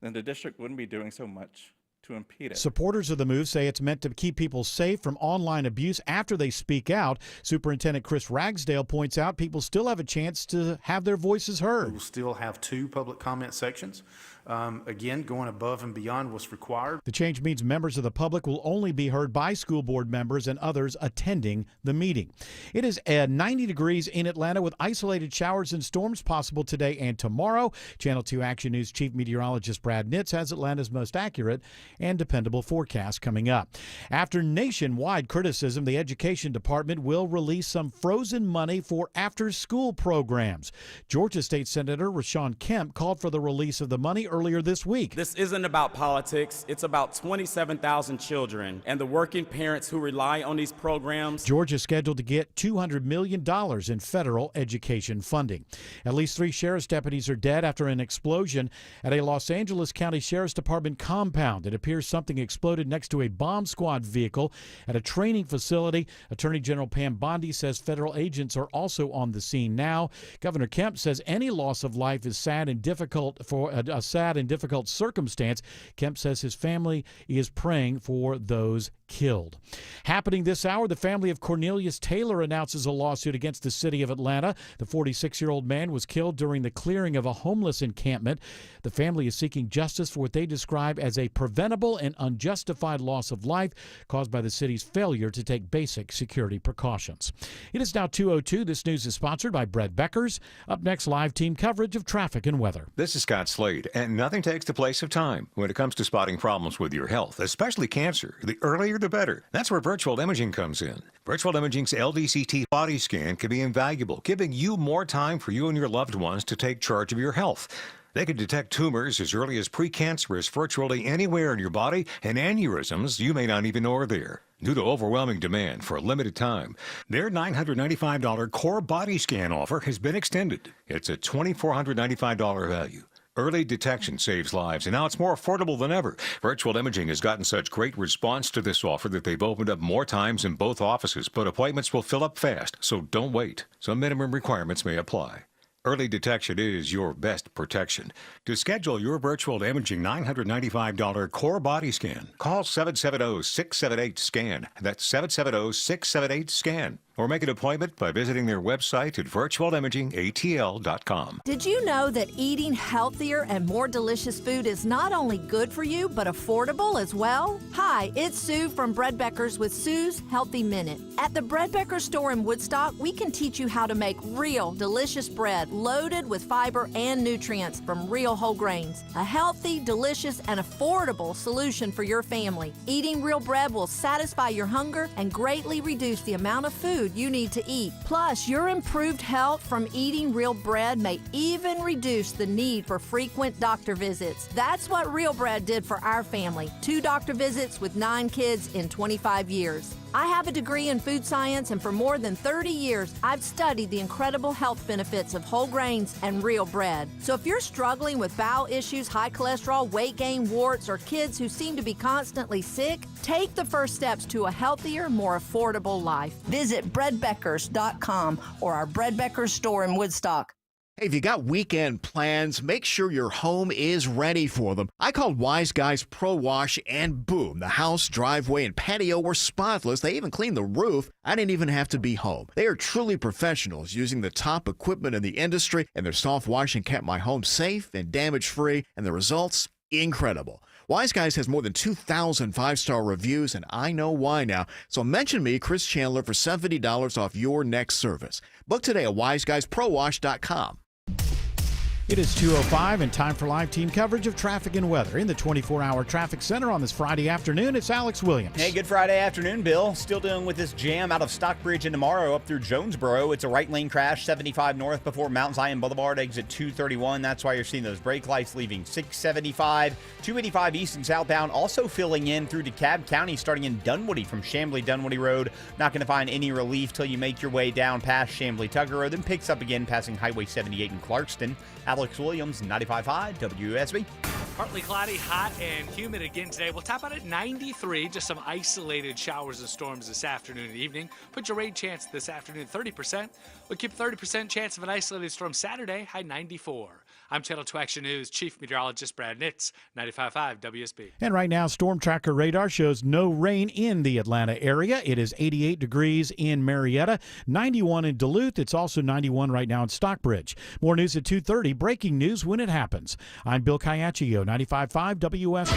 then the district wouldn't be doing so much to impede it. Supporters of the move say it's meant to keep people safe from online abuse after they speak out. Superintendent Chris Ragsdale points out people still have a chance to have their voices heard. We'll still have 2 public comment sections. Again, going above and beyond what's required. The change means members of the public will only be heard by school board members and others attending the meeting. It is 90 degrees in Atlanta with isolated showers and storms possible today and tomorrow. Channel 2 Action News Chief Meteorologist Brad Nitz has Atlanta's most accurate and dependable forecast coming up. After nationwide criticism, the Education Department will release some frozen money for after-school programs. Georgia State Senator Rashawn Kemp called for the release of the money earlier this week. This isn't about politics. It's about 27,000 children and the working parents who rely on these programs. Georgia's scheduled to get $200 million in federal education funding. At least 3 sheriff's deputies are dead after an explosion at a Los Angeles County Sheriff's Department compound. It appears something exploded next to a bomb squad vehicle at a training facility. Attorney General Pam Bondi says federal agents are also on the scene now. Governor Kemp says any loss of life is sad and difficult for a sad and difficult circumstance. Kemp says his family is praying for those killed. Happening this hour, the family of Cornelius Taylor announces a lawsuit against the city of Atlanta. The 46-year-old man was killed during the clearing of a homeless encampment. The family is seeking justice for what they describe as a preventable and unjustified loss of life caused by the city's failure to take basic security precautions. It is now 2:02. This news is sponsored by Brett Beckers. Up next, live team coverage of traffic and weather. This is Scott Slade, and nothing takes the place of time when it comes to spotting problems with your health, especially cancer. The earlier the better. That's where virtual imaging comes in. Virtual imaging's LDCT body scan can be invaluable, giving you more time for you and your loved ones to take charge of your health. They can detect tumors as early as precancerous virtually anywhere in your body, and aneurysms you may not even know are there. Due to overwhelming demand for a limited time, their $995 core body scan offer has been extended. It's a $2,495 value. Early detection saves lives, and now it's more affordable than ever. Virtual Imaging has gotten such great response to this offer that they've opened up more times in both offices, but appointments will fill up fast, so don't wait. Some minimum requirements may apply. Early detection is your best protection. To schedule your virtual imaging $995 core body scan, call 770-678-SCAN. That's 770-678-SCAN. Or make an appointment by visiting their website at virtualimagingatl.com. Did you know that eating healthier and more delicious food is not only good for you, but affordable as well? Hi, it's Sue from Bread Beckers with Sue's Healthy Minute. At the Bread Becker store in Woodstock, we can teach you how to make real, delicious bread loaded with fiber and nutrients from real whole grains. A healthy, delicious, and affordable solution for your family. Eating real bread will satisfy your hunger and greatly reduce the amount of food you need to eat. Plus, your improved health from eating real bread may even reduce the need for frequent doctor visits. That's what Real Bread did for our family. 2 doctor visits with 9 kids in 25 years. I have a degree in food science, and for more than 30 years, I've studied the incredible health benefits of whole grains and real bread. So if you're struggling with bowel issues, high cholesterol, weight gain, warts, or kids who seem to be constantly sick, take the first steps to a healthier, more affordable life. Visit breadbeckers.com or our Bread Beckers store in Woodstock. Hey, if you got weekend plans, make sure your home is ready for them. I called Wise Guys Pro Wash, and boom, the house, driveway, and patio were spotless. They even cleaned the roof. I didn't even have to be home. They are truly professionals using the top equipment in the industry, and their soft washing kept my home safe and damage-free, and the results, incredible. Wise Guys has more than 2,000 5-star reviews, and I know why now. So mention me, Chris Chandler, for $70 off your next service. Book today at wiseguysprowash.com. It is 2:05 and time for live team coverage of traffic and weather. In the 24-hour traffic center on this Friday afternoon, it's Alex Williams. Hey, good Friday afternoon, Bill. Still dealing with this jam out of Stockbridge and tomorrow up through Jonesboro. It's a right lane crash, 75 north before Mount Zion Boulevard, exit 231. That's why you're seeing those brake lights leaving 675. 285 east and southbound also filling in through DeKalb County, starting in Dunwoody from Chamblee-Dunwoody Road. Not going to find any relief till you make your way down past Chamblee-Tucker Road, then picks up again passing Highway 78 in Clarkston. Alex Williams, 95.5 WSB. Partly cloudy, hot, and humid again today. We'll top out at 93. Just some isolated showers and storms this afternoon and evening. Put your rain chance this afternoon 30%. We'll keep 30% chance of an isolated storm Saturday, high 94. I'm Channel 2 Action News Chief Meteorologist Brad Nitz, 95.5 WSB. And right now, Storm Tracker radar shows no rain in the Atlanta area. It is 88 degrees in Marietta, 91 in Duluth. It's also 91 right now in Stockbridge. More news at 2:30. Breaking news when it happens. I'm Bill Caiaccio, 95.5 WSB.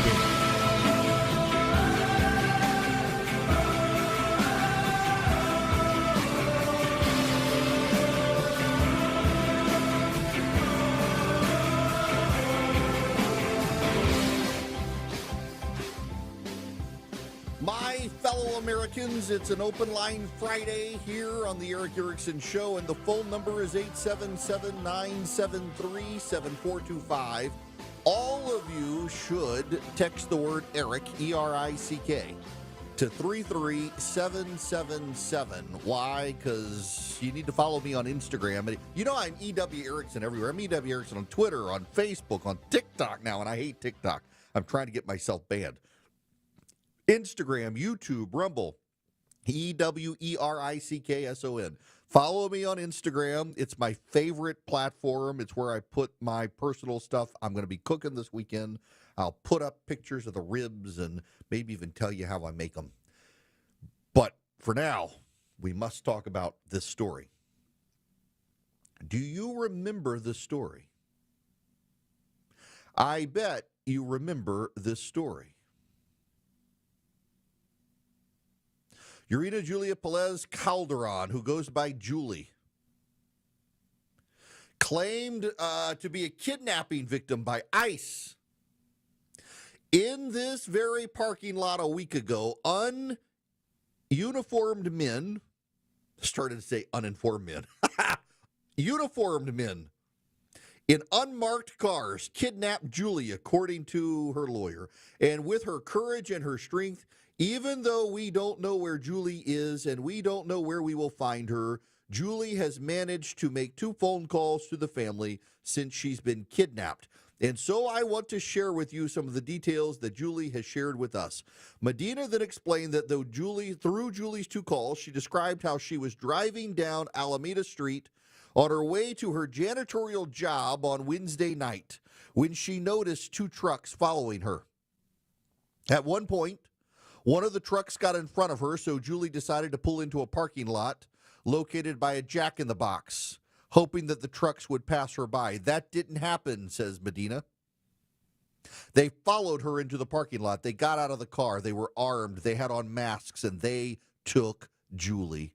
My fellow Americans, it's an open line Friday here on the Eric Erickson Show, and the phone number is 877-973-7425. All of you should text the word Eric, E-R-I-C-K, to 33777. Why? Because you need to follow me on Instagram. You know I'm E.W. Erickson everywhere. I'm E.W. Erickson on Twitter, on Facebook, on TikTok now, and I hate TikTok. I'm trying to get myself banned. Instagram, YouTube, Rumble, EWERICKSON. Follow me on Instagram. It's my favorite platform. It's where I put my personal stuff. I'm going to be cooking this weekend. I'll put up pictures of the ribs and maybe even tell you how I make them. But for now, we must talk about this story. Do you remember this story? I bet you remember this story. Urena Julia Pelez Calderon, who goes by Julie, claimed to be a kidnapping victim by ICE. In this very parking lot a week ago, uniformed men, started to say uninformed men, uniformed men in unmarked cars kidnapped Julie, according to her lawyer. And with her courage and her strength, even though we don't know where Julie is and we don't know where we will find her, Julie has managed to make 2 phone calls to the family since she's been kidnapped. And so I want to share with you some of the details that Julie has shared with us. Medina then explained that through Julie's 2 calls, she described how she was driving down Alameda Street on her way to her janitorial job on Wednesday night when she noticed 2 trucks following her. At one point, one of the trucks got in front of her, so Julie decided to pull into a parking lot located by a Jack in the Box, hoping that the trucks would pass her by. That didn't happen, says Medina. They followed her into the parking lot. They got out of the car. They were armed. They had on masks, and they took Julie.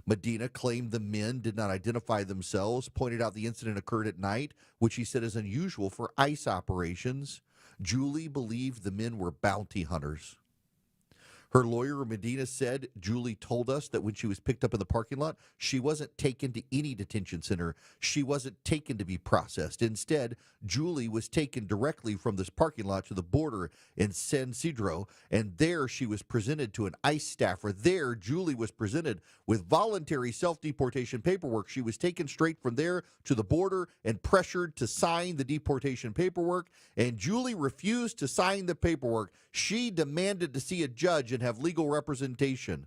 Medina claimed the men did not identify themselves, pointed out the incident occurred at night, which he said is unusual for ICE operations. Julie believed the men were bounty hunters. Her lawyer, Medina, said Julie told us that when she was picked up in the parking lot, she wasn't taken to any detention center. She wasn't taken to be processed. Instead, Julie was taken directly from this parking lot to the border in San Ysidro, and there she was presented to an ICE staffer. There, Julie was presented with voluntary self-deportation paperwork. She was taken straight from there to the border and pressured to sign the deportation paperwork, and Julie refused to sign the paperwork. She demanded to see a judge and have legal representation.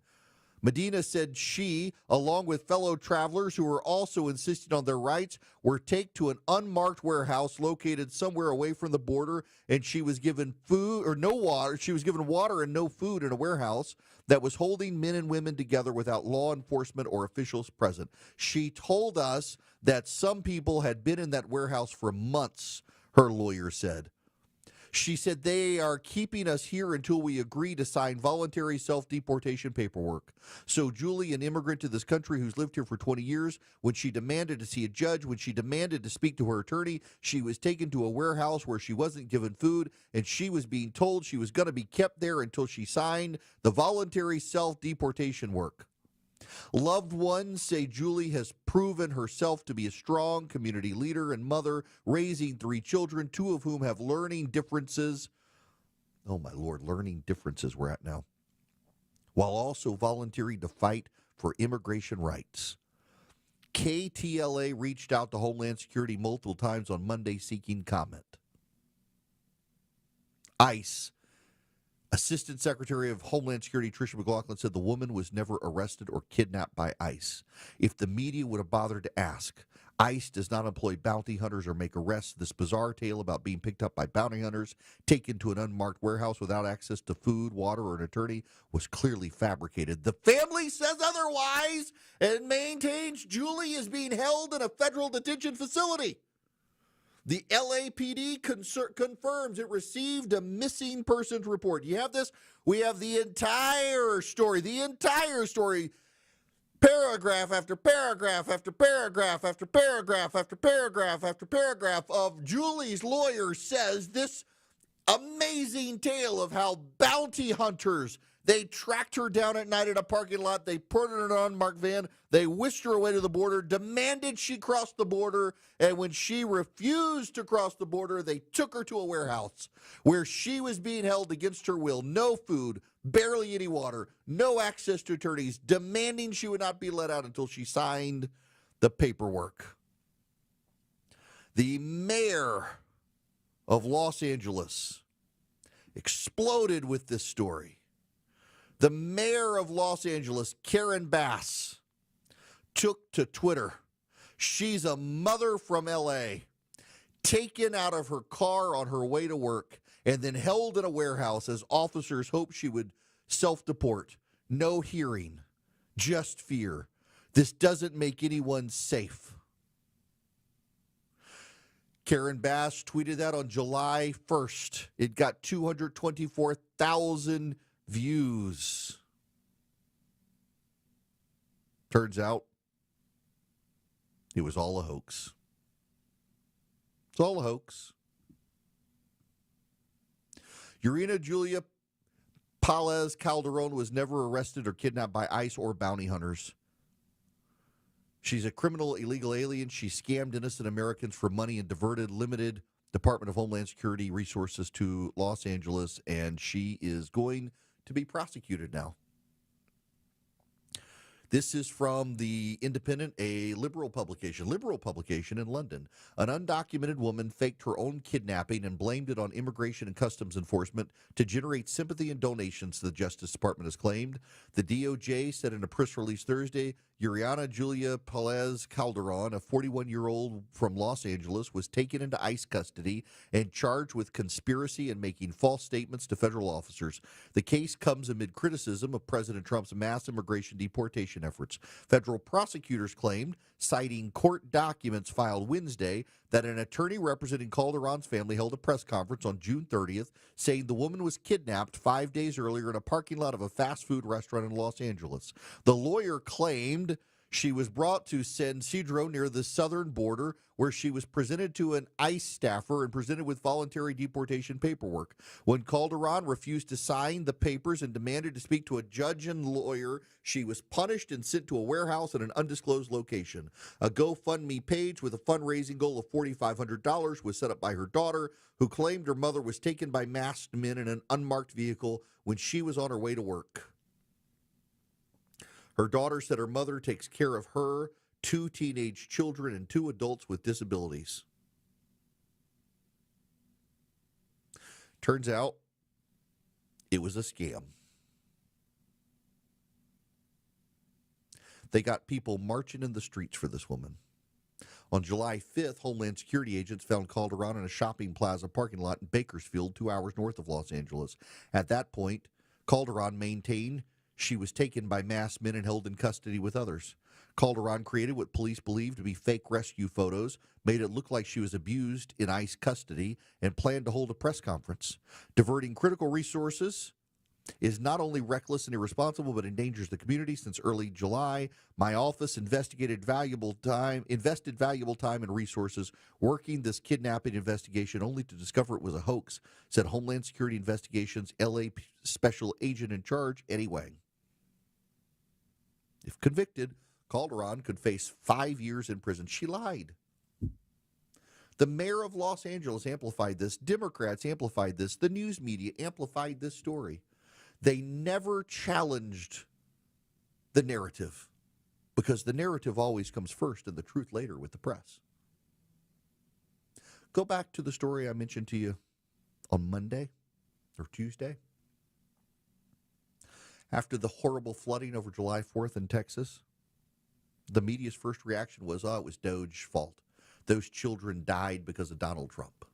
Medina said she, along with fellow travelers who were also insisting on their rights, were taken to an unmarked warehouse located somewhere away from the border, and she was given food or no water. She was given water and no food in a warehouse that was holding men and women together without law enforcement or officials present. She told us that some people had been in that warehouse for months, her lawyer said. She said they are keeping us here until we agree to sign voluntary self-deportation paperwork. So Julie, an immigrant to this country who's lived here for 20 years, when she demanded to see a judge, when she demanded to speak to her attorney, she was taken to a warehouse where she wasn't given food, and she was being told she was going to be kept there until she signed the voluntary self-deportation work. Loved ones say Julie has proven herself to be a strong community leader and mother, raising 3 children, 2 of whom have learning differences. Oh, my Lord, learning differences we're at now. While also volunteering to fight for immigration rights. KTLA reached out to Homeland Security multiple times on Monday seeking comment. ICE Assistant Secretary of Homeland Security Tricia McLaughlin said the woman was never arrested or kidnapped by ICE. If the media would have bothered to ask, ICE does not employ bounty hunters or make arrests. This bizarre tale about being picked up by bounty hunters, taken to an unmarked warehouse without access to food, water, or an attorney was clearly fabricated. The family says otherwise and maintains Julie is being held in a federal detention facility. The LAPD confirms it received a missing persons report. You have this? We have the entire story. Paragraph after paragraph after paragraph after paragraph after paragraph after paragraph of Julie's lawyer says this amazing tale of how bounty hunters, they tracked her down at night at a parking lot. They put her in an unmarked van. They whisked her away to the border, demanded she cross the border. And when she refused to cross the border, they took her to a warehouse where she was being held against her will. No food, barely any water, no access to attorneys, demanding she would not be let out until she signed the paperwork. The mayor of Los Angeles exploded with this story. The mayor of Los Angeles, Karen Bass, took to Twitter. She's a mother from L.A., taken out of her car on her way to work and then held in a warehouse as officers hoped she would self-deport. No hearing, just fear. This doesn't make anyone safe. Karen Bass tweeted that on July 1st. It got 224,000 views. Turns out it was all a hoax. It's all a hoax. Urena Julia Palez Calderon was never arrested or kidnapped by ICE or bounty hunters. She's a criminal illegal alien. She scammed innocent Americans for money and diverted limited Department of Homeland Security resources to Los Angeles, and she is going to be prosecuted now. This is from The Independent, a liberal publication in London. An undocumented woman faked her own kidnapping and blamed it on Immigration and Customs Enforcement to generate sympathy and donations, the Justice Department has claimed. The DOJ said in a press release Thursday, Uriana Julia Pelez Calderon, a 41-year-old from Los Angeles, was taken into ICE custody and charged with conspiracy and making false statements to federal officers. The case comes amid criticism of President Trump's mass immigration deportation efforts. Federal prosecutors claimed, citing court documents filed Wednesday, that an attorney representing Calderon's family held a press conference on June 30th, saying the woman was kidnapped 5 days earlier in a parking lot of a fast food restaurant in Los Angeles. The lawyer claimed she was brought to San Ysidro near the southern border, where she was presented to an ICE staffer and presented with voluntary deportation paperwork. When Calderon refused to sign the papers and demanded to speak to a judge and lawyer, she was punished and sent to a warehouse at an undisclosed location. A GoFundMe page with a fundraising goal of $4,500 was set up by her daughter, who claimed her mother was taken by masked men in an unmarked vehicle when she was on her way to work. Her daughter said her mother takes care of her, 2 teenage children, and 2 adults with disabilities. Turns out it was a scam. They got people marching in the streets for this woman. On July 5th, Homeland Security agents found Calderon in a shopping plaza parking lot in Bakersfield, 2 hours north of Los Angeles. At that point, Calderon maintained she was taken by masked men and held in custody with others. Calderon created what police believed to be fake rescue photos, made it look like she was abused in ICE custody, and planned to hold a press conference. Diverting critical resources is not only reckless and irresponsible, but endangers the community. Since early July, my office invested valuable time and resources working this kidnapping investigation, only to discover it was a hoax, said Homeland Security Investigations LA Special Agent in Charge, Eddie Wang. If convicted, Calderon could face 5 years in prison. She lied. The mayor of Los Angeles amplified this. Democrats amplified this. The news media amplified this story. They never challenged the narrative, because the narrative always comes first and the truth later with the press. Go back to the story I mentioned to you on Monday or Tuesday. After the horrible flooding over July 4th in Texas, the media's first reaction was, it was Doge's fault. Those children died because of Donald Trump.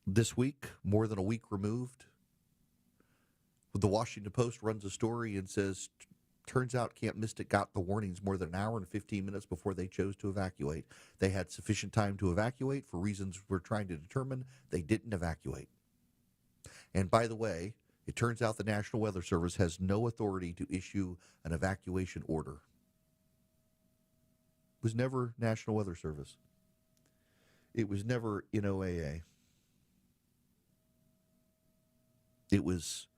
This week, more than a week removed, the Washington Post runs a story and says, turns out Camp Mystic got the warnings more than an hour and 15 minutes before they chose to evacuate. They had sufficient time to evacuate for reasons we're trying to determine. They didn't evacuate. And by the way, it turns out the National Weather Service has no authority to issue an evacuation order. It was never National Weather Service. It was never NOAA. It was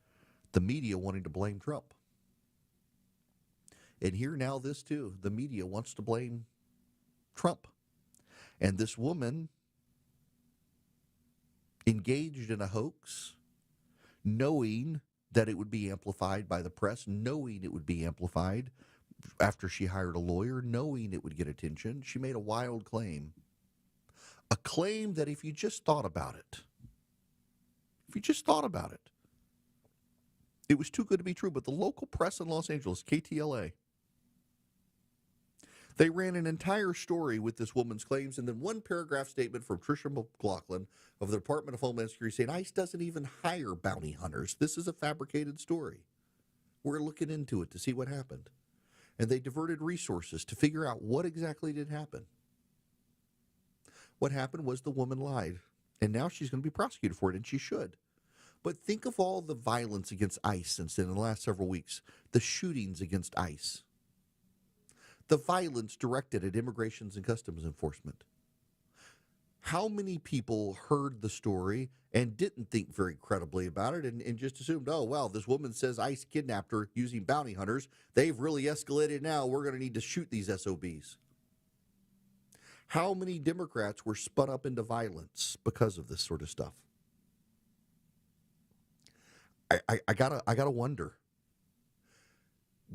the media wanting to blame Trump. And here now this too, the media wants to blame Trump. And this woman engaged in a hoax, knowing that it would be amplified by the press, knowing it would be amplified after she hired a lawyer, knowing it would get attention. She made a wild claim. A claim that if you just thought about it, it was too good to be true. But the local press in Los Angeles, KTLA, they ran an entire story with this woman's claims, and then one paragraph statement from Tricia McLaughlin of the Department of Homeland Security saying ICE doesn't even hire bounty hunters. This is a fabricated story. We're looking into it to see what happened. And they diverted resources to figure out what exactly did happen. What happened was the woman lied, and now she's going to be prosecuted for it, and she should. But think of all the violence against ICE since then in the last several weeks, the shootings against ICE, the violence directed at Immigration and Customs Enforcement. How many people heard the story and didn't think very credibly about it and just assumed, oh, well, this woman says ICE kidnapped her using bounty hunters. They've really escalated now. We're going to need to shoot these SOBs. How many Democrats were spun up into violence because of this sort of stuff? I gotta wonder.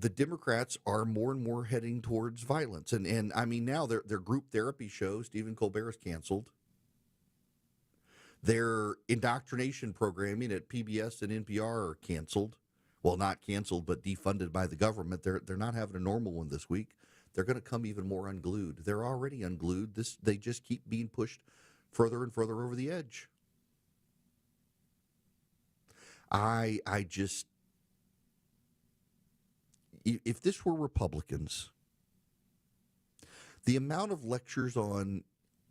the Democrats are more and more heading towards violence. And I mean, now their group therapy show, Stephen Colbert, is canceled. Their indoctrination programming at PBS and NPR are canceled. Well, not canceled, but defunded by the government. They're not having a normal one this week. They're going to come even more unglued. They're already unglued. They just keep being pushed further and further over the edge. If this were Republicans, the amount of lectures on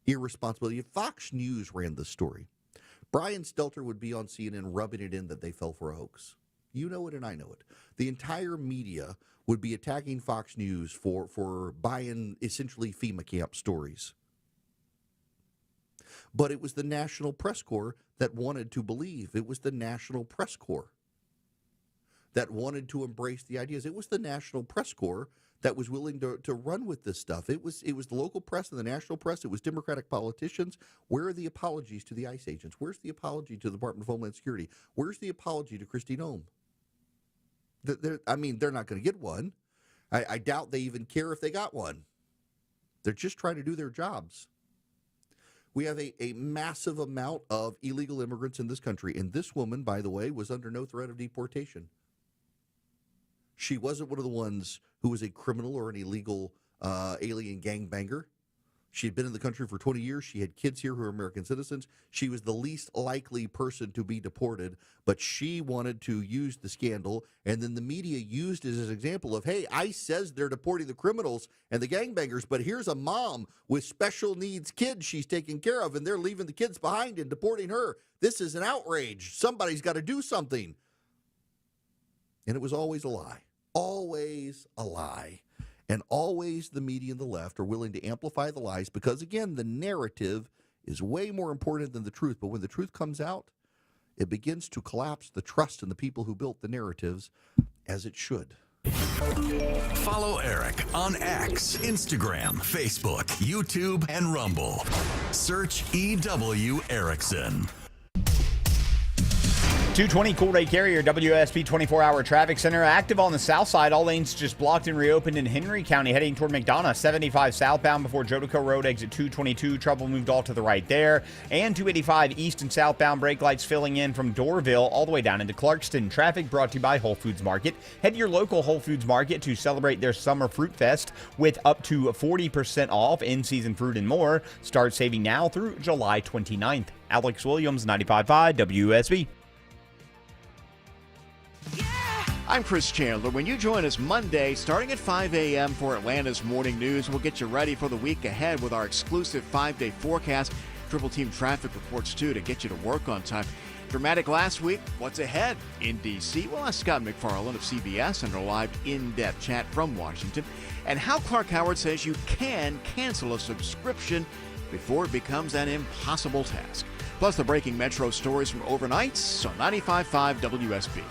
irresponsibility, if Fox News ran this story, Brian Stelter would be on CNN rubbing it in that they fell for a hoax. You know it and I know it. The entire media would be attacking Fox News for buying essentially FEMA camp stories. But it was the National Press Corps that wanted to believe. It was the National Press Corps that wanted to embrace the ideas. It was the National Press Corps that was willing to run with this stuff. It was the local press and the national press. It was Democratic politicians. Where are the apologies to the ICE agents? Where's the apology to the Department of Homeland Security? Where's the apology to Kristi Noem? They're not going to get one. I doubt they even care if they got one. They're just trying to do their jobs. We have a massive amount of illegal immigrants in this country. And this woman, by the way, was under no threat of deportation. She wasn't one of the ones who was a criminal or an illegal alien gangbanger. She had been in the country for 20 years. She had kids here who are American citizens. She was the least likely person to be deported, but she wanted to use the scandal, and then the media used it as an example of, hey, ICE says they're deporting the criminals and the gangbangers, but here's a mom with special needs kids she's taking care of, and they're leaving the kids behind and deporting her. This is an outrage. Somebody's got to do something. And it was always a lie. Always a lie. And always the media and the left are willing to amplify the lies because, again, the narrative is way more important than the truth. But when the truth comes out, it begins to collapse the trust in the people who built the narratives, as it should. Follow Eric on X, Instagram, Facebook, YouTube, and Rumble. Search EW Erickson. 220 Cool Day Carrier, WSP 24-hour traffic center. Active on the south side. All lanes just blocked and reopened in Henry County, heading toward McDonough. 75 southbound before Jodico Road, exit 222. Trouble moved all to the right there. And 285 east and southbound brake lights filling in from Doorville all the way down into Clarkston. Traffic brought to you by Whole Foods Market. Head to your local Whole Foods Market to celebrate their Summer Fruit Fest with up to 40% off in-season fruit and more. Start saving now through July 29th. Alex Williams, 95.5 WSB. I'm Chris Chandler. When you join us Monday, starting at 5 a.m. for Atlanta's Morning News, we'll get you ready for the week ahead with our exclusive 5-day forecast. Triple Team traffic reports, too, to get you to work on time. Dramatic last week. What's ahead in D.C.? We'll ask Scott McFarland of CBS and our live in-depth chat from Washington. And how Clark Howard says you can cancel a subscription before it becomes an impossible task. Plus the breaking Metro stories from overnights on 95.5 WSB.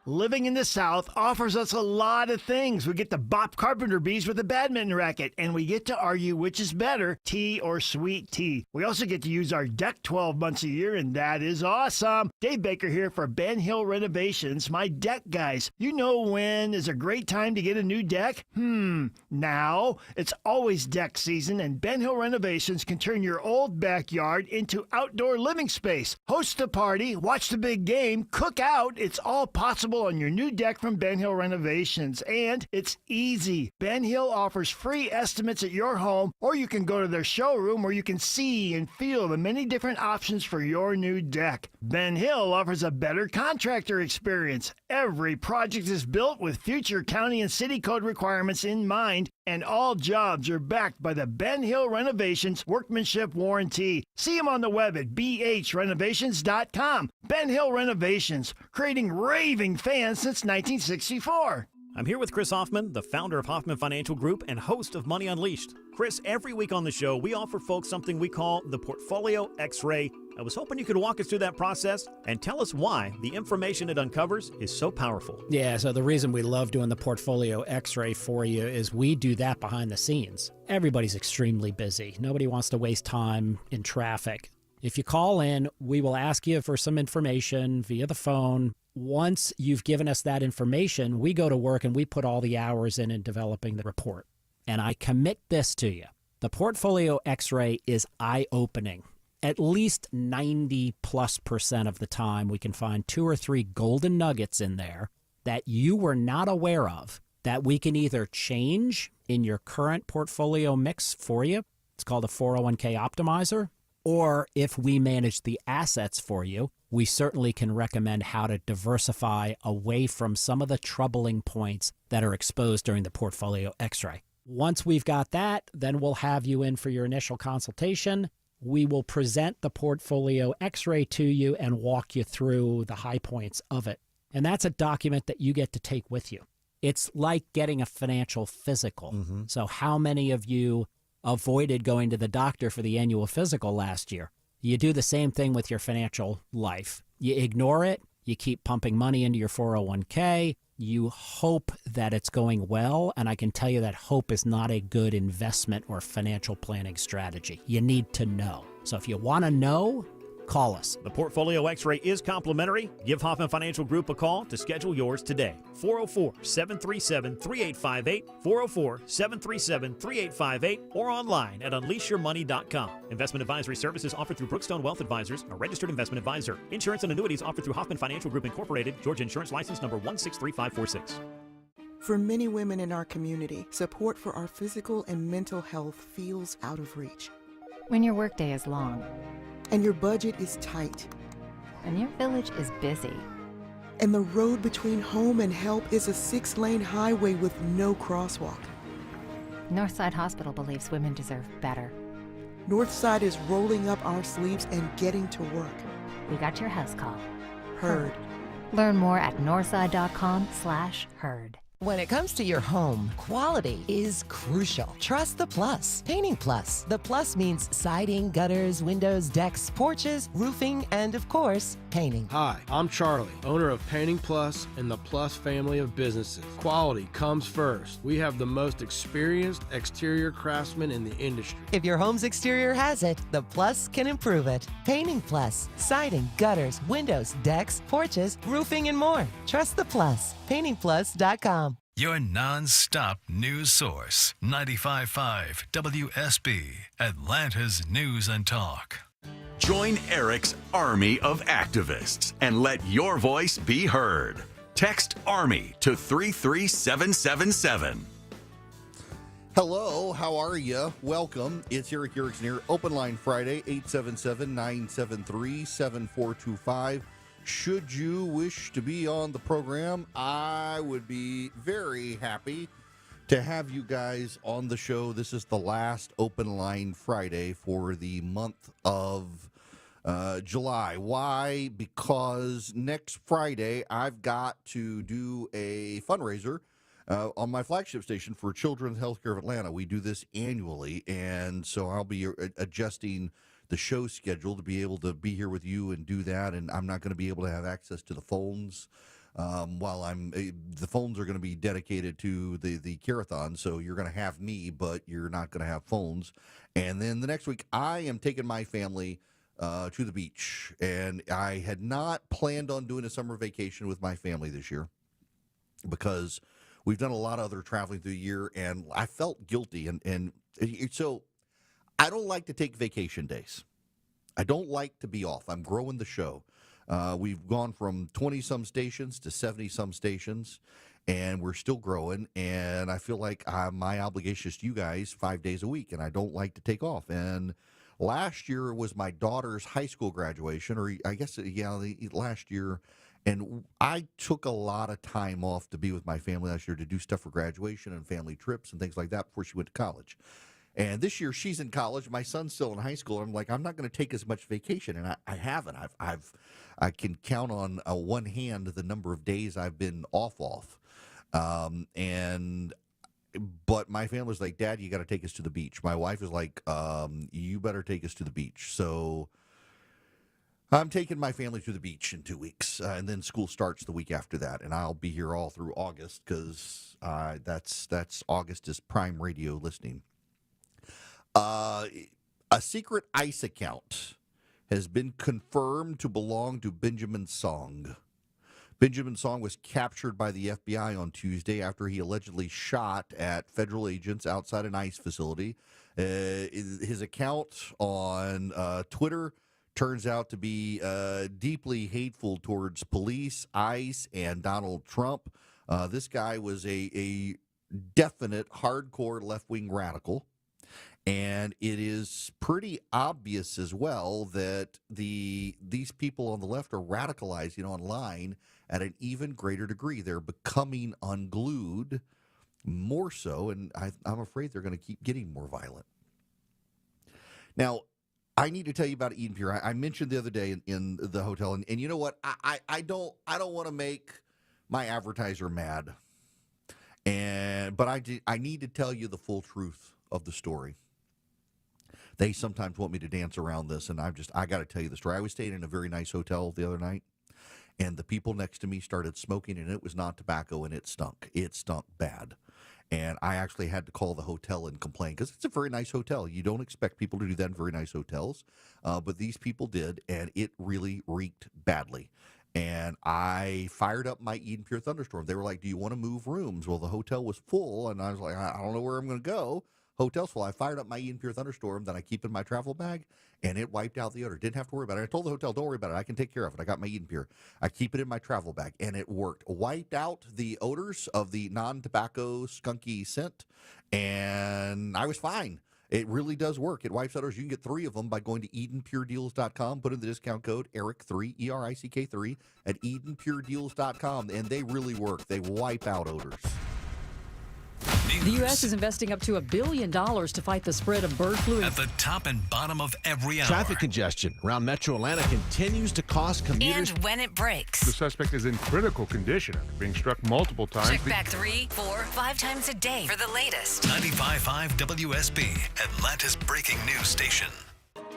Living in the South offers us a lot of things. We get to bop carpenter bees with a badminton racket, and we get to argue which is better, tea or sweet tea. We also get to use our deck 12 months a year, and that is awesome. Dave Baker here for Ben Hill Renovations, my deck guys. You know when is a great time to get a new deck? Now. It's always deck season, and Ben Hill Renovations can turn your old backyard into outdoor living space. Host a party, watch the big game, cook out. It's all possible on your new deck from Ben Hill Renovations, and it's easy. Ben Hill offers free estimates at your home, or you can go to their showroom where you can see and feel the many different options for your new deck. Ben Hill offers a better contractor experience. Every project is built with future county and city code requirements in mind, and all jobs are backed by the Ben Hill Renovations Workmanship Warranty. See them on the web at bhrenovations.com. Ben Hill Renovations, creating raving fans since 1964. I'm here with Chris Hoffman, the founder of Hoffman Financial Group and host of Money Unleashed. Chris, every week on the show, we offer folks something we call the Portfolio X-Ray. I was hoping you could walk us through that process and tell us why the information it uncovers is so powerful. Yeah, so the reason we love doing the Portfolio X-Ray for you is we do that behind the scenes. Everybody's extremely busy. Nobody wants to waste time in traffic. If you call in, we will ask you for some information via the phone. Once you've given us that information, we go to work and we put all the hours in developing the report. And I commit this to you. The Portfolio X-ray is eye-opening. At least 90+% of the time, we can find 2 or 3 golden nuggets in there that you were not aware of that we can either change in your current portfolio mix for you. It's called a 401k optimizer. Or if we manage the assets for you, we certainly can recommend how to diversify away from some of the troubling points that are exposed during the Portfolio X-ray. Once we've got that, then we'll have you in for your initial consultation. We will present the Portfolio X-ray to you and walk you through the high points of it. And that's a document that you get to take with you. It's like getting a financial physical. So how many of you avoided going to the doctor for the annual physical last year? You do the same thing with your financial life. You ignore it. You keep pumping money into your 401k. You hope that it's going well, and I can tell you that hope is not a good investment or financial planning strategy. You need to know. So if you want to know, call us. The Portfolio X-ray is complimentary. Give Hoffman Financial Group a call to schedule yours today. 404-737-3858, 404-737-3858, or online at unleashyourmoney.com. Investment advisory services offered through Brookstone Wealth Advisors, a registered investment advisor. Insurance and annuities offered through Hoffman Financial Group Incorporated, Georgia Insurance License number 163546. For many women in our community, support for our physical and mental health feels out of reach. When your workday is long, and your budget is tight, and your village is busy, and the road between home and help is a 6-lane highway with no crosswalk. Northside Hospital believes women deserve better. Northside is rolling up our sleeves and getting to work. We got your house call. Heard. Learn more at northside.com/heard. When it comes to your home, quality is crucial. Trust the Plus. Painting Plus. The Plus means siding, gutters, windows, decks, porches, roofing, and of course, painting. Hi, I'm Charlie, owner of Painting Plus and the Plus family of businesses. Quality comes first. We have the most experienced exterior craftsmen in the industry. If your home's exterior has it, the Plus can improve it. Painting Plus. Siding, gutters, windows, decks, porches, roofing, and more. Trust the Plus. PaintingPlus.com. Your non-stop news source, 95.5 WSB, Atlanta's News and Talk. Join Eric's army of activists and let your voice be heard. Text ARMY to 33777. Hello, how are you? Welcome. It's Eric Erickson here. Open line Friday, 877-973-7425. Should you wish to be on the program, I would be very happy to have you guys on the show. This is the last Open Line Friday for the month of July. Why? Because next Friday I've got to do a fundraiser on my flagship station for Children's Healthcare of Atlanta. We do this annually, and so I'll be adjusting the show schedule to be able to be here with you and do that, and I'm not going to be able to have access to the phones while the phones are going to be dedicated to the Carathon, so you're going to have me, but you're not going to have phones. And then the next week, I am taking my family to the beach, and I had not planned on doing a summer vacation with my family this year because we've done a lot of other traveling through the year, and I felt guilty, and so I don't like to take vacation days. I don't like to be off. I'm growing the show. We've gone from 20-some stations to 70-some stations, and we're still growing, and I feel like my obligation is to you guys 5 days a week, and I don't like to take off. And last year was my daughter's high school graduation, or I guess, last year, and I took a lot of time off to be with my family last year to do stuff for graduation and family trips and things like that before she went to college. And this year she's in college. My son's still in high school. I'm like, I'm not going to take as much vacation, and I haven't. I can count on one hand the number of days I've been off. But my family's like, Dad, you got to take us to the beach. My wife is like, you better take us to the beach. So I'm taking my family to the beach in 2 weeks, and then school starts the week after that, and I'll be here all through August because that's August is prime radio listening. A secret ICE account has been confirmed to belong to Benjamin Song. Benjamin Song was captured by the FBI on Tuesday after he allegedly shot at federal agents outside an ICE facility. His account on Twitter turns out to be deeply hateful towards police, ICE, and Donald Trump. This guy was a definite hardcore left-wing radical. And it is pretty obvious as well that these people on the left are radicalizing online at an even greater degree. They're becoming unglued more so, and I'm afraid they're going to keep getting more violent. Now, I need to tell you about Eden Pure. I mentioned the other day in the hotel, and you know what? I don't want to make my advertiser mad, but I need to tell you the full truth of the story. They sometimes want me to dance around this, and I got to tell you the story. I was staying in a very nice hotel the other night, and the people next to me started smoking, and it was not tobacco, and it stunk. It stunk bad. And I actually had to call the hotel and complain because it's a very nice hotel. You don't expect people to do that in very nice hotels, but these people did, and it really reeked badly. And I fired up my Eden Pure Thunderstorm. They were like, do you want to move rooms? Well, the hotel was full, and I was like, I don't know where I'm going to go. Hotel's full. I fired up my Eden Pure Thunderstorm that I keep in my travel bag, and it wiped out the odor. Didn't have to worry about it. I told the hotel, don't worry about it. I can take care of it. I got my Eden Pure. I keep it in my travel bag, and it worked. Wiped out the odors of the non-tobacco skunky scent, and I was fine. It really does work. It wipes odors. You can get 3 of them by going to EdenPureDeals.com. Put in the discount code ERICK3, ERICK3, at EdenPureDeals.com, and they really work. They wipe out odors. The U.S. is investing up to $1 billion to fight the spread of bird flu. At the top and bottom of every hour. Traffic congestion around Metro Atlanta continues to cost commuters. And when it breaks. The suspect is in critical condition after being struck multiple times. Check back 3, 4, 5 times a day for the latest. 95.5 WSB, Atlanta's breaking news station.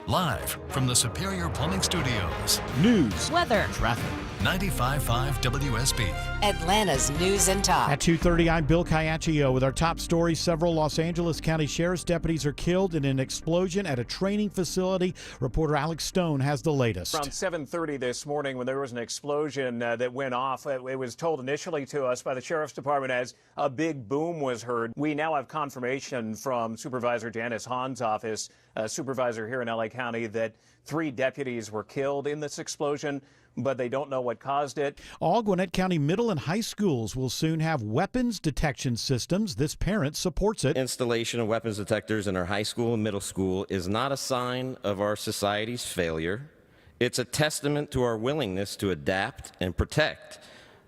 Live from the Superior Plumbing Studios. News, weather, traffic. 95.5 WSB. Atlanta's news and talk. At 2:30, I'm Bill Caiaccio with our top story. Several Los Angeles County Sheriff's deputies are killed in an explosion at a training facility. Reporter Alex Stone has the latest. Around 7:30 this morning, when there was an explosion that went off, it was told initially to us by the Sheriff's Department as a big boom was heard. We now have confirmation from Supervisor Janice Hahn's office, supervisor here in LA County, that 3 deputies were killed in this explosion, but they don't know what caused it. All Gwinnett County middle and high schools will soon have weapons detection systems. This parent supports it. Installation of weapons detectors in our high school and middle school is not a sign of our society's failure. It's a testament to our willingness to adapt and protect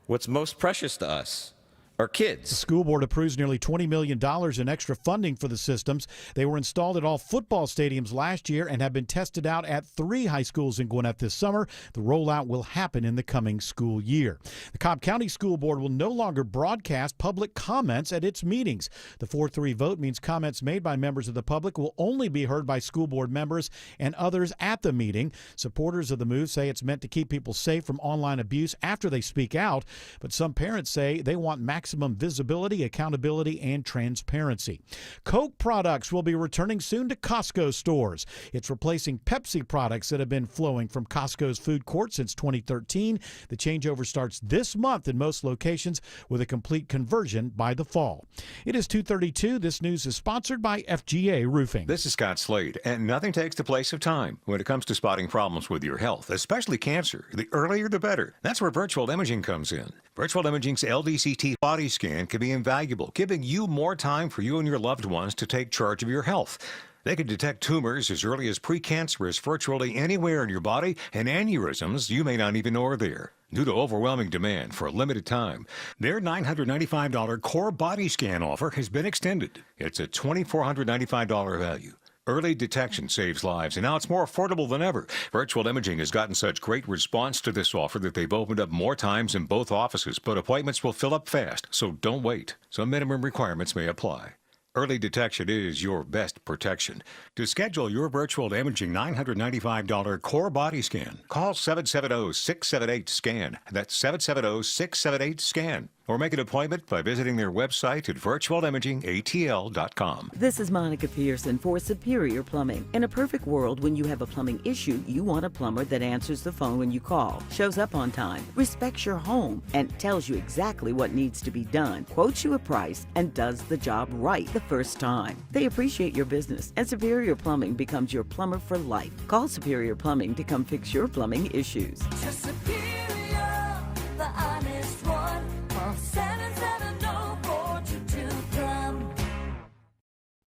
what's most precious to us, our kids. The school board approves nearly $20 million in extra funding for the systems. They were installed at all football stadiums last year and have been tested out at 3 high schools in Gwinnett this summer. The rollout will happen in the coming school year. The Cobb County School Board will no longer broadcast public comments at its meetings. The 4-3 vote means comments made by members of the public will only be heard by school board members and others at the meeting. Supporters of the move say it's meant to keep people safe from online abuse after they speak out, but some parents say they want maximum visibility, accountability, and transparency. Coke products will be returning soon to Costco stores. It's replacing Pepsi products that have been flowing from Costco's food court since 2013. The changeover starts this month in most locations with a complete conversion by the fall. It is 2:32. This news is sponsored by FGA Roofing. This is Scott Slade, and nothing takes the place of time when it comes to spotting problems with your health, especially cancer. The earlier the better. That's where virtual imaging comes in. Virtual imaging's LDCT body scan can be invaluable, giving you more time for you and your loved ones to take charge of your health. They can detect tumors as early as precancerous virtually anywhere in your body, and aneurysms you may not even know are there. Due to overwhelming demand for a limited time, their $995 core body scan offer has been extended. It's a $2,495 value. Early detection saves lives, and now it's more affordable than ever. Virtual Imaging has gotten such great response to this offer that they've opened up more times in both offices, but appointments will fill up fast, so don't wait. Some minimum requirements may apply. Early detection is your best protection. To schedule your virtual imaging $995 core body scan, call 770-678-SCAN. That's 770-678-SCAN. or make an appointment by visiting their website at virtualimagingatl.com. This is Monica Pearson for Superior Plumbing. In a perfect world, when you have a plumbing issue, you want a plumber that answers the phone when you call, shows up on time, respects your home, and tells you exactly what needs to be done, quotes you a price, and does the job right the first time. They appreciate your business, and Superior Plumbing becomes your plumber for life. Call Superior Plumbing to come fix your plumbing issues. Superior, the honest one. Call 770-422-PLUM.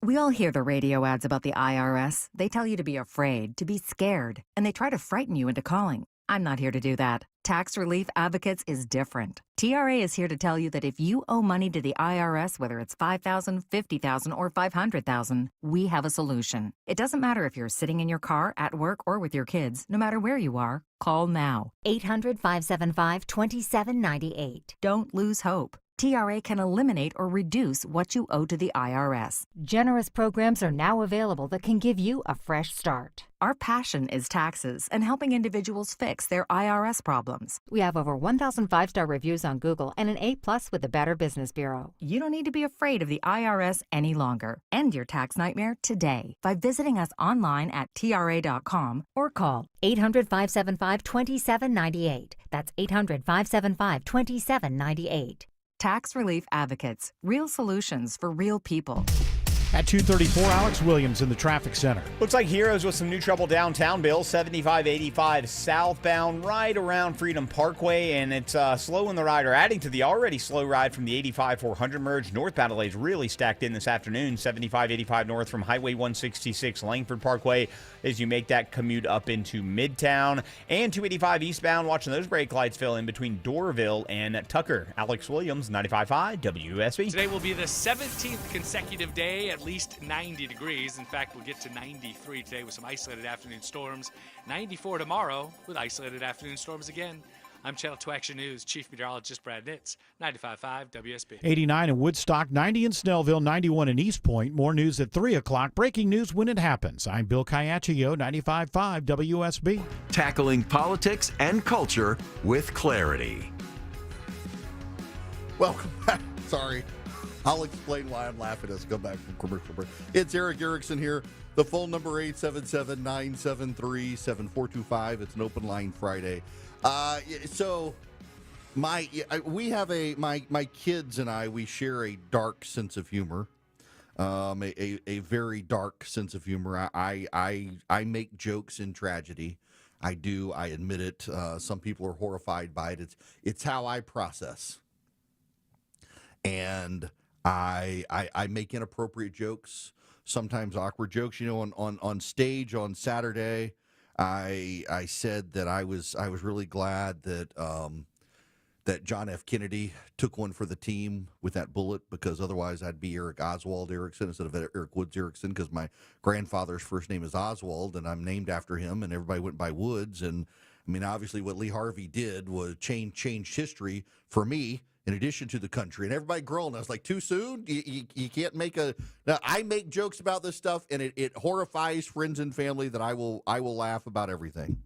We all hear the radio ads about the IRS. They tell you to be afraid, to be scared, and they try to frighten you into calling. I'm not here to do that. Tax Relief Advocates is different. TRA is here to tell you that if you owe money to the IRS, whether it's $5,000, $50,000, or $500,000, we have a solution. It doesn't matter if you're sitting in your car, at work, or with your kids. No matter where you are, call now. 800-575-2798. Don't lose hope. TRA can eliminate or reduce what you owe to the IRS. Generous programs are now available that can give you a fresh start. Our passion is taxes and helping individuals fix their IRS problems. We have over 1,000 5-star reviews on Google and an A+ with the Better Business Bureau. You don't need to be afraid of the IRS any longer. End your tax nightmare today by visiting us online at TRA.com or call 800-575-2798. That's 800-575-2798. Tax Relief Advocates. Real solutions for real people. At 2:34, Alex Williams in the traffic center. Looks like Heroes with some new trouble downtown, Bill. 7585 southbound right around Freedom Parkway, and it's slow in the ride, or adding to the already slow ride from the 85-400 merge. Northbound delays really stacked in this afternoon. 7585 north from Highway 166 Langford Parkway as you make that commute up into Midtown. And 285 eastbound, watching those brake lights fill in between Doraville and Tucker. Alex Williams, 95.5 WSB. Today will be the 17th consecutive day at least 90 degrees. In fact, we'll get to 93 today with some isolated afternoon storms. 94 tomorrow with isolated afternoon storms again. I'm Channel 2 Action News Chief Meteorologist Brad Nitz, 95.5 WSB. 89 in Woodstock, 90 in Snellville, 91 in East Point. More news at 3 o'clock. Breaking news when it happens. I'm Bill Caiaccio, 95.5 WSB. Tackling politics and culture with clarity. Welcome back. Sorry. I'll explain why I'm laughing as I come back from commercial break. It's Eric Erickson here. The phone number 877-973-7425. It's an open line Friday. So my kids and I, we share a dark sense of humor. A very dark sense of humor. I make jokes in tragedy. I do. I admit it. Some people are horrified by it. It's how I process. And I make inappropriate jokes, sometimes awkward jokes. You know, on stage on Saturday, I said that I was really glad that that John F. Kennedy took one for the team with that bullet, because otherwise I'd be Eric Oswald Erickson instead of Eric Woods Erickson, because my grandfather's first name is Oswald and I'm named after him, and everybody went by Woods. And I mean, obviously what Lee Harvey did was change history for me, in addition to the country. And everybody groaned. I was like, too soon? You can't make a... Now, I make jokes about this stuff, and it horrifies friends and family that I will laugh about everything.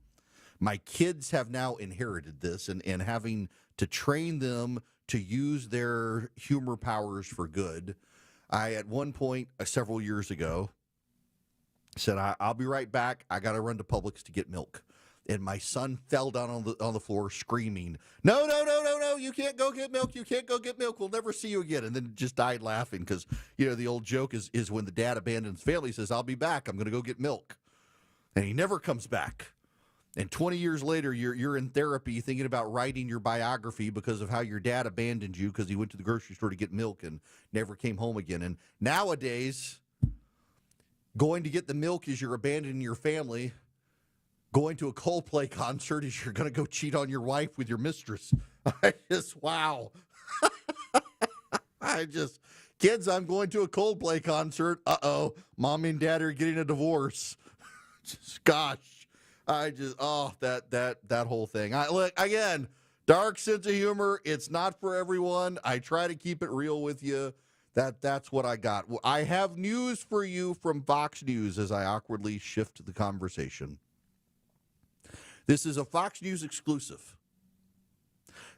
My kids have now inherited this, and having to train them to use their humor powers for good. I, at one point, several years ago, said, I'll be right back. I got to run to Publix to get milk. And my son fell down on the floor screaming, no, you can't go get milk. You can't go get milk. We'll never see you again. And then just died laughing, because, you know, the old joke is when the dad abandons family, he says, I'll be back. I'm going to go get milk. And he never comes back. And 20 years later, you're in therapy thinking about writing your biography because of how your dad abandoned you because he went to the grocery store to get milk and never came home again. And nowadays, going to get the milk is you're abandoning your family. Going to a Coldplay concert is you're going to go cheat on your wife with your mistress. Wow. Kids, I'm going to a Coldplay concert. Uh-oh, mom and dad are getting a divorce. That whole thing. Look, again, dark sense of humor. It's not for everyone. I try to keep it real with you. That's what I got. I have news for you from Fox News as I awkwardly shift the conversation. This is a Fox News exclusive.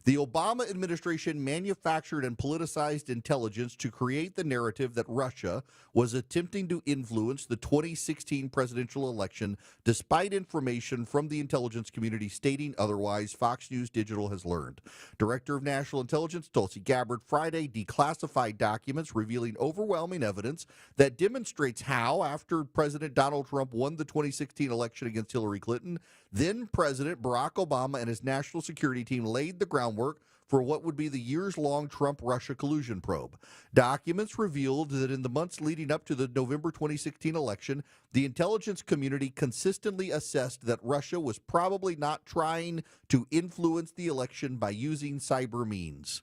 The Obama administration manufactured and politicized intelligence to create the narrative that Russia was attempting to influence the 2016 presidential election, despite information from the intelligence community stating otherwise, Fox News Digital has learned. Director of National Intelligence Tulsi Gabbard Friday declassified documents revealing overwhelming evidence that demonstrates how, after President Donald Trump won the 2016 election against Hillary Clinton, then President Barack Obama and his national security team laid the groundwork for what would be the years-long Trump-Russia collusion probe. Documents revealed that in the months leading up to the November 2016 election, the intelligence community consistently assessed that Russia was probably not trying to influence the election by using cyber means.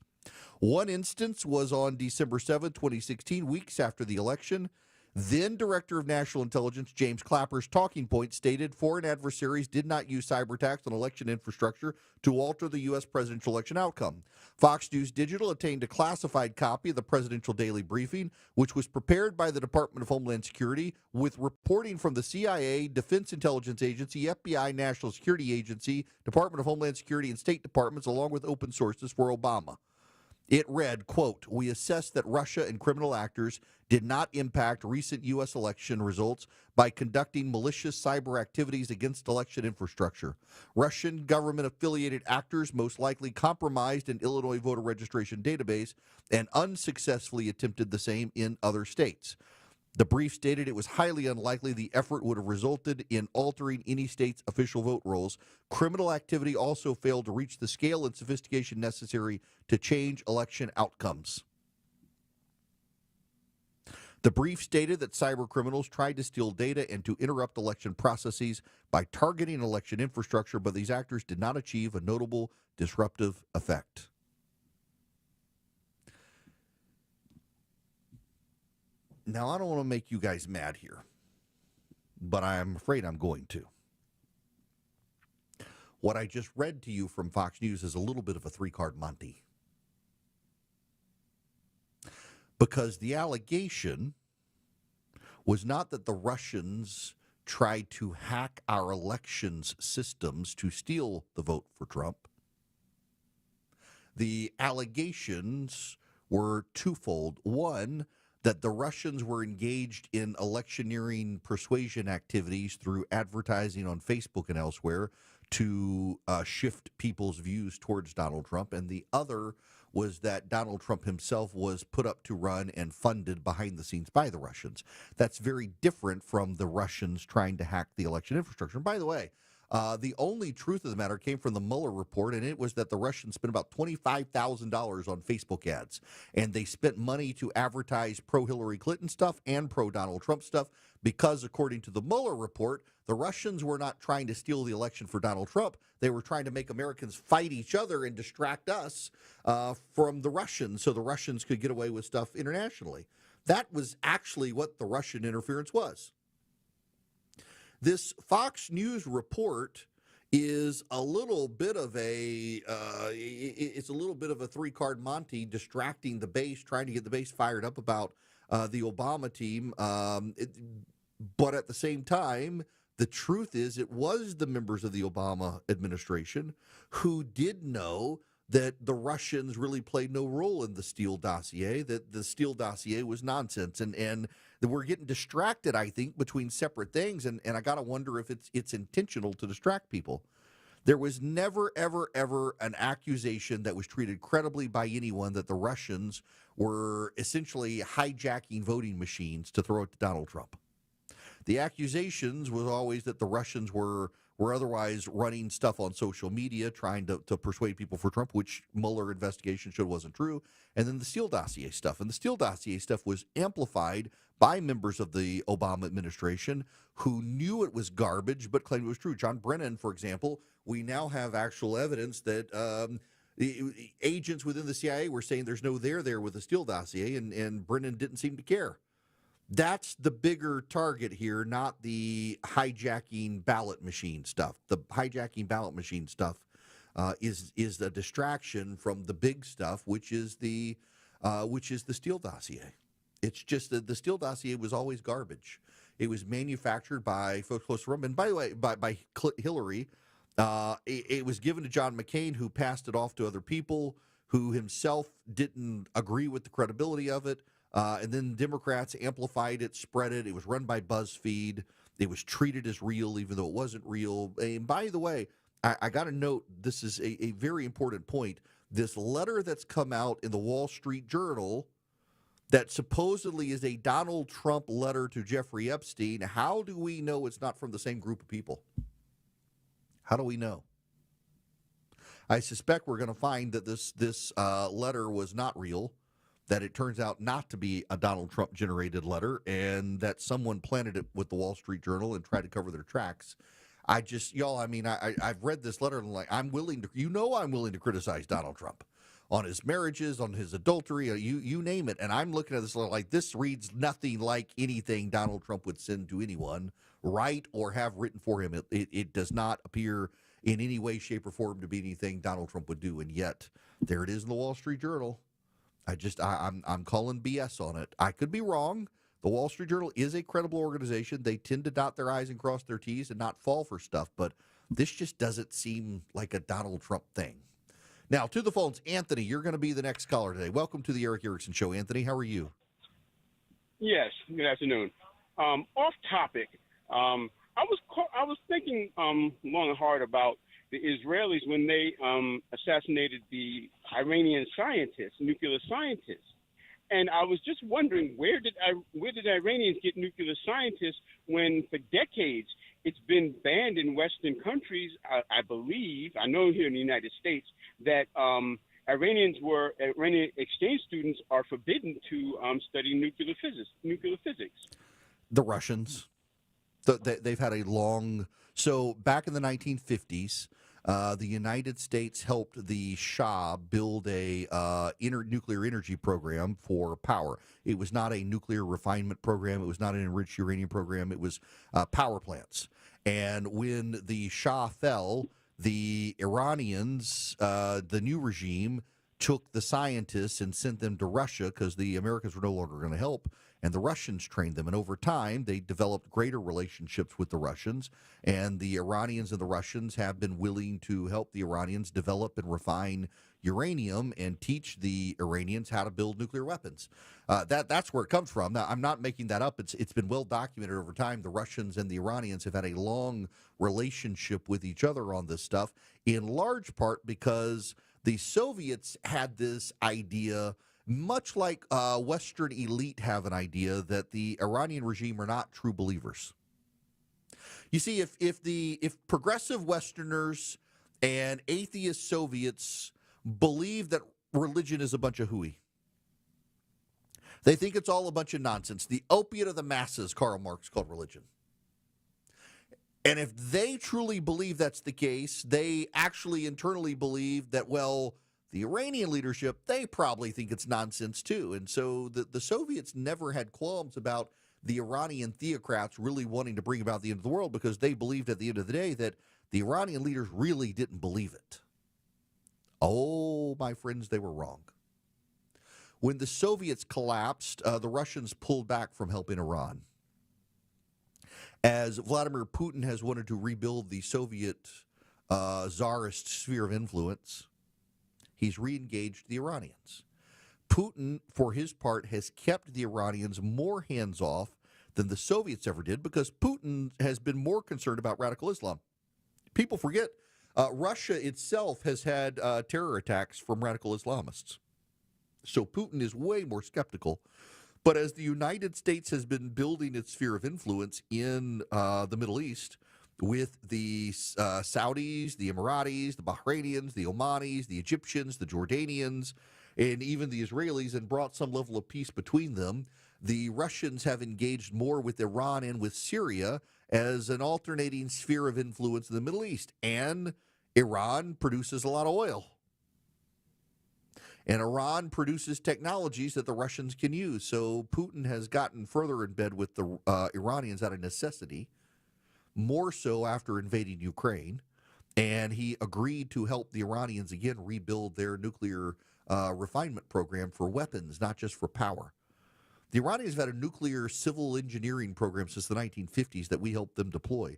One instance was on December 7, 2016, weeks after the election. Then Director of National Intelligence James Clapper's talking point stated foreign adversaries did not use cyber attacks on election infrastructure to alter the U.S. presidential election outcome. Fox News Digital obtained a classified copy of the presidential daily briefing, which was prepared by the Department of Homeland Security with reporting from the CIA, Defense Intelligence Agency, FBI, National Security Agency, Department of Homeland Security, and State Departments, along with open sources for Obama. It read, quote, "We assess that Russia and criminal actors did not impact recent U.S. election results by conducting malicious cyber activities against election infrastructure. Russian government-affiliated actors most likely compromised an Illinois voter registration database and unsuccessfully attempted the same in other states. The brief stated it was highly unlikely the effort would have resulted in altering any state's official vote rolls. Criminal activity also failed to reach the scale and sophistication necessary to change election outcomes." The brief stated that cyber criminals tried to steal data and to interrupt election processes by targeting election infrastructure, but these actors did not achieve a notable disruptive effect. Now, I don't want to make you guys mad here, but I'm afraid I'm going to. What I just read to you from Fox News is a little bit of a three-card Monty. Because the allegation was not that the Russians tried to hack our elections systems to steal the vote for Trump. The allegations were twofold. One, that the Russians were engaged in electioneering persuasion activities through advertising on Facebook and elsewhere to shift people's views towards Donald Trump. And the other was that Donald Trump himself was put up to run and funded behind the scenes by the Russians. That's very different from the Russians trying to hack the election infrastructure. And by the way, the only truth of the matter came from the Mueller report, and it was that the Russians spent about $25,000 on Facebook ads. And they spent money to advertise pro-Hillary Clinton stuff and pro-Donald Trump stuff because, according to the Mueller report, the Russians were not trying to steal the election for Donald Trump. They were trying to make Americans fight each other and distract us from the Russians so the Russians could get away with stuff internationally. That was actually what the Russian interference was. This Fox News report is a little bit of a three-card Monty, distracting the base, trying to get the base fired up about the Obama team. But at the same time, the truth is it was the members of the Obama administration who did know that the Russians really played no role in the Steele dossier, that the Steele dossier was nonsense. And that we're getting distracted, I think, between separate things. And I got to wonder if it's intentional to distract people. There was never, ever, ever an accusation that was treated credibly by anyone that the Russians were essentially hijacking voting machines to throw it to Donald Trump. The accusations was always that the Russians were otherwise running stuff on social media, trying to persuade people for Trump, which Mueller investigation showed wasn't true. And then the Steele dossier stuff. And the Steele dossier stuff was amplified by members of the Obama administration who knew it was garbage but claimed it was true. John Brennan, for example, we now have actual evidence that the agents within the CIA were saying there's no there with the Steele dossier, and Brennan didn't seem to care. That's the bigger target here, not the hijacking ballot machine stuff. The hijacking ballot machine stuff is a distraction from the big stuff, which is the Steele dossier. It's just that the Steele dossier was always garbage. It was manufactured by folks close to Trump, and by the way, by Hillary. It was given to John McCain, who passed it off to other people, who himself didn't agree with the credibility of it. And then Democrats amplified it, spread it. It was run by BuzzFeed. It was treated as real, even though it wasn't real. And by the way, I got to note, this is a very important point. This letter that's come out in the Wall Street Journal that supposedly is a Donald Trump letter to Jeffrey Epstein, how do we know it's not from the same group of people? How do we know? I suspect we're going to find that this letter was not real, that it turns out not to be a Donald Trump-generated letter, and that someone planted it with the Wall Street Journal and tried to cover their tracks. I've read this letter and I'm willing to criticize Donald Trump on his marriages, on his adultery, you name it. And I'm looking at this letter like this reads nothing like anything Donald Trump would send to anyone, write or have written for him. It does not appear in any way, shape, or form to be anything Donald Trump would do. And yet, there it is in the Wall Street Journal. I'm calling BS on it. I could be wrong. The Wall Street Journal is a credible organization. They tend to dot their I's and cross their T's and not fall for stuff. But this just doesn't seem like a Donald Trump thing. Now, to the phones, Anthony, you're going to be the next caller today. Welcome to the Eric Erickson Show. Anthony, how are you? Yes, good afternoon. Off topic, I was thinking long and hard about the Israelis when they assassinated the Iranian scientists, nuclear scientists. And I was just wondering, where did Iranians get nuclear scientists when for decades it's been banned in Western countries? I believe, I know here in the United States, that Iranian exchange students are forbidden to study nuclear physics. The Russians, they've had a long. So back in the 1950s, the United States helped the Shah build a nuclear energy program for power. It was not a nuclear refinement program. It was not an enriched uranium program. It was power plants. And when the Shah fell, the Iranians, the new regime, took the scientists and sent them to Russia because the Americans were no longer going to help. And the Russians trained them. And over time, they developed greater relationships with the Russians. And the Iranians and the Russians have been willing to help the Iranians develop and refine uranium and teach the Iranians how to build nuclear weapons. That's where it comes from. Now, I'm not making that up. It's been well documented over time. The Russians and the Iranians have had a long relationship with each other on this stuff, in large part because the Soviets had this idea, much like Western elite have an idea, that the Iranian regime are not true believers. You see, if progressive Westerners and atheist Soviets believe that religion is a bunch of hooey, they think it's all a bunch of nonsense. The opiate of the masses, Karl Marx called religion. And if they truly believe that's the case, they actually internally believe that, well, the Iranian leadership, they probably think it's nonsense too. And so the Soviets never had qualms about the Iranian theocrats really wanting to bring about the end of the world, because they believed at the end of the day that the Iranian leaders really didn't believe it. Oh, my friends, they were wrong. When the Soviets collapsed, the Russians pulled back from helping Iran. As Vladimir Putin has wanted to rebuild the Soviet czarist sphere of influence, he's re-engaged the Iranians. Putin, for his part, has kept the Iranians more hands-off than the Soviets ever did, because Putin has been more concerned about radical Islam. People forget, Russia itself has had terror attacks from radical Islamists. So Putin is way more skeptical. But as the United States has been building its sphere of influence in the Middle East with the Saudis, the Emiratis, the Bahrainians, the Omanis, the Egyptians, the Jordanians, and even the Israelis, and brought some level of peace between them, the Russians have engaged more with Iran and with Syria as an alternating sphere of influence in the Middle East. And Iran produces a lot of oil. And Iran produces technologies that the Russians can use. So Putin has gotten further in bed with the Iranians out of necessity, more so after invading Ukraine. And he agreed to help the Iranians again rebuild their nuclear refinement program for weapons, not just for power. The Iranians have had a nuclear civil engineering program since the 1950s that we helped them deploy.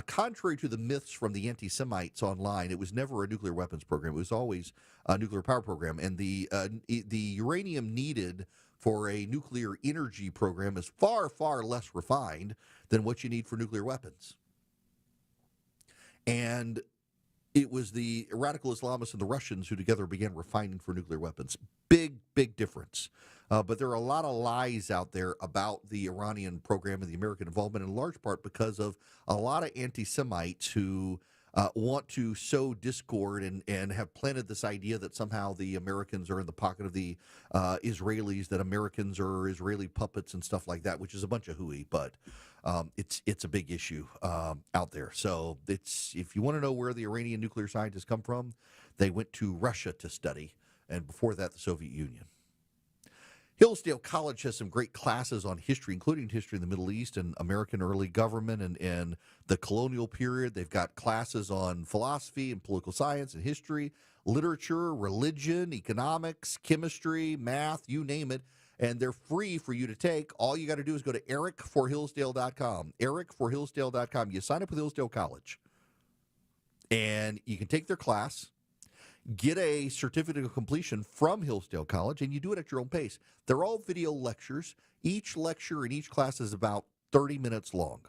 Contrary to the myths from the anti-Semites online, it was never a nuclear weapons program. It was always a nuclear power program. And the uranium needed for a nuclear energy program is far, far less refined than what you need for nuclear weapons. And it was the radical Islamists and the Russians who together began refining for nuclear weapons. Big, big difference. But there are a lot of lies out there about the Iranian program and the American involvement, in large part because of a lot of anti-Semites who want to sow discord and have planted this idea that somehow the Americans are in the pocket of the Israelis, that Americans are Israeli puppets and stuff like that, which is a bunch of hooey, but it's a big issue out there. So if you want to know where the Iranian nuclear scientists come from, they went to Russia to study, and before that, the Soviet Union. Hillsdale College has some great classes on history, including history in the Middle East and American early government and the colonial period. They've got classes on philosophy and political science and history, literature, religion, economics, chemistry, math, you name it. And they're free for you to take. All you got to do is go to ericforhillsdale.com, ericforhillsdale.com. You sign up with Hillsdale College, and you can take their class, get a certificate of completion from Hillsdale College, and you do it at your own pace. They're all video lectures. Each lecture in each class is about 30 minutes long.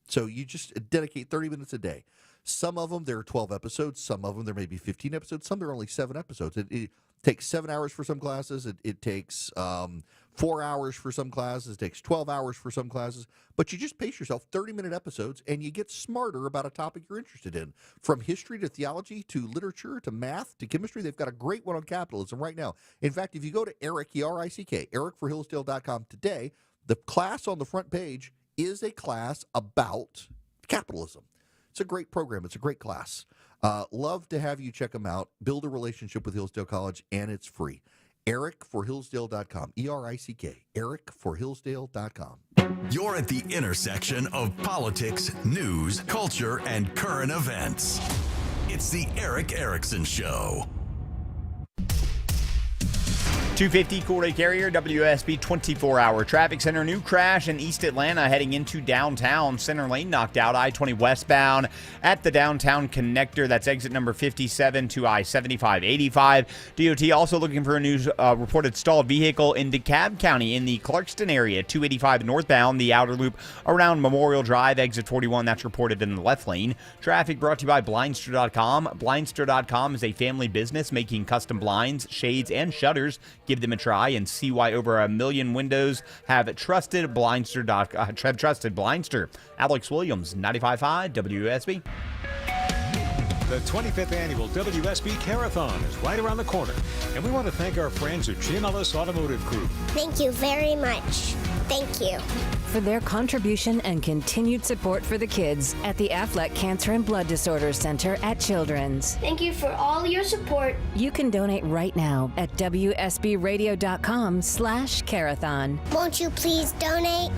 So you just dedicate 30 minutes a day. Some of them, there are 12 episodes. Some of them, there may be 15 episodes. Some, there are only 7 episodes. It takes 7 hours for some classes. It takes 4 hours for some classes. It takes 12 hours for some classes. But you just pace yourself 30-minute episodes, and you get smarter about a topic you're interested in. From history to theology to literature to math to chemistry, they've got a great one on capitalism right now. In fact, if you go to Eric, E-R-I-C-K, ericforhillsdale.com today, the class on the front page is a class about capitalism. It's a great program. It's a great class. Love to have you check them out. Build a relationship with Hillsdale College, and it's free. ericforhillsdale.com, E-R-I-C-K, ericforhillsdale.com. You're at the intersection of politics, news, culture, and current events. It's the Erick Erickson Show. 250 Cool Day Carrier, WSB 24-hour traffic center. New crash in East Atlanta heading into downtown. Center lane knocked out. I-20 westbound at the downtown connector. That's exit number 57 to I-75-85. DOT also looking for a new reported stalled vehicle in DeKalb County in the Clarkston area. 285 northbound, the outer loop around Memorial Drive, exit 41. That's reported in the left lane. Traffic brought to you by Blindster.com. Blindster.com is a family business making custom blinds, shades, and shutters. Give them a try and see why over 1 million windows have trusted Blindster. Alex Williams, 95.5 WSB. The 25th annual WSB Carathon is right around the corner, and we want to thank our friends at Jim Ellis Automotive Group. Thank you very much. Thank you. For their contribution and continued support for the kids at the Aflac Cancer and Blood Disorders Center at Children's. Thank you for all your support. You can donate right now at WSBradio.com/Carathon. Won't you please donate?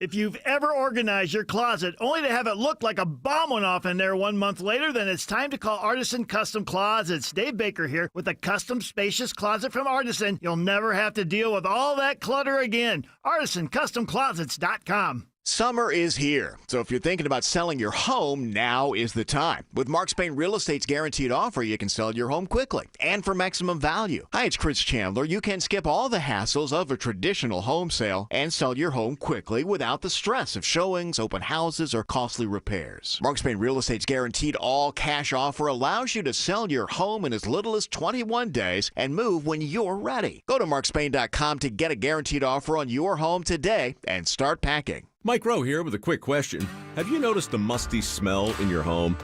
If you've ever organized your closet only to have it look like a bomb went off in there 1 month later, then it's time to call Artisan Custom Closets. Dave Baker here with a custom spacious closet from Artisan. You'll never have to deal with all that clutter again. ArtisanCustomClosets.com. Summer is here, so if you're thinking about selling your home, now is the time. With Mark Spain Real Estate's guaranteed offer, you can sell your home quickly and for maximum value. Hi, it's Chris Chandler. You can skip all the hassles of a traditional home sale and sell your home quickly without the stress of showings, open houses, or costly repairs. Mark Spain Real Estate's guaranteed all-cash offer allows you to sell your home in as little as 21 days and move when you're ready. Go to markspain.com to get a guaranteed offer on your home today and start packing. Mike Rowe here with a quick question. Have you noticed the musty smell in your home?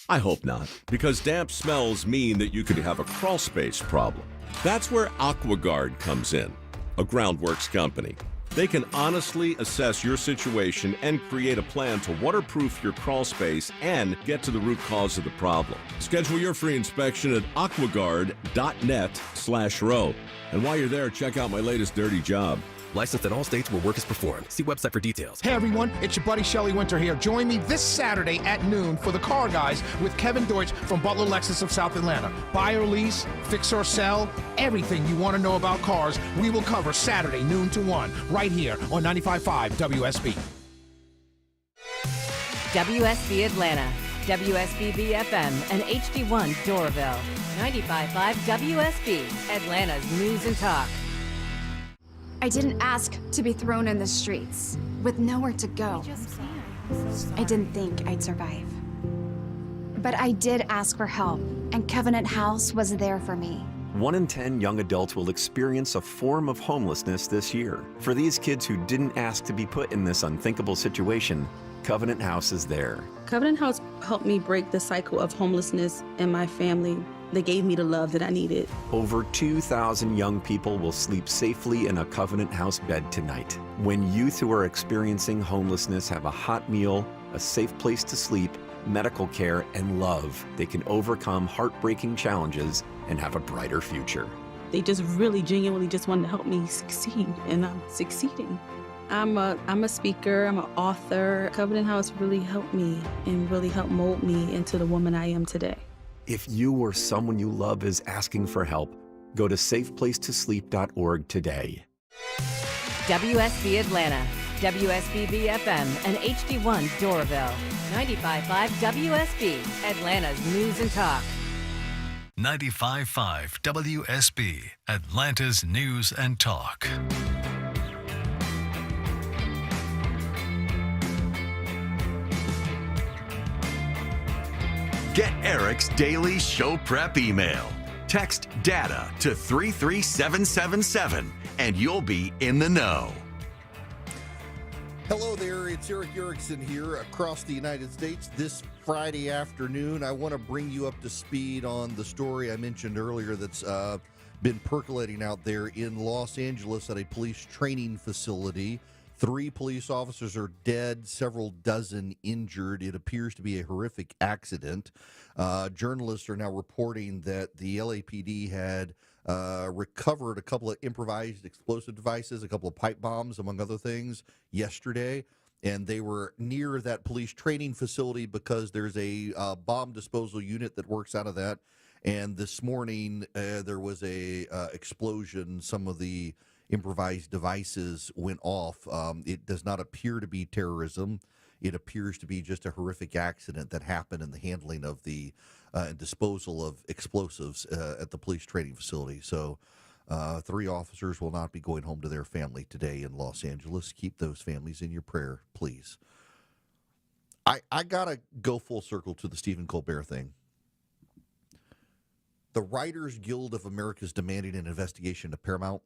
I hope not, because damp smells mean that you could have a crawl space problem. That's where AquaGuard comes in, a Groundworks company. They can honestly assess your situation and create a plan to waterproof your crawl space and get to the root cause of the problem. Schedule your free inspection at aquaguard.net/row. And while you're there, check out my latest dirty job. Licensed in all states where work is performed. See website for details. Hey everyone, it's your buddy Shelly Winter here. Join me this Saturday at noon for the Car Guys with Kevin Deutsch from Butler Lexus of South Atlanta. Buy or lease, fix or sell, everything you want to know about cars, we will cover Saturday noon to 1 right here on 95.5 WSB. WSB Atlanta, WSBB FM, and HD1 Doraville. 95.5 WSB, Atlanta's news and talk. I didn't ask to be thrown in the streets with nowhere to go. I didn't think I'd survive. But I did ask for help, and Covenant House was there for me. 1 in 10 young adults will experience a form of homelessness this year. For these kids who didn't ask to be put in this unthinkable situation, Covenant House is there. Covenant House helped me break the cycle of homelessness in my family. They gave me the love that I needed. Over 2,000 young people will sleep safely in a Covenant House bed tonight. When youth who are experiencing homelessness have a hot meal, a safe place to sleep, medical care, and love, they can overcome heartbreaking challenges and have a brighter future. They just really genuinely just wanted to help me succeed, and I'm succeeding. I'm a speaker, I'm an author. Covenant House really helped me and really helped mold me into the woman I am today. If you or someone you love is asking for help, go to safeplacetosleep.org today. WSB Atlanta, WSBB FM, and HD1 Doraville. 95.5 WSB, Atlanta's news and talk. 95.5 WSB, Atlanta's news and talk. Get Eric's daily show prep email. Text DATA to 33777 and you'll be in the know. Hello there, it's Eric Erickson here across the United States. This Friday afternoon, I want to bring you up to speed on the story I mentioned earlier that's been percolating out there in Los Angeles at a police training facility. 3 police officers are dead, several dozen injured. It appears to be a horrific accident. Journalists are now reporting that the LAPD had recovered a couple of improvised explosive devices, a couple of pipe bombs, among other things, yesterday. And they were near that police training facility because there's a bomb disposal unit that works out of that. And this morning, there was a explosion. Some of the improvised devices went off. It does not appear to be terrorism. It appears to be just a horrific accident that happened in the handling of the disposal of explosives at the police training facility. So 3 officers will not be going home to their family today in Los Angeles. Keep those families in your prayer, please. I got to go full circle to the Stephen Colbert thing. The Writers Guild of America is demanding an investigation to Paramount.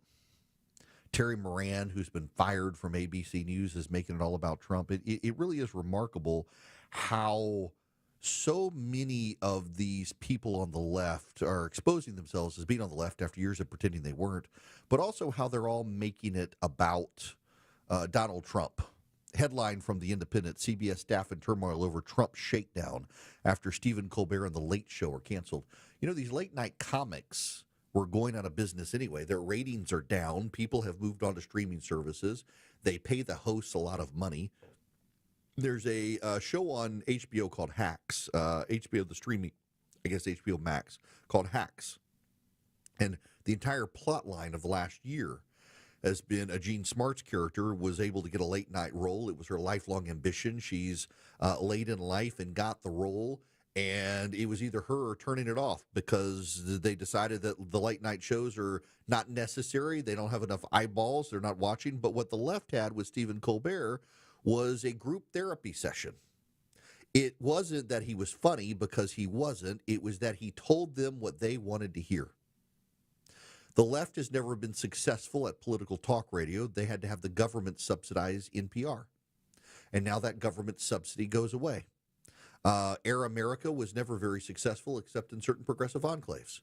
Terry Moran, who's been fired from ABC News, is making it all about Trump. It really is remarkable how so many of these people on the left are exposing themselves as being on the left after years of pretending they weren't, but also how they're all making it about Donald Trump. Headline from The Independent: CBS staff in turmoil over Trump shakedown after Stephen Colbert and The Late Show are canceled. You know, these late night comics were going out of business anyway. Their ratings are down. People have moved on to streaming services. They pay the hosts a lot of money. There's a show on HBO called Hacks, HBO, the streaming, I guess HBO Max, called Hacks. And the entire plot line of the last year has been Jean Smart's character was able to get a late night role. It was her lifelong ambition. She's late in life and got the role. And it was either her or turning it off because they decided that the late night shows are not necessary. They don't have enough eyeballs. They're not watching. But what the left had with Stephen Colbert was a group therapy session. It wasn't that he was funny, because he wasn't. It was that he told them what they wanted to hear. The left has never been successful at political talk radio. They had to have the government subsidize NPR. And now that government subsidy goes away. Air America was never very successful except in certain progressive enclaves.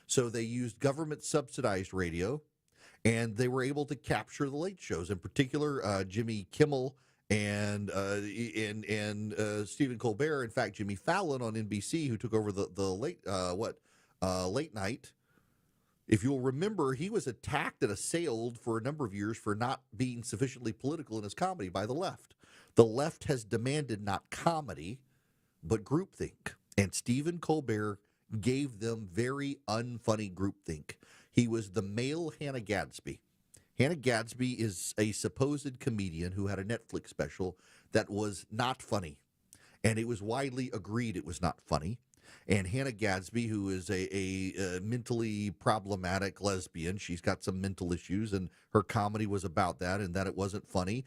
So they used government-subsidized radio, and they were able to capture the late shows, in particular Jimmy Kimmel and Stephen Colbert. In fact, Jimmy Fallon on NBC, who took over the late night, If you'll remember, he was attacked and assailed for a number of years for not being sufficiently political in his comedy by the left. The left has demanded not comedy, but groupthink. And Stephen Colbert gave them very unfunny groupthink. He was the male Hannah Gadsby. Hannah Gadsby is a supposed comedian who had a Netflix special that was not funny. And it was widely agreed it was not funny. And Hannah Gadsby, who is a mentally problematic lesbian, she's got some mental issues, and her comedy was about that and that it wasn't funny.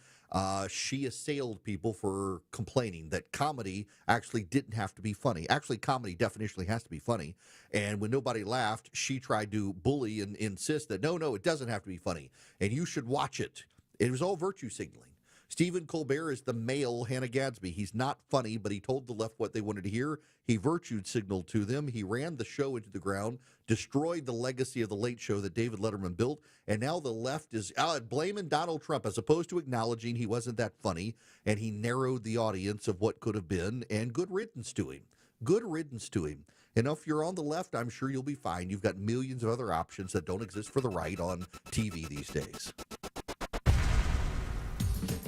She assailed people for complaining that comedy actually didn't have to be funny. Actually, comedy definitionally has to be funny. And when nobody laughed, she tried to bully and insist that, no, it doesn't have to be funny, and you should watch it. It was all virtue signaling. Stephen Colbert is the male Hannah Gadsby. He's not funny, but he told the left what they wanted to hear. He virtue signaled to them. He ran the show into the ground, destroyed the legacy of the Late Show that David Letterman built, and now the left is blaming Donald Trump as opposed to acknowledging he wasn't that funny, and he narrowed the audience of what could have been, and good riddance to him. Good riddance to him. And if you're on the left, I'm sure you'll be fine. You've got millions of other options that don't exist for the right on TV these days.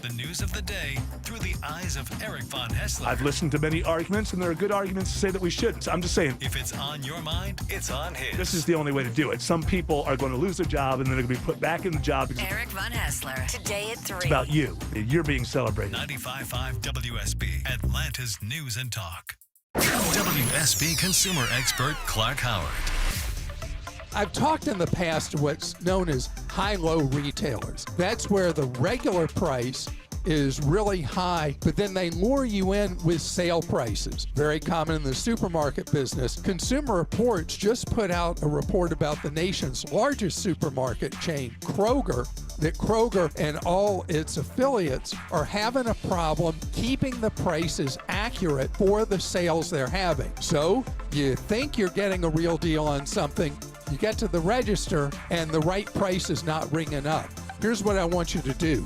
The news of the day through the eyes of Eric Von Hessler. I've listened to many arguments, and there are good arguments to say that we shouldn't. I'm just saying. If it's on your mind, it's on his. This is the only way to do it. Some people are going to lose their job, and then they're going to be put back in the job. Eric Von Hessler, today at 3. It's about you. You're being celebrated. 95.5 WSB, Atlanta's News and Talk. WSB consumer expert Clark Howard. I've talked in the past to what's known as high-low retailers. That's where the regular price is really high, but then they lure you in with sale prices. Very common in the supermarket business. Consumer Reports just put out a report about the nation's largest supermarket chain, Kroger, that Kroger and all its affiliates are having a problem keeping the prices accurate for the sales they're having. So you think you're getting a real deal on something, you get to the register and the right price is not ringing up. Here's what I want you to do.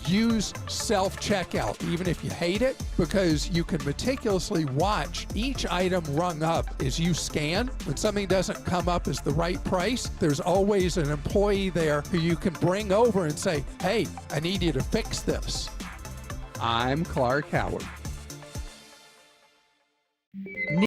Use self-checkout, even if you hate it, because you can meticulously watch each item rung up as you scan. When something doesn't come up as the right price, there's always an employee there who you can bring over and say, hey, I need you to fix this. I'm Clark Howard.